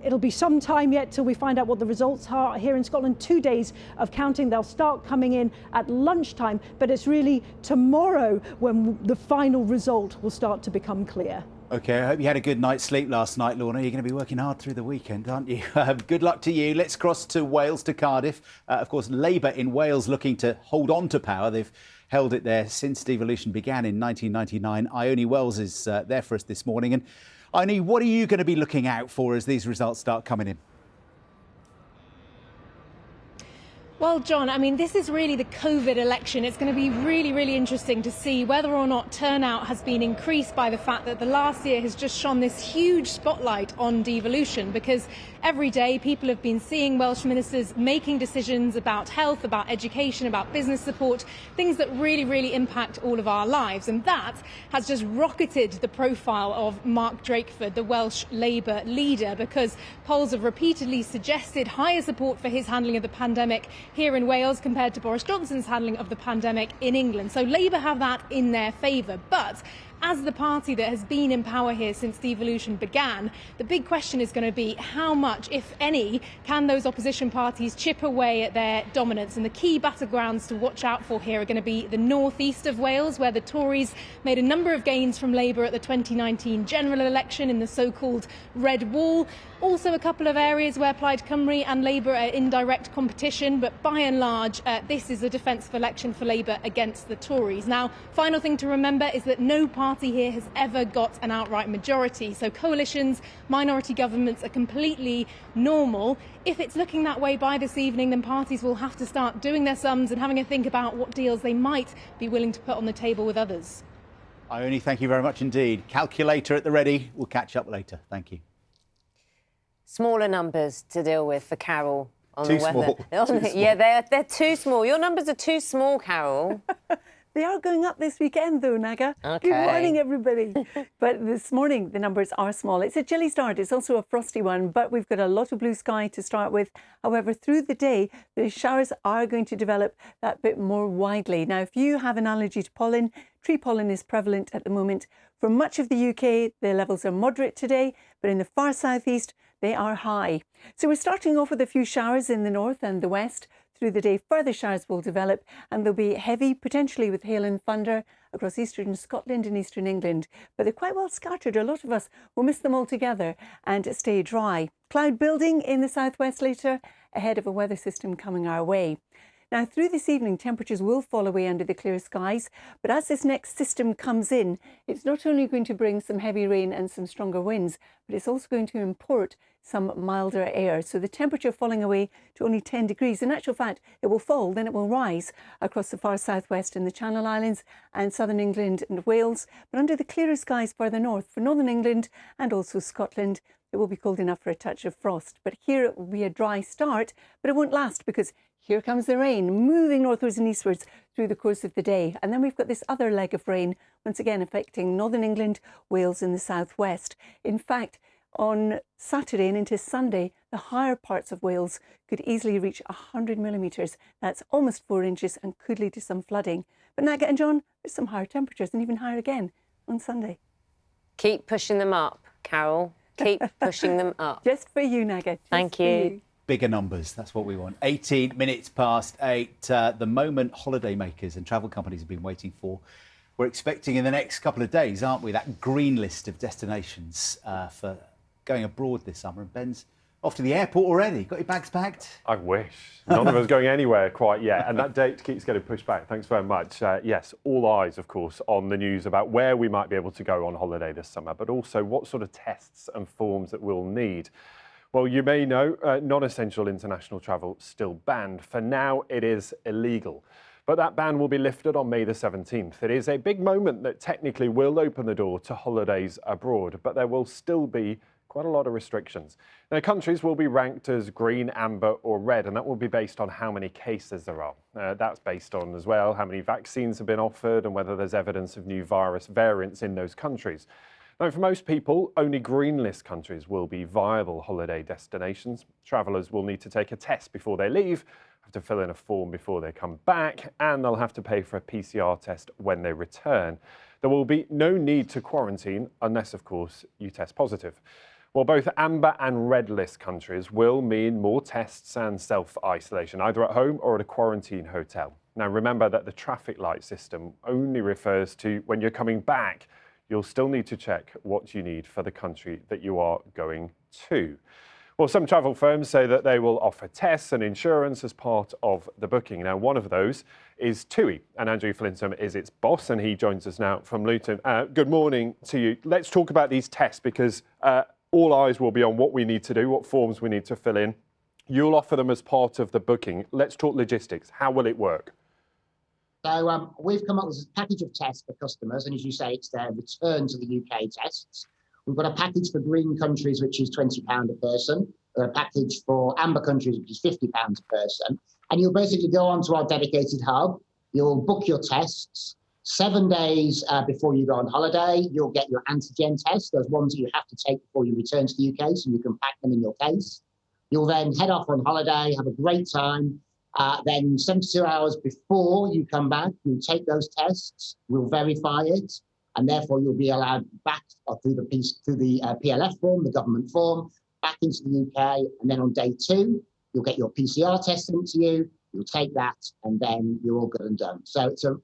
It'll be some time yet till we find out what the results are here in Scotland. 2 days of counting. They'll start coming in at lunchtime, but it's really tomorrow when the final result will start to become clear. OK, I hope you had a good night's sleep last night, Lorna. You're going to be working hard through the weekend, aren't you? Good luck to you. Let's cross to Wales, to Cardiff. Of course, Labour in Wales looking to hold on to power. They've held it there since devolution began in 1999. Ione Wells is there for us this morning. And Ione, what are you going to be looking out for as these results start coming in? Well, John, I mean, this is really the COVID election. It's going to be really, really interesting to see whether or not turnout has been increased by the fact that the last year has just shone this huge spotlight on devolution, because every day people have been seeing Welsh ministers making decisions about health, about education, about business support, things that really, really impact all of our lives. And that has just rocketed the profile of Mark Drakeford, the Welsh Labour leader, because polls have repeatedly suggested higher support for his handling of the pandemic here in Wales compared to Boris Johnson's handling of the pandemic in England. So Labour have that in their favour. But as the party that has been in power here since devolution began, the big question is going to be how much, if any, can those opposition parties chip away at their dominance. And the key battlegrounds to watch out for here are going to be the northeast of Wales, where the Tories made a number of gains from Labour at the 2019 general election in the so-called Red Wall. Also a couple of areas where Plaid Cymru and Labour are in direct competition, but by and large, this is a defensive election for Labour against the Tories. Now, final thing to remember is that no party here has ever got an outright majority, so coalitions, minority governments are completely normal. If it's looking that way by this evening, then parties will have to start doing their sums and having a think about what deals they might be willing to put on the table with others. Ione, thank you very much indeed. Calculator at the ready. We'll catch up later. Thank you. Smaller numbers to deal with for Carol on too the weather. Small. Yeah, they're too small. Your numbers are too small, Carol. They are going up this weekend, though, Naga. Okay. Good morning, everybody. But this morning, the numbers are small. It's a chilly start. It's also a frosty one, but we've got a lot of blue sky to start with. However, through the day, the showers are going to develop that bit more widely. Now, if you have an allergy to pollen, tree pollen is prevalent at the moment. For much of the UK, the levels are moderate today, but in the far southeast, they are high. So we're starting off with a few showers in the north and the west. Through the day, further showers will develop and they'll be heavy, potentially with hail and thunder across eastern Scotland and eastern England. But they're quite well scattered. A lot of us will miss them altogether and stay dry. Cloud building in the southwest later, ahead of a weather system coming our way. Now, through this evening, temperatures will fall away under the clear skies, but as this next system comes in, it's not only going to bring some heavy rain and some stronger winds, but it's also going to import some milder air. So the temperature falling away to only 10 degrees. In actual fact, it will fall, then it will rise across the far southwest and the Channel Islands and southern England and Wales, but under the clearer skies further north for northern England and also Scotland, it will be cold enough for a touch of frost. But here it will be a dry start, but it won't last because here comes the rain, moving northwards and eastwards through the course of the day. And then we've got this other leg of rain, once again affecting northern England, Wales and the southwest. In fact, on Saturday and into Sunday, the higher parts of Wales could easily reach 100 millimetres. That's almost 4 inches and could lead to some flooding. But Naga and John, there's some higher temperatures and even higher again on Sunday. Keep pushing them up, Carol. Keep pushing them up. Just for you, Naga. Thank you. Bigger numbers, that's what we want. 18 minutes past 8, the moment holidaymakers and travel companies have been waiting for. We're expecting in the next couple of days, aren't we, that green list of destinations for going abroad this summer. And Ben's off to the airport already. Got your bags packed? I wish. None of us going anywhere quite yet, and that date keeps getting pushed back. Thanks very much. Yes, all eyes, of course, on the news about where we might be able to go on holiday this summer, but also what sort of tests and forms that we'll need. Well, you may know, non-essential international travel still banned. For now, it is illegal. But that ban will be lifted on May the 17th. It is a big moment that technically will open the door to holidays abroad, but there will still be quite a lot of restrictions. Now, countries will be ranked as green, amber or red, and that will be based on how many cases there are. That's based on, as well, how many vaccines have been offered and whether there's evidence of new virus variants in those countries. Now, for most people, only green list countries will be viable holiday destinations. Travellers will need to take a test before they leave, have to fill in a form before they come back, and they'll have to pay for a PCR test when they return. There will be no need to quarantine unless, of course, you test positive. Well, both amber and red list countries will mean more tests and self-isolation, either at home or at a quarantine hotel. Now, remember that the traffic light system only refers to when you're coming back. You'll still need to check what you need for the country that you are going to. Well, some travel firms say that they will offer tests and insurance as part of the booking. Now, one of those is TUI, and Andrew Flintham is its boss, and he joins us now from Luton. Good morning to you. Let's talk about these tests because all eyes will be on what we need to do, what forms we need to fill in. You'll offer them as part of the booking. Let's talk logistics. How will it work? So we've come up with a package of tests for customers, and as you say, it's their return to the UK tests. We've got a package for green countries, which is £20 a person, a package for amber countries, which is £50 a person. And you'll basically go onto our dedicated hub, you'll book your tests. 7 days before you go on holiday, you'll get your antigen tests, those ones that you have to take before you return to the UK, so you can pack them in your case. You'll then head off on holiday, have a great time. Then 72 hours before you come back, you'll take those tests, we'll verify it, and therefore you'll be allowed back through the PLF form, the government form, back into the UK. And then on day 2, you'll get your PCR test sent to you, you'll take that, and then you're all good and done. So it's a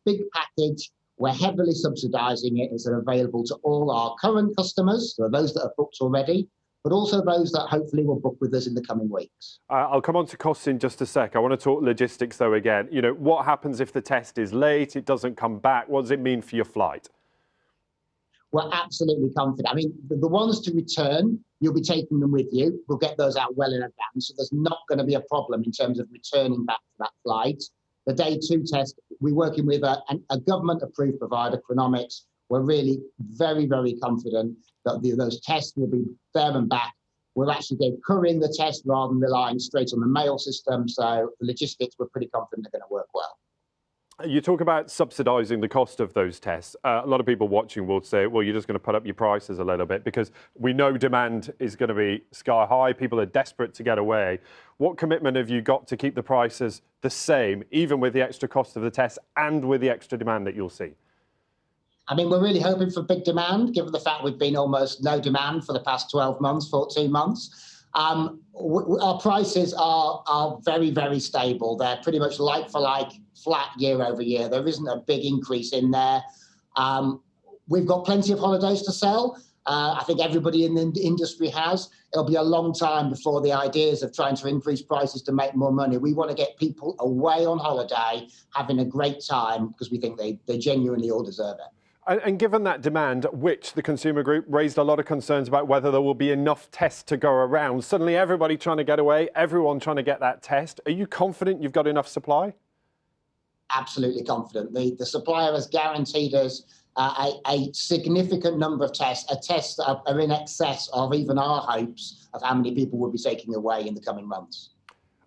big package. We're heavily subsidising it. It's available to all our current customers, so those that have booked already, but also those that hopefully will book with us in the coming weeks. I'll come on to costs in just a sec. I want to talk logistics, though, again. You know, what happens if the test is late, it doesn't come back? What does it mean for your flight? We're absolutely confident. I mean, the ones to return, you'll be taking them with you. We'll get those out well in advance, so there's not going to be a problem in terms of returning back to that flight. The day 2 test, we're working with a government-approved provider, Chronomics. We're really very, very confident that those tests will be there and back. We're actually couriering the test rather than relying straight on the mail system. So the logistics, we're pretty confident they're going to work well. You talk about subsidising the cost of those tests. A lot of people watching will say, well, you're just going to put up your prices a little bit because we know demand is going to be sky high. People are desperate to get away. What commitment have you got to keep the prices the same, even with the extra cost of the tests and with the extra demand that you'll see? I mean, we're really hoping for big demand, given the fact we've been almost no demand for the past 12 months, 14 months. Our prices are very, very stable. They're pretty much like for like, flat year over year. There isn't a big increase in there. We've got plenty of holidays to sell. I think everybody in the industry has. It'll be a long time before the ideas of trying to increase prices to make more money. We want to get people away on holiday, having a great time, because we think they genuinely all deserve it. And given that demand, which the consumer group raised a lot of concerns about whether there will be enough tests to go around, suddenly everybody trying to get away, everyone trying to get that test. Are you confident you've got enough supply? Absolutely confident. The supplier has guaranteed us a significant number of tests, tests that are in excess of even our hopes of how many people will be taking away in the coming months.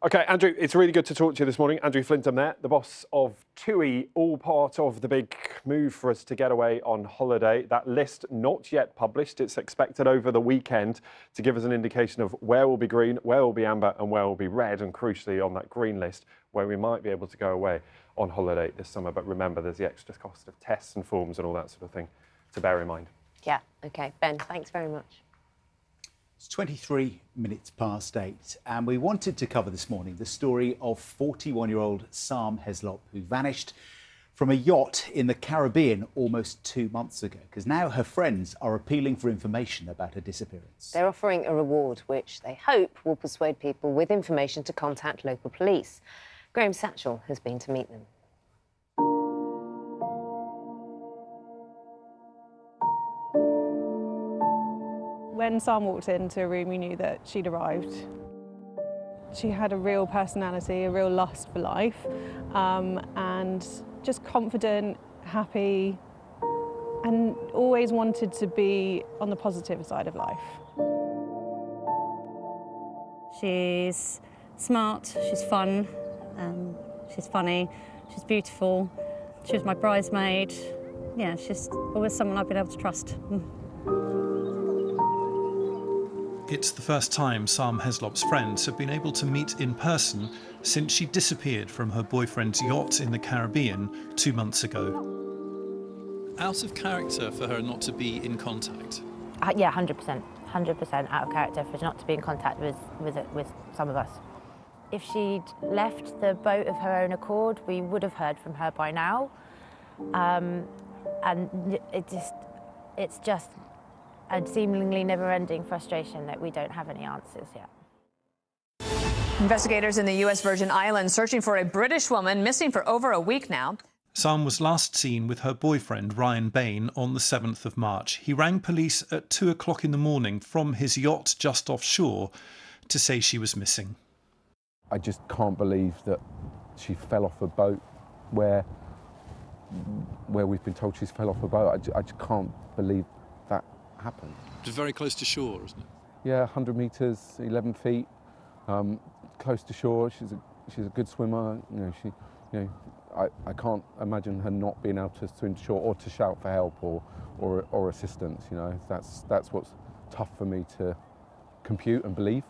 OK, Andrew, it's really good to talk to you this morning. Andrew Flintham there, the boss of TUI, all part of the big move for us to get away on holiday. That list not yet published. It's expected over the weekend to give us an indication of where will be green, where will be amber and where will be red, and crucially on that green list where we might be able to go away on holiday this summer. But remember, there's the extra cost of tests and forms and all that sort of thing to bear in mind. Yeah, OK. Ben, thanks very much. It's 23 minutes past 8, and we wanted to cover this morning the story of 41-year-old Sam Heslop, who vanished from a yacht in the Caribbean almost 2 months ago, because now her friends are appealing for information about her disappearance. They're offering a reward which they hope will persuade people with information to contact local police. Graham Satchell has been to meet them. When Sam walked into a room, we knew that she'd arrived. She had a real personality, a real lust for life, and just confident, happy, and always wanted to be on the positive side of life. She's smart, she's fun, she's funny, she's beautiful. She was my bridesmaid. Yeah, she's always someone I've been able to trust. It's the first time Sam Heslop's friends have been able to meet in person since she disappeared from her boyfriend's yacht in the Caribbean 2 months ago. Out of character for her not to be in contact? Yeah, 100%. 100% out of character for her not to be in contact with some of us. If she'd left the boat of her own accord, we would have heard from her by now. And it's just a seemingly never-ending frustration that we don't have any answers yet. Investigators in the U.S. Virgin Islands searching for a British woman missing for over a week now. Sam was last seen with her boyfriend, Ryan Bain, on the 7th of March. He rang police at 2 o'clock in the morning from his yacht just offshore to say she was missing. I just can't believe that she fell off a boat where we've been told she's fell off a boat. I just can't believe that happened. It's very close to shore, isn't it? Yeah, 100 metres, 11 feet, close to shore. She's a good swimmer. I can't imagine her not being able to swim to shore or to shout for help or assistance. That's what's tough for me to compute and believe.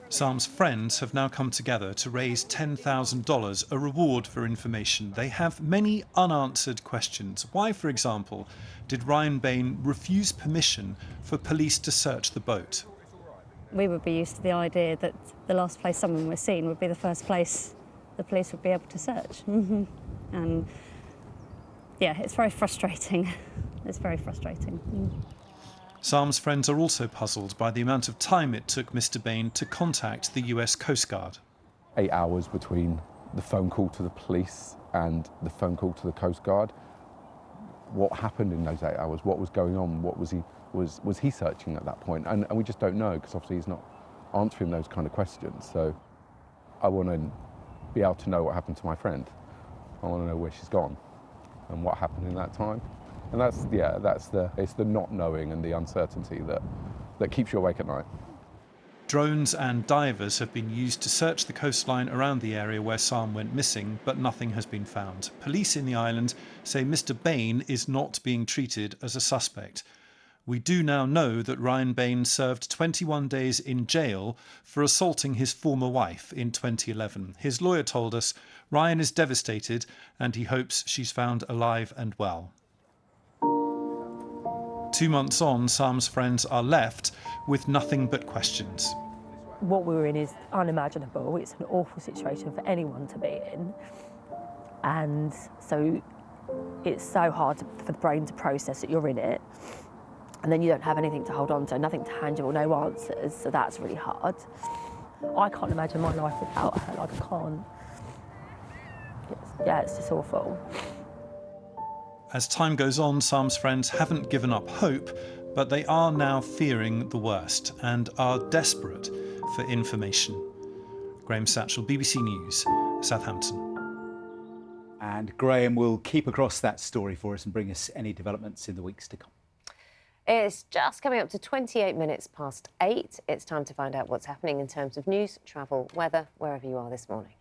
Sam's friends have now come together to raise $10,000, a reward for information. They have many unanswered questions. Why, for example, did Ryan Bain refuse permission for police to search the boat? We would be used to the idea that the last place someone was seen would be the first place the police would be able to search. And yeah, it's very frustrating. It's very frustrating. Sam's friends are also puzzled by the amount of time it took Mr. Bain to contact the US Coast Guard. 8 hours between the phone call to the police and the phone call to the Coast Guard. What happened in those 8 hours? What was going on? What was he searching at that point? And we just don't know, because obviously he's not answering those kind of questions. So I want to be able to know what happened to my friend. I want to know where she's gone and what happened in that time. And it's the not knowing and the uncertainty that keeps you awake at night. Drones and divers have been used to search the coastline around the area where Sam went missing, but nothing has been found. Police in the island say Mr. Bain is not being treated as a suspect. We do now know that Ryan Bain served 21 days in jail for assaulting his former wife in 2011. His lawyer told us Ryan is devastated and he hopes she's found alive and well. 2 months on, Sam's friends are left with nothing but questions. What we were in is unimaginable. It's an awful situation for anyone to be in. And so it's so hard for the brain to process that you're in it. And then you don't have anything to hold on to, nothing tangible, no answers, so that's really hard. I can't imagine my life without her, like I can't. It's just awful. As time goes on, Sam's friends haven't given up hope, but they are now fearing the worst and are desperate for information. Graham Satchell, BBC News, Southampton. And Graham will keep across that story for us and bring us any developments in the weeks to come. It's just coming up to 28 minutes past 8. It's time to find out what's happening in terms of news, travel, weather, wherever you are this morning.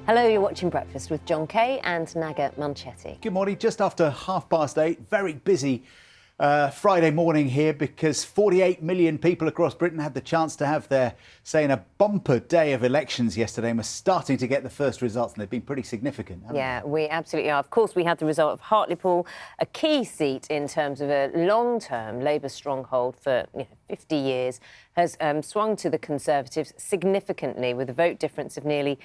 Hello, you're watching Breakfast with John Kay and Naga Munchetty. Good morning. Just after 8:30, very busy Friday morning here because 48 million people across Britain had the chance to have their say in a bumper day of elections yesterday, and we're starting to get the first results, and they've been pretty significant, haven't Yeah, we absolutely are. Of course, we had the result of Hartlepool, a key seat in terms of a long-term Labour stronghold for 50 years, has swung to the Conservatives significantly with a vote difference of nearly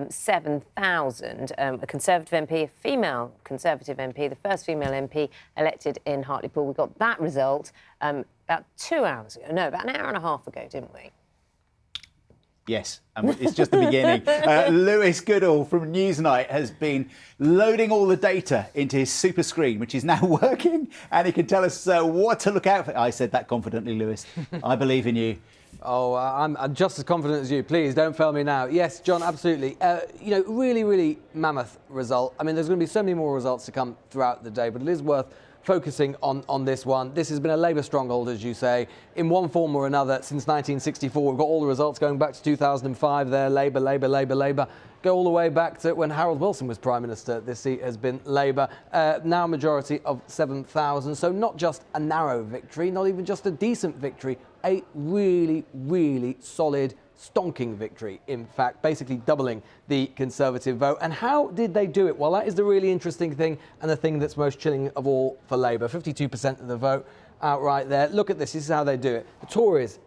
7,000. A Conservative MP, a female Conservative MP, the first female MP elected in Hartlepool. We got that result about 2 hours ago. No, about an hour and a half ago, didn't we? Yes, and it's just the beginning. Lewis Goodall from Newsnight has been loading all the data into his super screen, which is now working, and he can tell us what to look out for. I said that confidently, Lewis. I believe in you. Oh, I'm just as confident as you. Please don't fail me now. Yes, John, absolutely. Really, really mammoth result. I mean, there's going to be so many more results to come throughout the day, but it is worth focusing on this one. This has been a Labour stronghold, as you say, in one form or another since 1964. We've got all the results going back to 2005 there. Labour. Go all the way back to when Harold Wilson was Prime Minister. This seat has been Labour. Now a majority of 7,000. So not just a narrow victory, not even just a decent victory, a really, really solid, stonking victory, in fact, basically doubling the Conservative vote. And how did they do it? Well, that is the really interesting thing and the thing that's most chilling of all for Labour. 52% of the vote outright there. Look at this. This is how they do it. The Tories,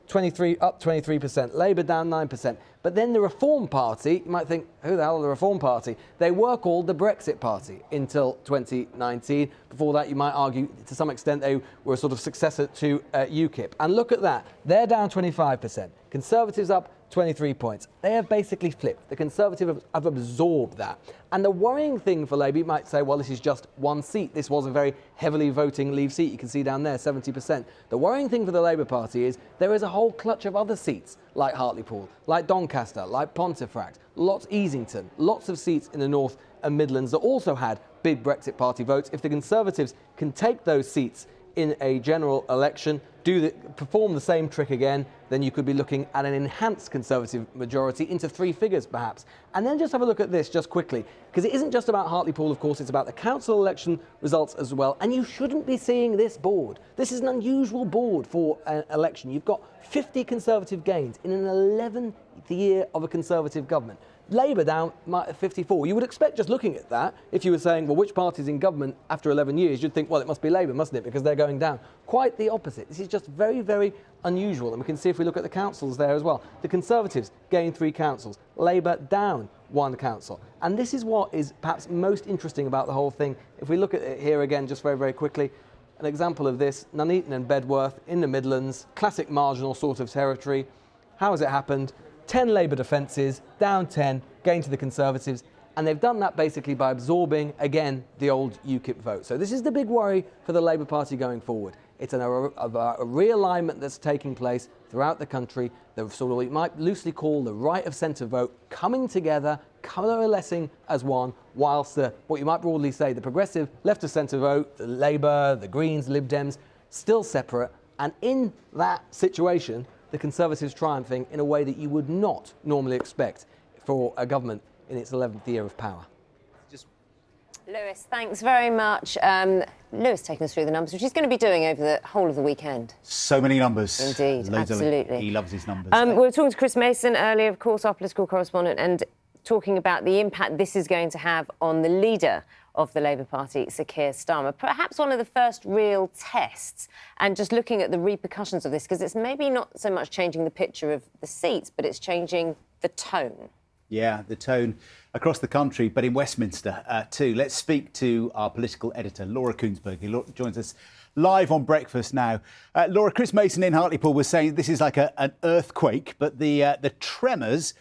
up 23%. Labour down 9%. But then the Reform Party, you might think, who the hell are the Reform Party? They were called the Brexit Party until 2019. Before that, you might argue, to some extent, they were a sort of successor to UKIP. And look at that. They're down 25%. Conservatives up 23 points. They have basically flipped. The Conservatives have absorbed that. And the worrying thing for Labour, you might say, well, this is just one seat. This was a very heavily voting Leave seat. You can see down there, 70%. The worrying thing for the Labour Party is there is a whole clutch of other seats, like Hartlepool, like Doncaster, like Pontefract, Easington, lots of seats in the North and Midlands that also had big Brexit Party votes. If the Conservatives can take those seats in a general election, perform the same trick again, then you could be looking at an enhanced Conservative majority into 3 figures, perhaps. And then just have a look at this just quickly, because it isn't just about Hartlepool, of course, it's about the council election results as well. And you shouldn't be seeing this board. This is an unusual board for an election. You've got 50 Conservative gains in an 11th year of a Conservative government. Labour down 54. You would expect, just looking at that, if you were saying, well, which party's in government after 11 years, you'd think, well, it must be Labour, mustn't it, because they're going down. Quite the opposite. This is just very, very unusual. And we can see if we look at the councils there as well. The Conservatives gained 3 councils. Labour down 1 council. And this is what is perhaps most interesting about the whole thing. If we look at it here again, just very, very quickly, an example of this, Nuneaton and Bedworth in the Midlands, classic marginal sort of territory. How has it happened? 10 Labour defences, down 10, gained to the Conservatives, and they've done that basically by absorbing, again, the old UKIP vote. So this is the big worry for the Labour Party going forward. It's a realignment that's taking place throughout the country, the sort of what you might loosely call the right of centre vote coming together, coalescing as one, whilst what you might broadly say the progressive left of centre vote, the Labour, the Greens, Lib Dems, still separate. And in that situation, the Conservatives triumphing in a way that you would not normally expect for a government in its 11th year of power. Lewis, thanks very much. Lewis taking us through the numbers, which he's going to be doing over the whole of the weekend. So many numbers. Indeed, absolutely. He loves his numbers. We were talking to Chris Mason earlier, of course, our political correspondent, and talking about the impact this is going to have on the leader of the Labour Party, Sir Keir Starmer. Perhaps one of the first real tests, and just looking at the repercussions of this, because it's maybe not so much changing the picture of the seats, but it's changing the tone. Yeah, the tone across the country, but in Westminster too. Let's speak to our political editor, Laura Koonsberg, who joins us live on Breakfast now. Laura, Chris Mason in Hartlepool was saying this is like an earthquake, but the tremors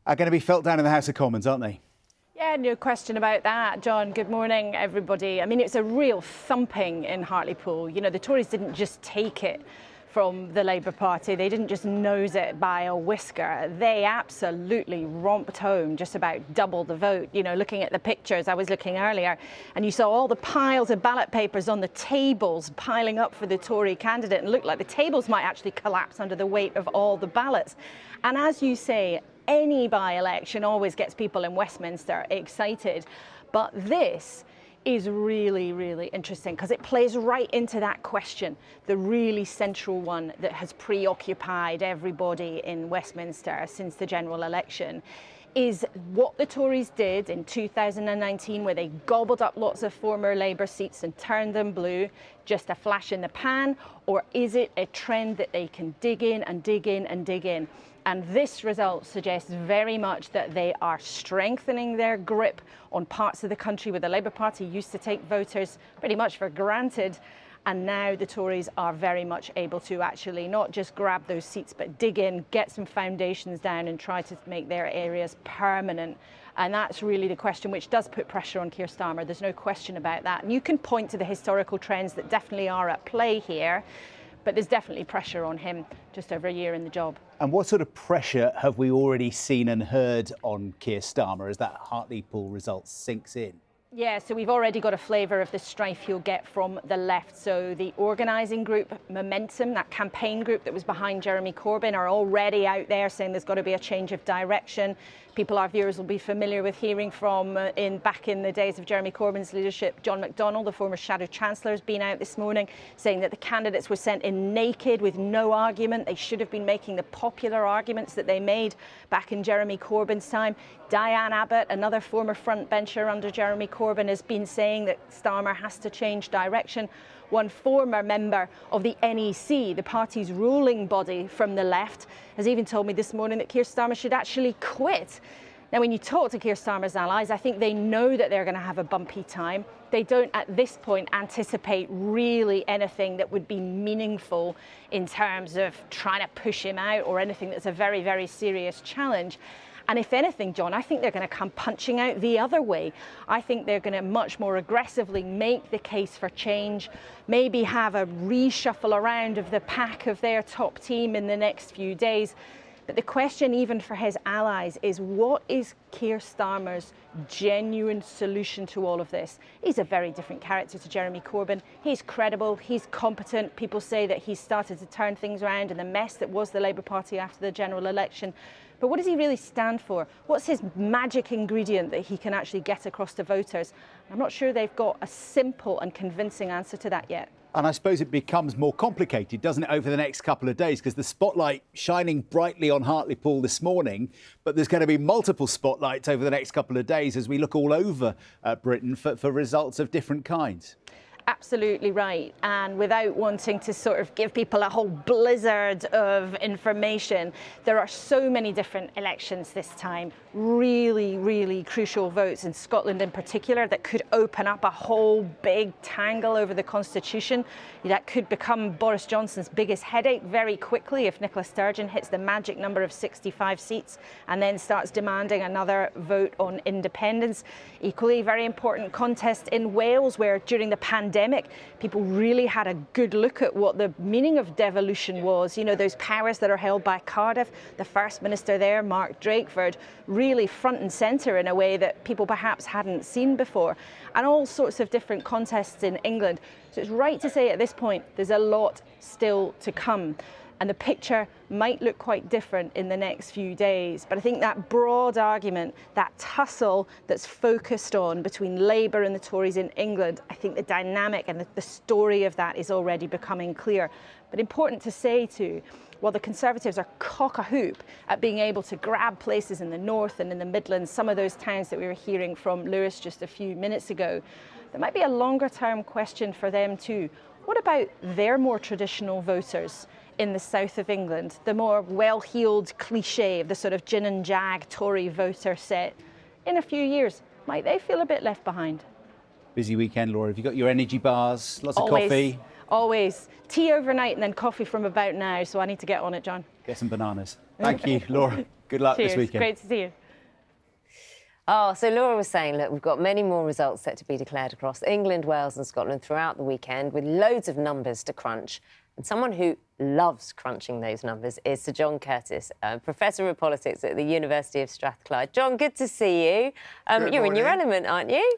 are going to be felt down in the House of Commons, aren't they? Yeah, no question about that, John. Good morning, everybody. I mean, it's a real thumping in Hartlepool. You know, the Tories didn't just take it from the Labour Party. They didn't just nose it by a whisker. They absolutely romped home just about double the vote. You know, looking at the pictures, I was looking earlier, and you saw all the piles of ballot papers on the tables piling up for the Tory candidate, and it looked like the tables might actually collapse under the weight of all the ballots. And as you say, any by-election always gets people in Westminster excited. But this is really, really interesting because it plays right into that question, the really central one that has preoccupied everybody in Westminster since the general election, is what the Tories did in 2019, where they gobbled up lots of former Labour seats and turned them blue, just a flash in the pan, or is it a trend that they can dig in and dig in and dig in? And this result suggests very much that they are strengthening their grip on parts of the country where the Labour Party used to take voters pretty much for granted. And now the Tories are very much able to actually not just grab those seats, but dig in, get some foundations down and try to make their areas permanent. And that's really the question, which does put pressure on Keir Starmer. There's no question about that. And you can point to the historical trends that definitely are at play here, but there's definitely pressure on him just over a year in the job. And what sort of pressure have we already seen and heard on Keir Starmer as that Hartlepool result sinks in? Yeah, so we've already got a flavour of the strife he'll get from the left. So the organising group, Momentum, that campaign group that was behind Jeremy Corbyn, are already out there saying there's got to be a change of direction. People our viewers will be familiar with hearing from back in the days of Jeremy Corbyn's leadership. John McDonnell, the former Shadow Chancellor, has been out this morning saying that the candidates were sent in naked with no argument. They should have been making the popular arguments that they made back in Jeremy Corbyn's time. Diane Abbott, another former frontbencher under Jeremy Corbyn, has been saying that Starmer has to change direction. One former member of the NEC, the party's ruling body from the left, has even told me this morning that Keir Starmer should actually quit. Now, when you talk to Keir Starmer's allies, I think they know that they're going to have a bumpy time. They don't, at this point, anticipate really anything that would be meaningful in terms of trying to push him out or anything that's a very, very serious challenge. And if anything, John, I think they're going to come punching out the other way. I think they're going to much more aggressively make the case for change, maybe have a reshuffle around of the pack of their top team in the next few days. But the question, even for his allies, is what is Keir Starmer's genuine solution to all of this? He's a very different character to Jeremy Corbyn. He's credible, he's competent. People say that he's started to turn things around in the mess that was the Labour Party after the general election. But what does he really stand for? What's his magic ingredient that he can actually get across to voters? I'm not sure they've got a simple and convincing answer to that yet. And I suppose it becomes more complicated, doesn't it, over the next couple of days, because the spotlight shining brightly on Hartlepool this morning, but there's going to be multiple spotlights over the next couple of days as we look all over Britain for results of different kinds. Absolutely right. And without wanting to sort of give people a whole blizzard of information, there are so many different elections this time, really, really crucial votes in Scotland in particular that could open up a whole big tangle over the constitution. That could become Boris Johnson's biggest headache very quickly if Nicola Sturgeon hits the magic number of 65 seats and then starts demanding another vote on independence. Equally, very important contest in Wales, where during the pandemic, people really had a good look at what the meaning of devolution was. You know, those powers that are held by Cardiff. The First Minister there, Mark Drakeford, really front and centre in a way that people perhaps hadn't seen before. And all sorts of different contests in England. So it's right to say at this point, there's a lot still to come. And the picture might look quite different in the next few days. But I think that broad argument, that tussle that's focused on between Labour and the Tories in England, I think the dynamic and the story of that is already becoming clear. But important to say too, while the Conservatives are cock-a-hoop at being able to grab places in the north and in the Midlands, some of those towns that we were hearing from Lewis just a few minutes ago, there might be a longer-term question for them too. What about their more traditional voters in the south of England, the more well-heeled cliché of the sort of gin and jag Tory voter set? In a few years, might they feel a bit left behind? Busy weekend, Laura. Have you got your energy bars, lots of coffee? Always. Tea overnight and then coffee from about now, so I need to get on it, John. Get some bananas. Thank you, Laura. Good luck Cheers. this weekend. Great to see you. Oh, so Laura was saying, look, we've got many more results set to be declared across England, Wales and Scotland throughout the weekend with loads of numbers to crunch. And someone who loves crunching those numbers is Sir John Curtis, Professor of Politics at the University of Strathclyde. John, good to see you. You're in your element, aren't you?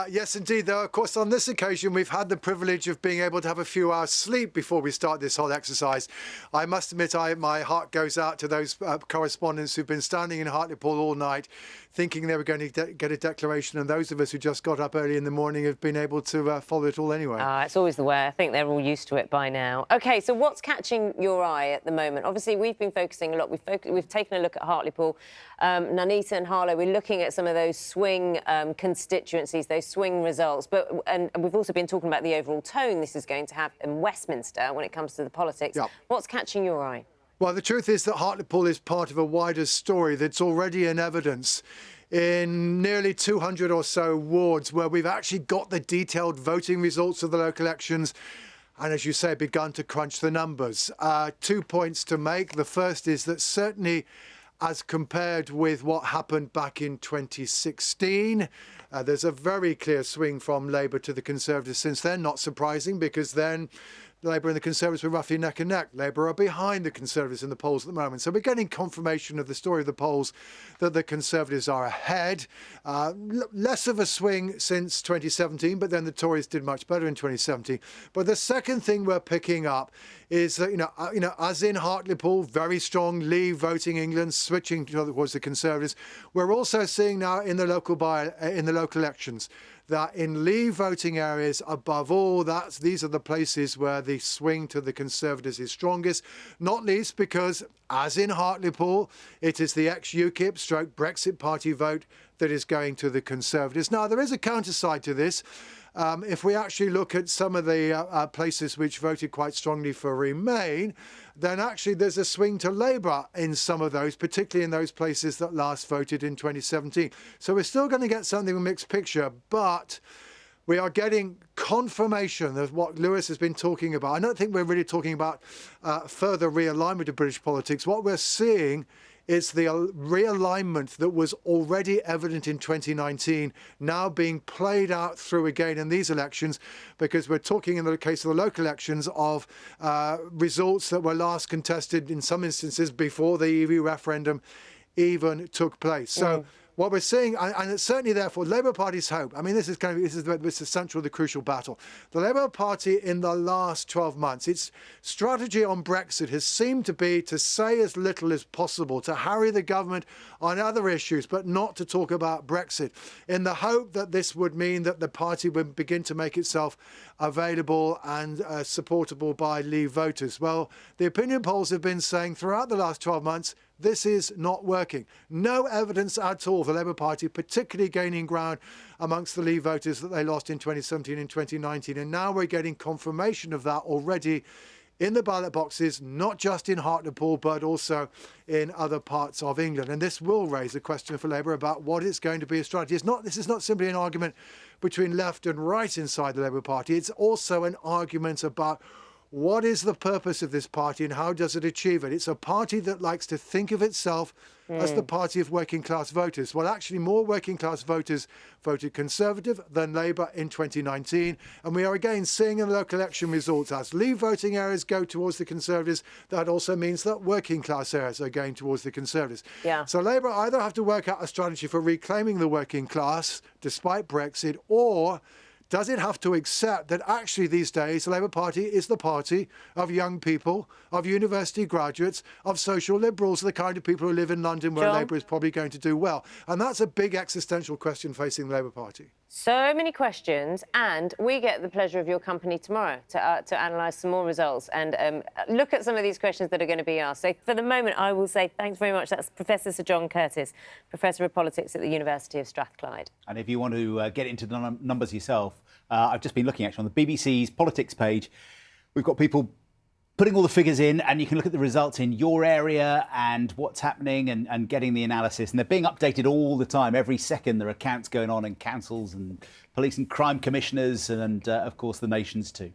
Yes, indeed. Though, of course, on this occasion, we've had the privilege of being able to have a few hours sleep before we start this whole exercise. I must admit, my heart goes out to those correspondents who've been standing in Hartlepool all night, thinking they were going to get a declaration, and those of us who just got up early in the morning have been able to follow it all anyway. It's always the way. I think they're all used to it by now. OK, so what's catching your eye at the moment? Obviously, we've been focusing a lot. We've taken a look at Hartlepool. Nuneaton and Harlow, we're looking at some of those swing constituencies, those swing results. And we've also been talking about the overall tone this is going to have in Westminster when it comes to the politics. Yep. What's catching your eye? Well, the truth is that Hartlepool is part of a wider story that's already in evidence in nearly 200 or so wards where we've actually got the detailed voting results of the local elections and, as you say, begun to crunch the numbers. 2 points to make. The first is that certainly as compared with what happened back in 2016, there's a very clear swing from Labour to the Conservatives since then. Not surprising, because then Labour and the Conservatives were roughly neck and neck. Labour are behind the Conservatives in the polls at the moment. So we're getting confirmation of the story of the polls that the Conservatives are ahead. Less of a swing since 2017, but then the Tories did much better in 2017. But the second thing we're picking up is that, as in Hartlepool, very strong Leave voting England switching towards the Conservatives. We're also seeing now in the local elections that in Leave voting areas, above all, these are the places where the swing to the Conservatives is strongest, not least because, as in Hartlepool, it is the ex-UKIP stroke Brexit party vote that is going to the Conservatives. Now, there is a counterside to this. If we actually look at some of the places which voted quite strongly for Remain, then actually there's a swing to Labour in some of those, particularly in those places that last voted in 2017. So we're still going to get something of a mixed picture, but we are getting confirmation of what Lewis has been talking about. I don't think we're really talking about further realignment of British politics. What we're seeing is the realignment that was already evident in 2019 now being played out through again in these elections, because we're talking in the case of the local elections of results that were last contested in some instances before the EU referendum even took place. So what we're seeing, and it's certainly therefore Labour Party's hope. I mean, this is the central, the crucial battle. The Labour Party in the last 12 months, its strategy on Brexit has seemed to be to say as little as possible, to harry the government on other issues, but not to talk about Brexit, in the hope that this would mean that the party would begin to make itself available and supportable by Leave voters. Well, the opinion polls have been saying throughout the last 12 months, this is not working. No evidence at all. The Labour Party particularly gaining ground amongst the Leave voters that they lost in 2017 and 2019. And now we're getting confirmation of that already in the ballot boxes, not just in Hartlepool, but also in other parts of England. And this will raise a question for Labour about what is going to be a strategy. This is not simply an argument between left and right inside the Labour Party. It's also an argument about what is the purpose of this party and how does it achieve it? It's a party that likes to think of itself as the party of working class voters. Well, actually, more working class voters voted Conservative than Labour in 2019. And we are again seeing in the local election results, as Leave voting areas go towards the Conservatives, that also means that working class areas are going towards the Conservatives. Yeah. So Labour either have to work out a strategy for reclaiming the working class despite Brexit, or does it have to accept that actually these days the Labour Party is the party of young people, of university graduates, of social liberals, the kind of people who live in London where Labour is probably going to do well? And that's a big existential question facing the Labour Party. So many questions, and we get the pleasure of your company tomorrow to analyse some more results and look at some of these questions that are going to be asked. So for the moment, I will say thanks very much. That's Professor Sir John Curtis, Professor of Politics at the University of Strathclyde. And if you want to get into the numbers yourself, I've just been looking actually on the BBC's politics page. We've got people putting all the figures in, and you can look at the results in your area and what's happening and getting the analysis. And they're being updated all the time. Every second there are counts going on in councils and police and crime commissioners and, of course, the nations too.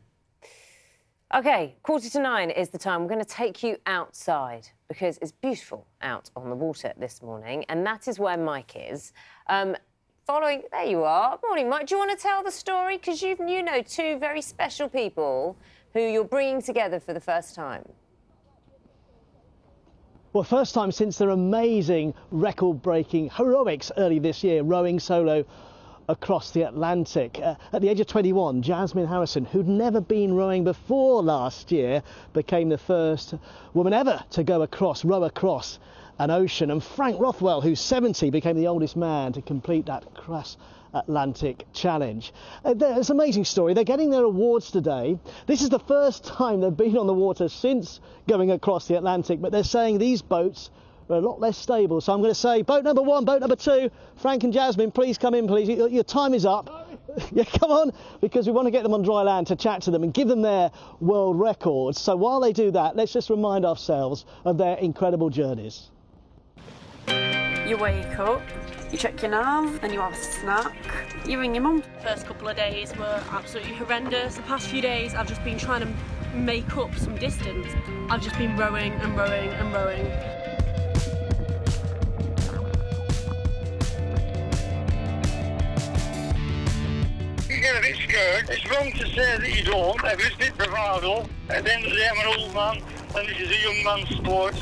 OK, 8:45 is the time. We're going to take you outside because it's beautiful out on the water this morning, and that is where Mike is. There you are. Morning, Mike. Do you want to tell the story? Because you know two very special people who you're bringing together for the first time. Well, first time since their amazing record-breaking heroics early this year, rowing solo across the Atlantic. At the age of 21, Jasmine Harrison, who'd never been rowing before last year, became the first woman ever to row across an ocean. And Frank Rothwell, who's 70, became the oldest man to complete that cross-Atlantic challenge. It's an amazing story. They're getting their awards today. This is the first time they've been on the water since going across the Atlantic, but they're saying these boats are a lot less stable. So I'm going to say boat number 1, boat number 2, Frank and Jasmine, please come in, please. Your time is up. Yeah, come on, because we want to get them on dry land to chat to them and give them their world records. So while they do that, let's just remind ourselves of their incredible journeys. You wake up, you check your nav, then you have a snack, you ring your mum. First couple of days were absolutely horrendous. The past few days I've just been trying to make up some distance. I've just been rowing and rowing and rowing. You get a bit scared. It's wrong to say that you don't. Every bit bravado. At the end of the day, I'm an old man, and this is a young man's sport.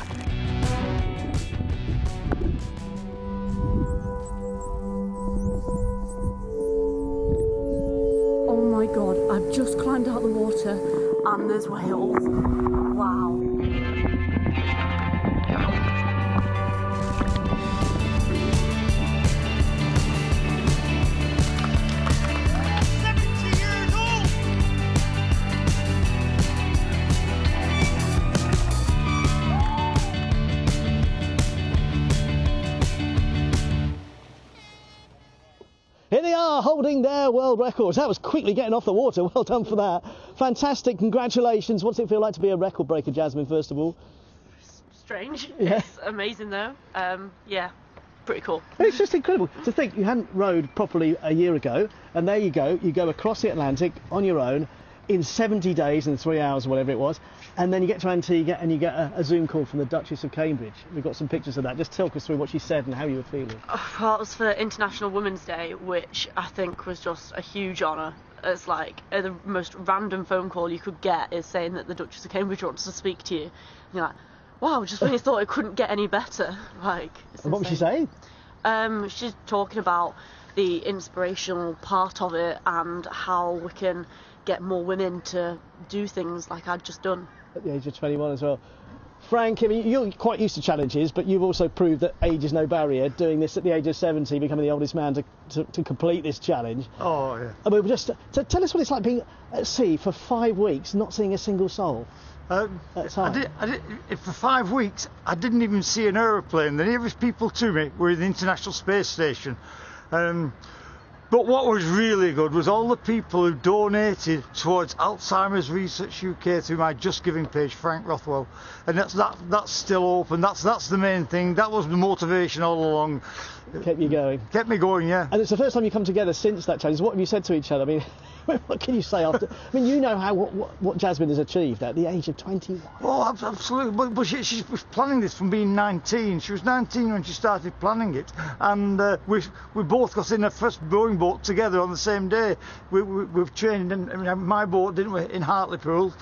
Oh my god, I've just climbed out the water and there's whales. Wow. Here they are, holding their world records. That was quickly getting off the water. Well done for that. Fantastic, congratulations. What's it feel like to be a record breaker, Jasmine, first of all? Strange. Yeah. It's amazing though. Yeah, pretty cool. It's just incredible to think you hadn't rowed properly a year ago, and there you go across the Atlantic on your own in 70 days and 3 hours, or whatever it was, and then you get to Antigua and you get a Zoom call from the Duchess of Cambridge. We've got some pictures of that. Just talk us through what she said and how you were feeling. Well, it was for International Women's Day, which I think was just a huge honour. It's like the most random phone call you could get is saying that the Duchess of Cambridge wants to speak to you. And you're like, wow, just when you thought it couldn't get any better. Like, And what was she saying? She's talking about the inspirational part of it and how we can get more women to do things like I'd just done. At the age of 21 as well. Frank, I mean, you're quite used to challenges, but you've also proved that age is no barrier, doing this at the age of 70, becoming the oldest man to complete this challenge. Oh, yeah. I mean, just to tell us what it's like being at sea for 5 weeks, not seeing a single soul. For 5 weeks, I didn't even see an aeroplane. The nearest people to me were in the International Space Station. But what was really good was all the people who donated towards Alzheimer's Research UK through my Just Giving page, Frank Rothwell, and that's still open. That's the main thing. That was the motivation all along. Kept you going. Kept me going, yeah. And it's the first time you come together since that challenge. What have you said to each other? I mean, what can you say after? I mean, you know what Jasmine has achieved at the age of 21. Oh, absolutely. But she was planning this from being 19. She was 19 when she started planning it, and we both got in the first rowing boat together on the same day. We've trained in my boat, didn't we, in Hartlepool?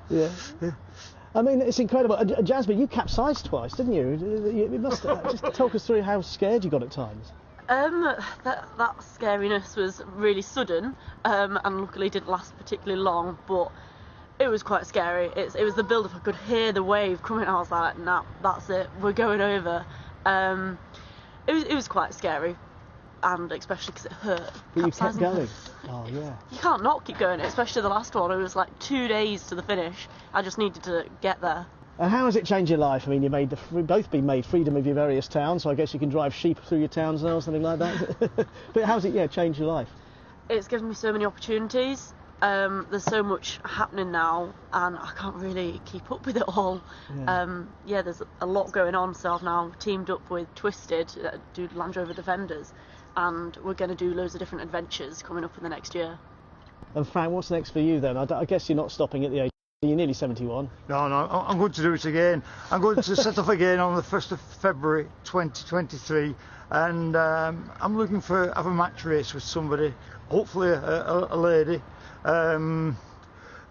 Yeah. I mean, it's incredible. Jasmine, you capsized twice, didn't you? You must just talk us through how scared you got at times. That scariness was really sudden, and luckily didn't last particularly long, but it was quite scary. It was the build-up. I could hear the wave coming. I was like, nah, that's it, we're going over. It was quite scary, and especially because it hurt. But you kept going. Oh, yeah. You can't not keep going, especially the last one. It was like 2 days to the finish. I just needed to get there. And how has it changed your life? I mean, you've both been made freedom of your various towns, so I guess you can drive sheep through your towns now or something like that. But how's it, changed your life? It's given me so many opportunities. There's so much happening now, and I can't really keep up with it all. Yeah. There's a lot going on, so I've now teamed up with Twisted, do Land Rover Defenders, and we're going to do loads of different adventures coming up in the next year. And Frank, what's next for you then? I guess you're not stopping at the age. You're nearly 71. No, I'm going to do it again. I'm going to set off again on the 1st of February 2023, and I'm looking have a match race with somebody, hopefully a lady, and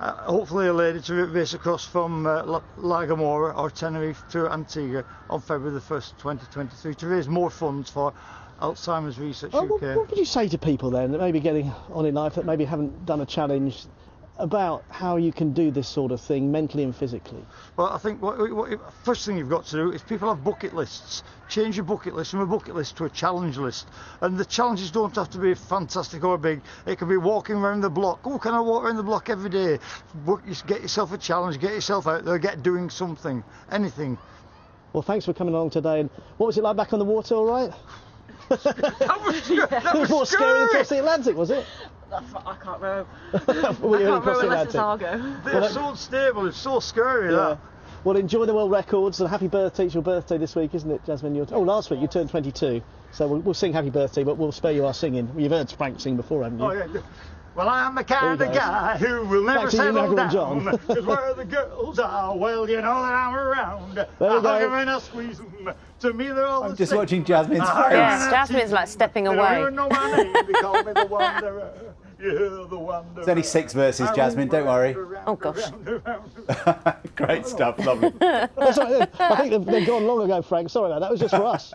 hopefully a lady to race across from La Gomora or Tenerife to Antigua on February the 1st, 2023 to raise more funds for Alzheimer's Research UK. What would you say to people then that may be getting on in life that maybe haven't done a challenge about how you can do this sort of thing mentally and physically? Well, I think first thing you've got to do is people have bucket lists. Change your bucket list from a bucket list to a challenge list. And the challenges don't have to be fantastic or big. It can be walking around the block. Oh, can I walk around the block every day? Get yourself a challenge, get yourself out there, get doing something, anything. Well, thanks for coming along today. And what was it like back on the water, all right? That was more scary across the Atlantic, was it? I can't row. Well, I can't row unless it's Argo. They're so unstable, it's so scary, Yeah. that. Well, enjoy the world records and happy birthday. It's your birthday this week, isn't it, Jasmine? Last week you turned 22. So we'll sing happy birthday, but we'll spare you our singing. You've heard Frank sing before, haven't you? Oh, yeah. Well, I'm the kind of guy who will never settle down. Because where the girls are, well, you know that I'm around. I hug them and I squeeze them. To me, they're all I'm the just same. watching Jasmine's face. Yes, Jasmine's like stepping They away. don't even know my name. They call me the Wanderer. Yeah, the Wanderer. There's only 6 verses, Jasmine, don't worry. Oh, gosh. Great stuff, lovely. That's right, I think they're gone long ago, Frank. Sorry about that. That was just for us.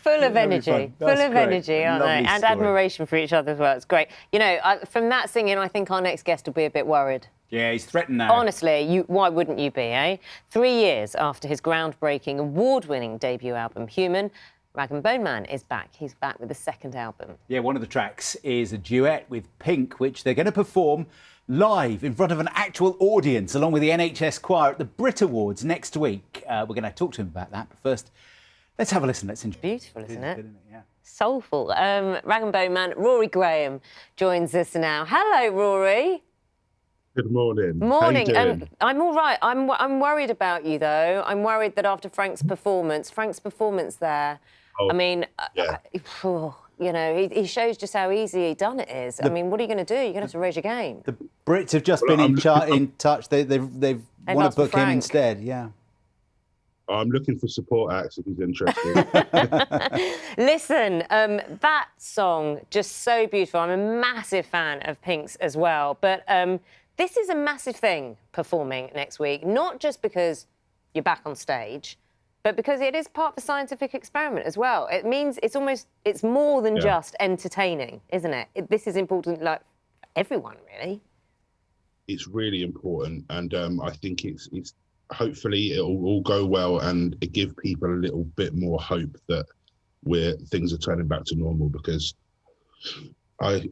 Full of Very energy, fun. full That's of great. energy, aren't they? Lovely And story. admiration for each other as well. It's great. You know, from that singing, I think our next guest will be a bit worried. Yeah, he's threatened now. Honestly, why wouldn't you be, eh? 3 years after his groundbreaking, award-winning debut album, Human, Rag and Bone Man is back. He's back with the second album. Yeah, one of the tracks is a duet with Pink, which they're going to perform live in front of an actual audience, along with the NHS Choir at the Brit Awards next week. We're going to talk to him about that, but first, let's have a listen. Let's enjoy. Beautiful, isn't it? Good, isn't it? Yeah. Soulful. Rag and Bone Man, Rory Graham joins us now. Hello, Rory. Good morning. Morning. How you doing? I'm all right. I'm worried about you, though. I'm worried that after Frank's performance there, Oh, I mean, yeah. you know, he shows just how easy done it is. I mean, what are you going to do? You're going to have to raise your game. The Brits have just been in touch. They've want asked to for book him Frank. instead. Yeah. I'm looking for support acts if he's interested. Listen, that song, just so beautiful. I'm a massive fan of Pink's as well. But this is a massive thing, performing next week, not just because you're back on stage, but because it is part of a scientific experiment as well. It means it's more than just entertaining, isn't it? This is important, like, for everyone, really. It's really important, and I think it's hopefully it'll all go well and it give people a little bit more hope that things are turning back to normal, because I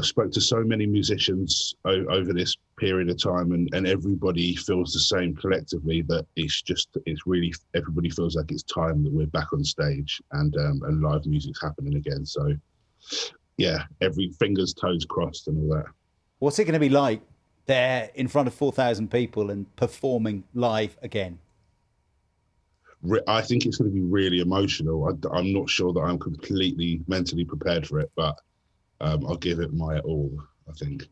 spoke to so many musicians over this period of time, and everybody feels the same collectively, that it's really, everybody feels like it's time that we're back on stage and live music's happening again. So yeah, every fingers, toes crossed and all that. What's it going to be like there in front of 4,000 people and performing live again? I think it's going to be really emotional. I'm not sure that I'm completely mentally prepared for it, but I'll give it my all, I think.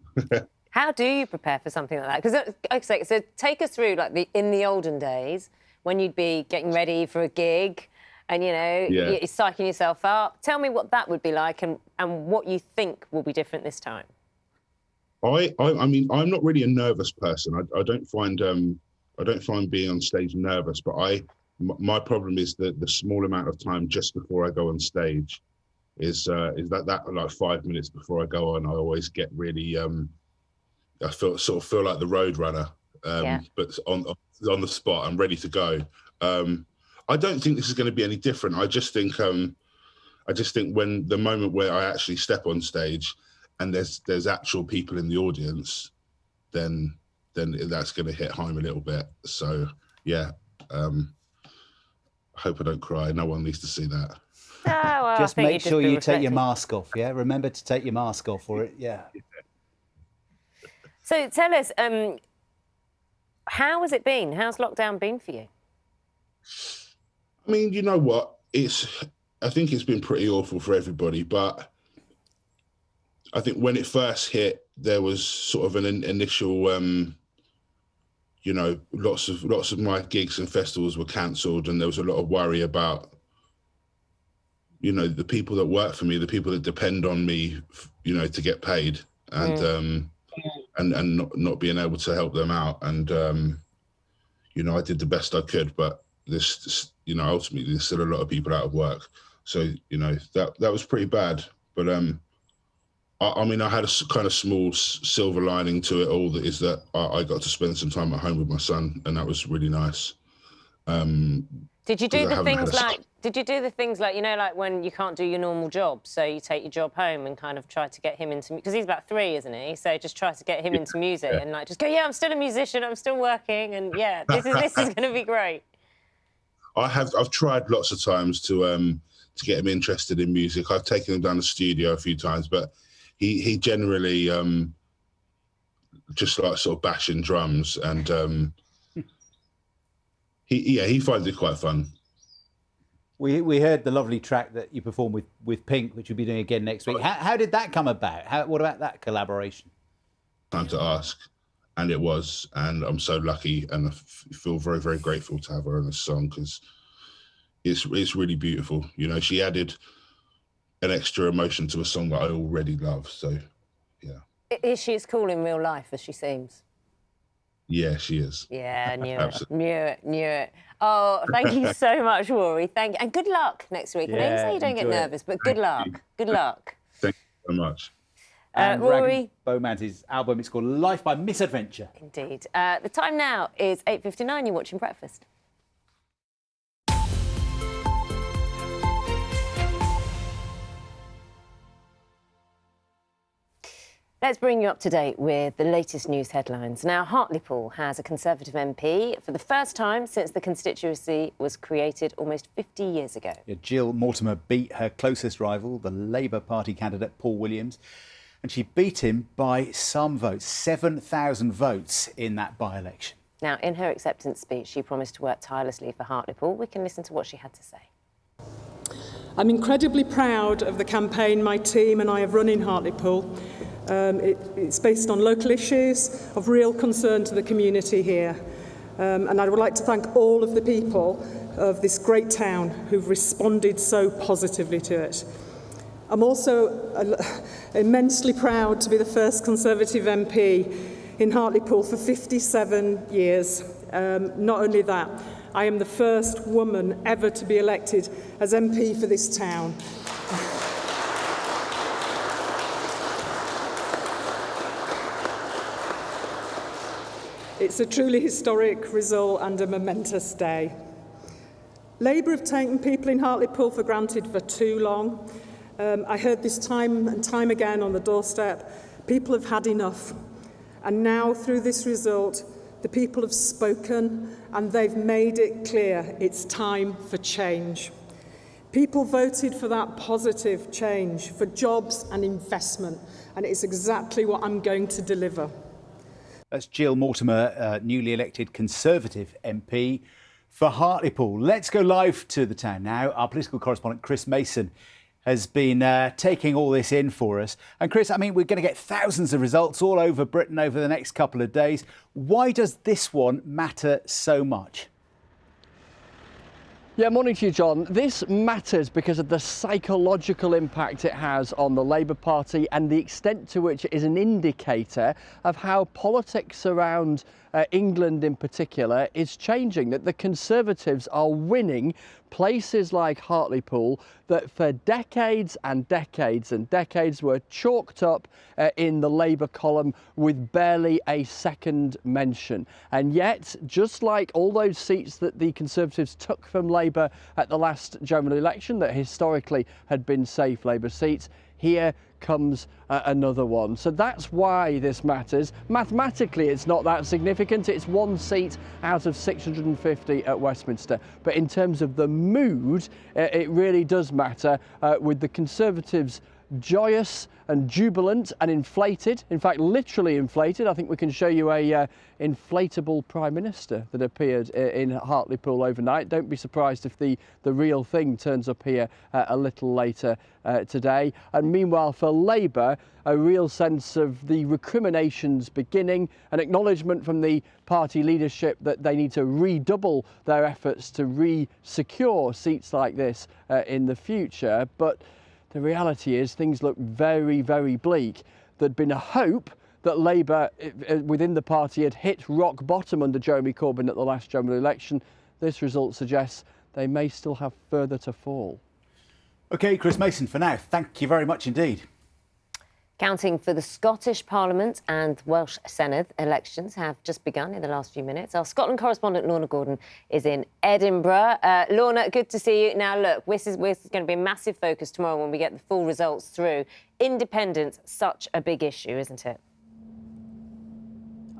How do you prepare for something like that? Because, okay, so take us through, like, in the olden days, when you'd be getting ready for a gig and, you know, you're psyching yourself up. Tell me what that would be like and what you think will be different this time. I mean, I'm not really a nervous person. I don't find being on stage nervous, but my problem is the small amount of time just before I go on stage is that like 5 minutes before I go on, I always get really I feel like the road runner, but on the spot, I'm ready to go. I don't think this is going to be any different. I just think when the moment where I actually step on stage and there's actual people in the audience, then that's going to hit home a little bit. So yeah, I hope I don't cry. No one needs to see that. Oh, well, Just make sure you take your mask off, yeah? Remember to take your mask off for it, yeah. So tell us, how has it been? How's lockdown been for you? I mean, you know what? I think it's been pretty awful for everybody, but I think when it first hit, there was sort of an initial, lots of my gigs and festivals were cancelled, and there was a lot of worry about, the people that work for me, the people that depend on me, to get paid. And and not being able to help them out. And you know, I did the best I could, but this you know, ultimately there's still a lot of people out of work. So you know, that was pretty bad. But I mean, I had a kind of small silver lining to it all. That is that I got to spend some time at home with my son, and that was really nice. Did you do the things like? Did you do the things like, you know, like when you can't do your normal job, so you take your job home and kind of try to get him into, because he's about 3, isn't he? So just try to get him into music and like just go, yeah, I'm still a musician, I'm still working, and yeah, this is going to be great. I've tried lots of times to get him interested in music. I've taken him down the studio a few times, but he generally just like sort of bashing drums, and he finds it quite fun. We heard the lovely track that you performed with Pink, which you'll be doing again next week. How did that come about? What about that collaboration? Time to ask, and it was, and I'm so lucky, and I feel very, very grateful to have her on this song, because it's really beautiful. You know, she added an extra emotion to a song that I already love. So, yeah. Is she as cool in real life as she seems? Yeah, she is. Yeah, knew Absolutely. it. Knew it. Oh, thank you so much, Rory. Thank you. And good luck next week. I know you say you don't get nervous, but good luck. Good luck. Thank you so much. And Rory Beauman's album is called Life by Misadventure. Indeed. The time now is 8:59. You're watching Breakfast. Let's bring you up to date with the latest news headlines. Now, Hartlepool has a Conservative MP for the first time since the constituency was created almost 50 years ago. Yeah, Jill Mortimer beat her closest rival, the Labour Party candidate Paul Williams, and she beat him by some votes, 7,000 votes in that by-election. Now, in her acceptance speech, she promised to work tirelessly for Hartlepool. We can listen to what she had to say. I'm incredibly proud of the campaign my team and I have run in Hartlepool. It's based on local issues of real concern to the community here. And I would like to thank all of the people of this great town who've responded so positively to it. I'm also immensely proud to be the first Conservative MP in Hartlepool for 57 years. Not only that, I am the first woman ever to be elected as MP for this town. It's a truly historic result and a momentous day. Labour have taken people in Hartlepool for granted for too long. I heard this time and time again on the doorstep. People have had enough. And now, through this result, the people have spoken and they've made it clear it's time for change. People voted for that positive change, for jobs and investment, and it's exactly what I'm going to deliver. That's Jill Mortimer, newly elected Conservative MP for Hartlepool. Let's go live to the town now. Our political correspondent, Chris Mason, has been taking all this in for us. And Chris, I mean, we're going to get thousands of results all over Britain over the next couple of days. Why does this one matter so much? Yeah, morning to you, John. This matters because of the psychological impact it has on the Labour Party and the extent to which it is an indicator of how politics around England in particular is changing, that the Conservatives are winning places like Hartlepool that for decades and decades and decades were chalked up in the Labour column with barely a second mention. And yet, just like all those seats that the Conservatives took from Labour at the last general election that historically had been safe Labour seats, here comes another one. So that's why this matters. Mathematically, it's not that significant. It's one seat out of 650 at Westminster. But in terms of the mood, it really does matter, with the Conservatives joyous and jubilant and inflated, in fact literally inflated. I think we can show you a inflatable Prime Minister that appeared in Hartlepool overnight. Don't be surprised if the real thing turns up here a little later today. And meanwhile for Labour, a real sense of the recriminations beginning, an acknowledgement from the party leadership that they need to redouble their efforts to re-secure seats like this in the future. But the reality is things look very, very bleak. There'd been a hope that Labour within the party had hit rock bottom under Jeremy Corbyn at the last general election, this result suggests they may still have further to fall. OK, Chris Mason, for now, thank you very much indeed. Counting for the Scottish Parliament and Welsh Senedd elections have just begun in the last few minutes. Our Scotland correspondent Lorna Gordon is in Edinburgh. Lorna, good to see you. Now, look, this is going to be a massive focus tomorrow when we get the full results through. Independence, such a big issue, isn't it?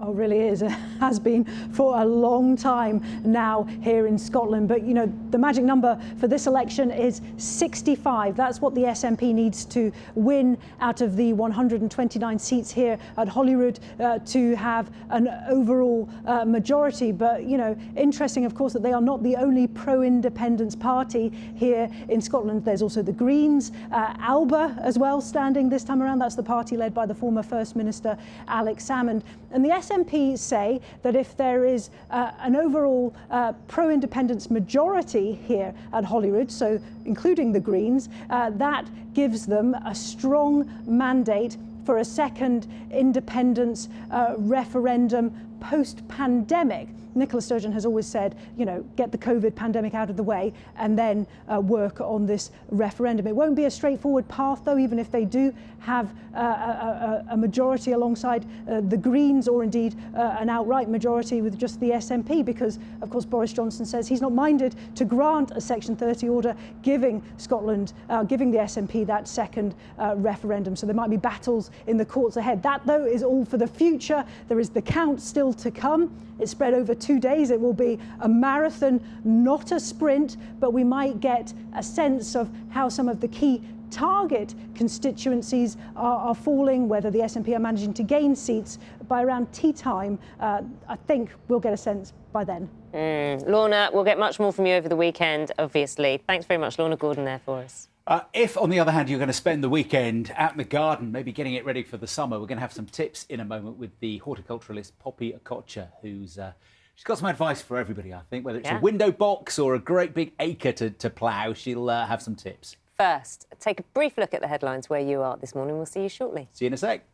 Oh, really is. It has been for a long time now here in Scotland. But, you know, the magic number for this election is 65. That's what the SNP needs to win out of the 129 seats here at Holyrood to have an overall majority. But, you know, interesting, of course, that they are not the only pro-independence party here in Scotland. There's also the Greens, Alba as well standing this time around. That's the party led by the former First Minister Alex Salmond. And the SNP say that if there is an overall pro-independence majority here at Holyrood, so including the Greens, that gives them a strong mandate for a second independence referendum post-pandemic. Nicola Sturgeon has always said, you know, get the COVID pandemic out of the way and then work on this referendum. It won't be a straightforward path, though, even if they do have a majority alongside the Greens, or indeed an outright majority with just the SNP, because, of course, Boris Johnson says he's not minded to grant a Section 30 order giving Scotland, giving the SNP that second referendum. So there might be battles in the courts ahead. That, though, is all for the future. There is the count still to come. It's spread over 2 days. It will be a marathon, not a sprint, but we might get a sense of how some of the key target constituencies are falling, whether the SNP are managing to gain seats by around tea time. I think we'll get a sense by then. Lorna, we'll get much more from you over the weekend, obviously. Thanks very much, Lorna Gordon, there for us. If, on the other hand, you're going to spend the weekend out in the garden, maybe getting it ready for the summer, we're going to have some tips in a moment with the horticulturalist Poppy Okocha, who's she's got some advice for everybody, I think. Whether it's a window box or a great big acre to plough, she'll have some tips. First, take a brief look at the headlines where you are this morning. We'll see you shortly. See you in a sec.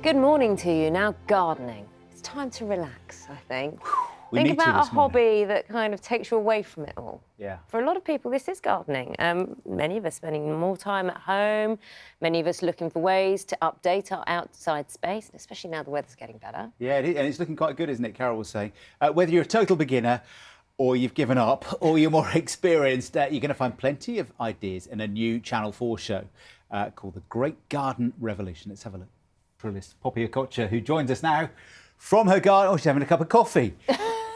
Good morning to you. Now, gardening. It's time to relax, I think. We Think need to about a this morning. hobby that kind of takes you away from it all. Yeah. For a lot of people, this is gardening. Many of us spending more time at home, many of us looking for ways to update our outside space, especially now the weather's getting better. Yeah, it is, and it's looking quite good, isn't it? Carol was saying. Whether you're a total beginner or you've given up or you're more experienced, you're going to find plenty of ideas in a new Channel 4 show called The Great Garden Revolution. Let's have a look. Naturalist Poppy Okocha, who joins us now from her garden. Oh, she's having a cup of coffee.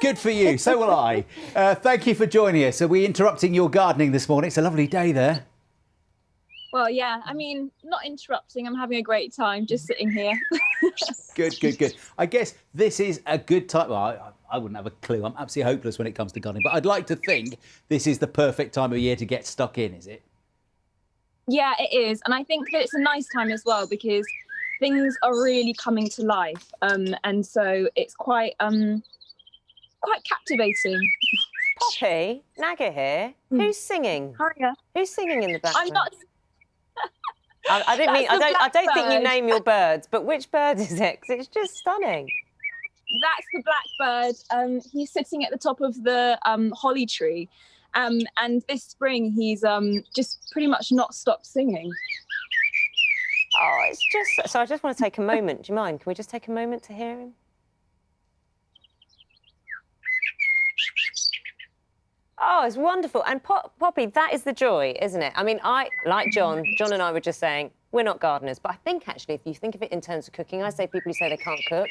Good for you. So will I. Thank you for joining us. Are we interrupting your gardening this morning? It's a lovely day there. Well, yeah, I mean, not interrupting. I'm having a great time just sitting here. Good, good, good. I guess this is a good time. Well, I wouldn't have a clue. I'm absolutely hopeless when it comes to gardening. But I'd like to think this is the perfect time of year to get stuck in, is it? Yeah, it is. And I think that it's a nice time as well because things are really coming to life. And so it's quite captivating. Poppy, Naga here. Who's singing? Hiya. Who's singing in the background? I'm not. I didn't mean. I don't think you blackbird. name your birds, but which bird is it? 'Cause it's just stunning. That's the blackbird. He's sitting at the top of the holly tree. And this spring, he's just pretty much not stopped singing. Oh, it's just... So I just want to take a moment. Do you mind? Can we just take a moment to hear him? Oh, it's wonderful. And Poppy, that is the joy, isn't it? I mean, like John and I were just saying, we're not gardeners, but I think actually, if you think of it in terms of cooking, I say people who say they can't cook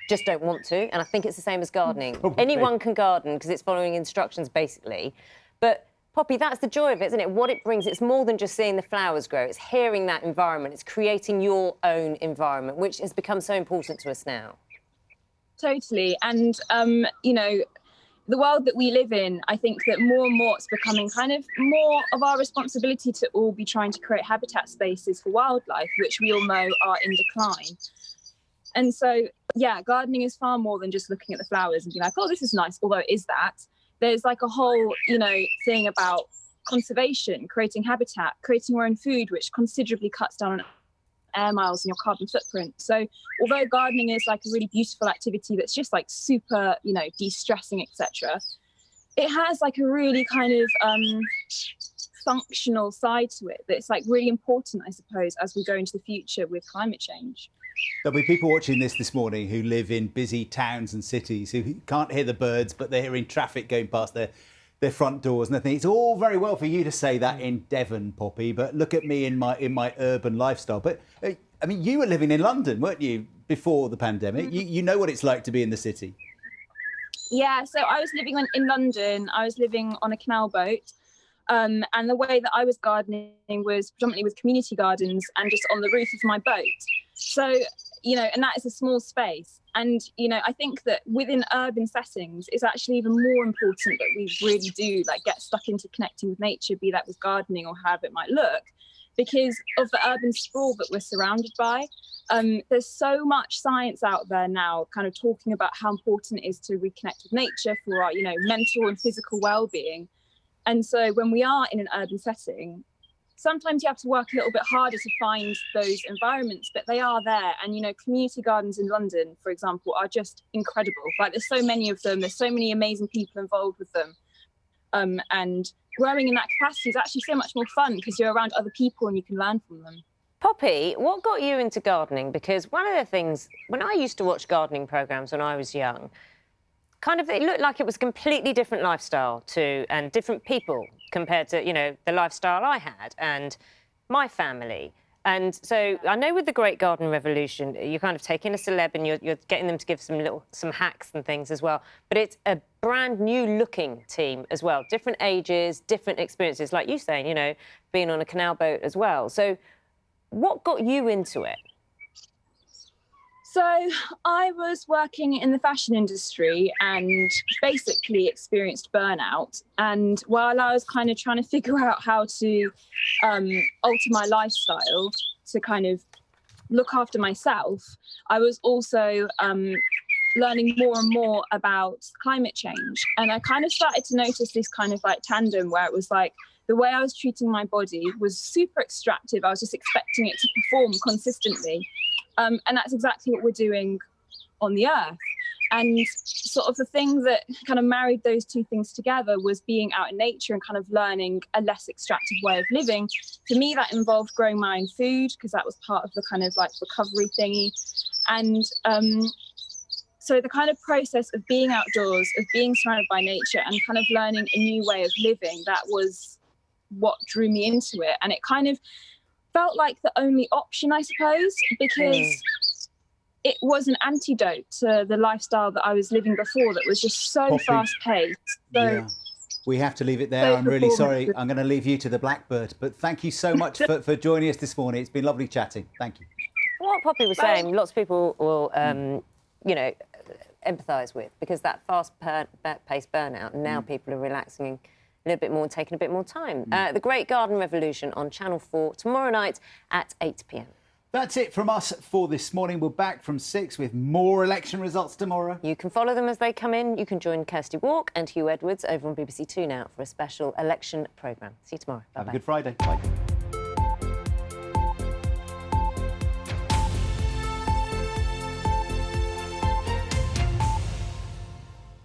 just don't want to. And I think it's the same as gardening. Anyone can garden because it's following instructions, basically. But Poppy, that's the joy of it, isn't it? What it brings, it's more than just seeing the flowers grow. It's hearing that environment. It's creating your own environment, which has become so important to us now. Totally. And, you know, the world that we live in, I think that more and more it's becoming kind of more of our responsibility to all be trying to create habitat spaces for wildlife, which we all know are in decline. And so, yeah, gardening is far more than just looking at the flowers and being like, oh, this is nice, although it is that. There's like a whole, you know, thing about conservation, creating habitat, creating your own food, which considerably cuts down on air miles and your carbon footprint. So although gardening is like a really beautiful activity that's just like super, you know, de-stressing, etc., it has like a really kind of functional side to it that's like really important, I suppose, as we go into the future with climate change. There'll be people watching this morning who live in busy towns and cities who can't hear the birds, but they're hearing traffic going past their front doors, and I think it's all very well for you to say that in Devon, Poppy, but look at me in my urban lifestyle. But I mean, you were living in London, weren't you, before the pandemic? You know what it's like to be in the city. Yeah, so I was living in London. I was living on a canal boat, and the way that I was gardening was predominantly with community gardens and just on the roof of my boat. So, you know, and that is a small space. And, you know, I think that within urban settings, it's actually even more important that we really do like get stuck into connecting with nature, be that with gardening or however it might look, because of the urban sprawl that we're surrounded by. There's so much science out there now kind of talking about how important it is to reconnect with nature for our, you know, mental and physical well-being. And so when we are in an urban setting, sometimes you have to work a little bit harder to find those environments, but they are there. And, you know, community gardens in London, for example, are just incredible. Like, there's so many of them. There's so many amazing people involved with them. And growing in that capacity is actually so much more fun because you're around other people and you can learn from them. Poppy, what got you into gardening? Because one of the things, when I used to watch gardening programmes when I was young, kind of, it looked like it was a completely different lifestyle to, and different people compared to, you know, the lifestyle I had and my family. And so I know with the Great Garden Revolution, you're kind of taking a celeb and you're getting them to give some hacks and things as well. But it's a brand new looking team as well. Different ages, different experiences, like you saying, you know, being on a canal boat as well. So what got you into it? So I was working in the fashion industry and basically experienced burnout. And while I was kind of trying to figure out how to alter my lifestyle to kind of look after myself, I was also learning more and more about climate change. And I kind of started to notice this kind of like tandem where it was like the way I was treating my body was super extractive. I was just expecting it to perform consistently. And that's exactly what we're doing on the earth. And sort of the thing that kind of married those two things together was being out in nature and kind of learning a less extractive way of living. For me, that involved growing my own food because that was part of the kind of like recovery thingy. And so the kind of process of being outdoors, of being surrounded by nature and kind of learning a new way of living, that was what drew me into it. And it kind of felt like the only option, I suppose, because it was an antidote to the lifestyle that I was living before that was just so fast-paced. So, yeah. We have to leave it there. I'm really sorry. I'm going to leave you to the blackbird. But thank you so much for joining us this morning. It's been lovely chatting. Thank you. What Poppy was saying, lots of people will, you know, empathise with, because that fast-paced burnout, now people are relaxing a little bit more and taking a bit more time. The Great Garden Revolution on Channel 4 tomorrow night at 8 p.m. That's it from us for this morning. We're back from 6 with more election results tomorrow. You can follow them as they come in. You can join Kirsty Walk and Hugh Edwards over on BBC Two now for a special election programme. See you tomorrow. Bye-bye. Have a good Friday. Bye.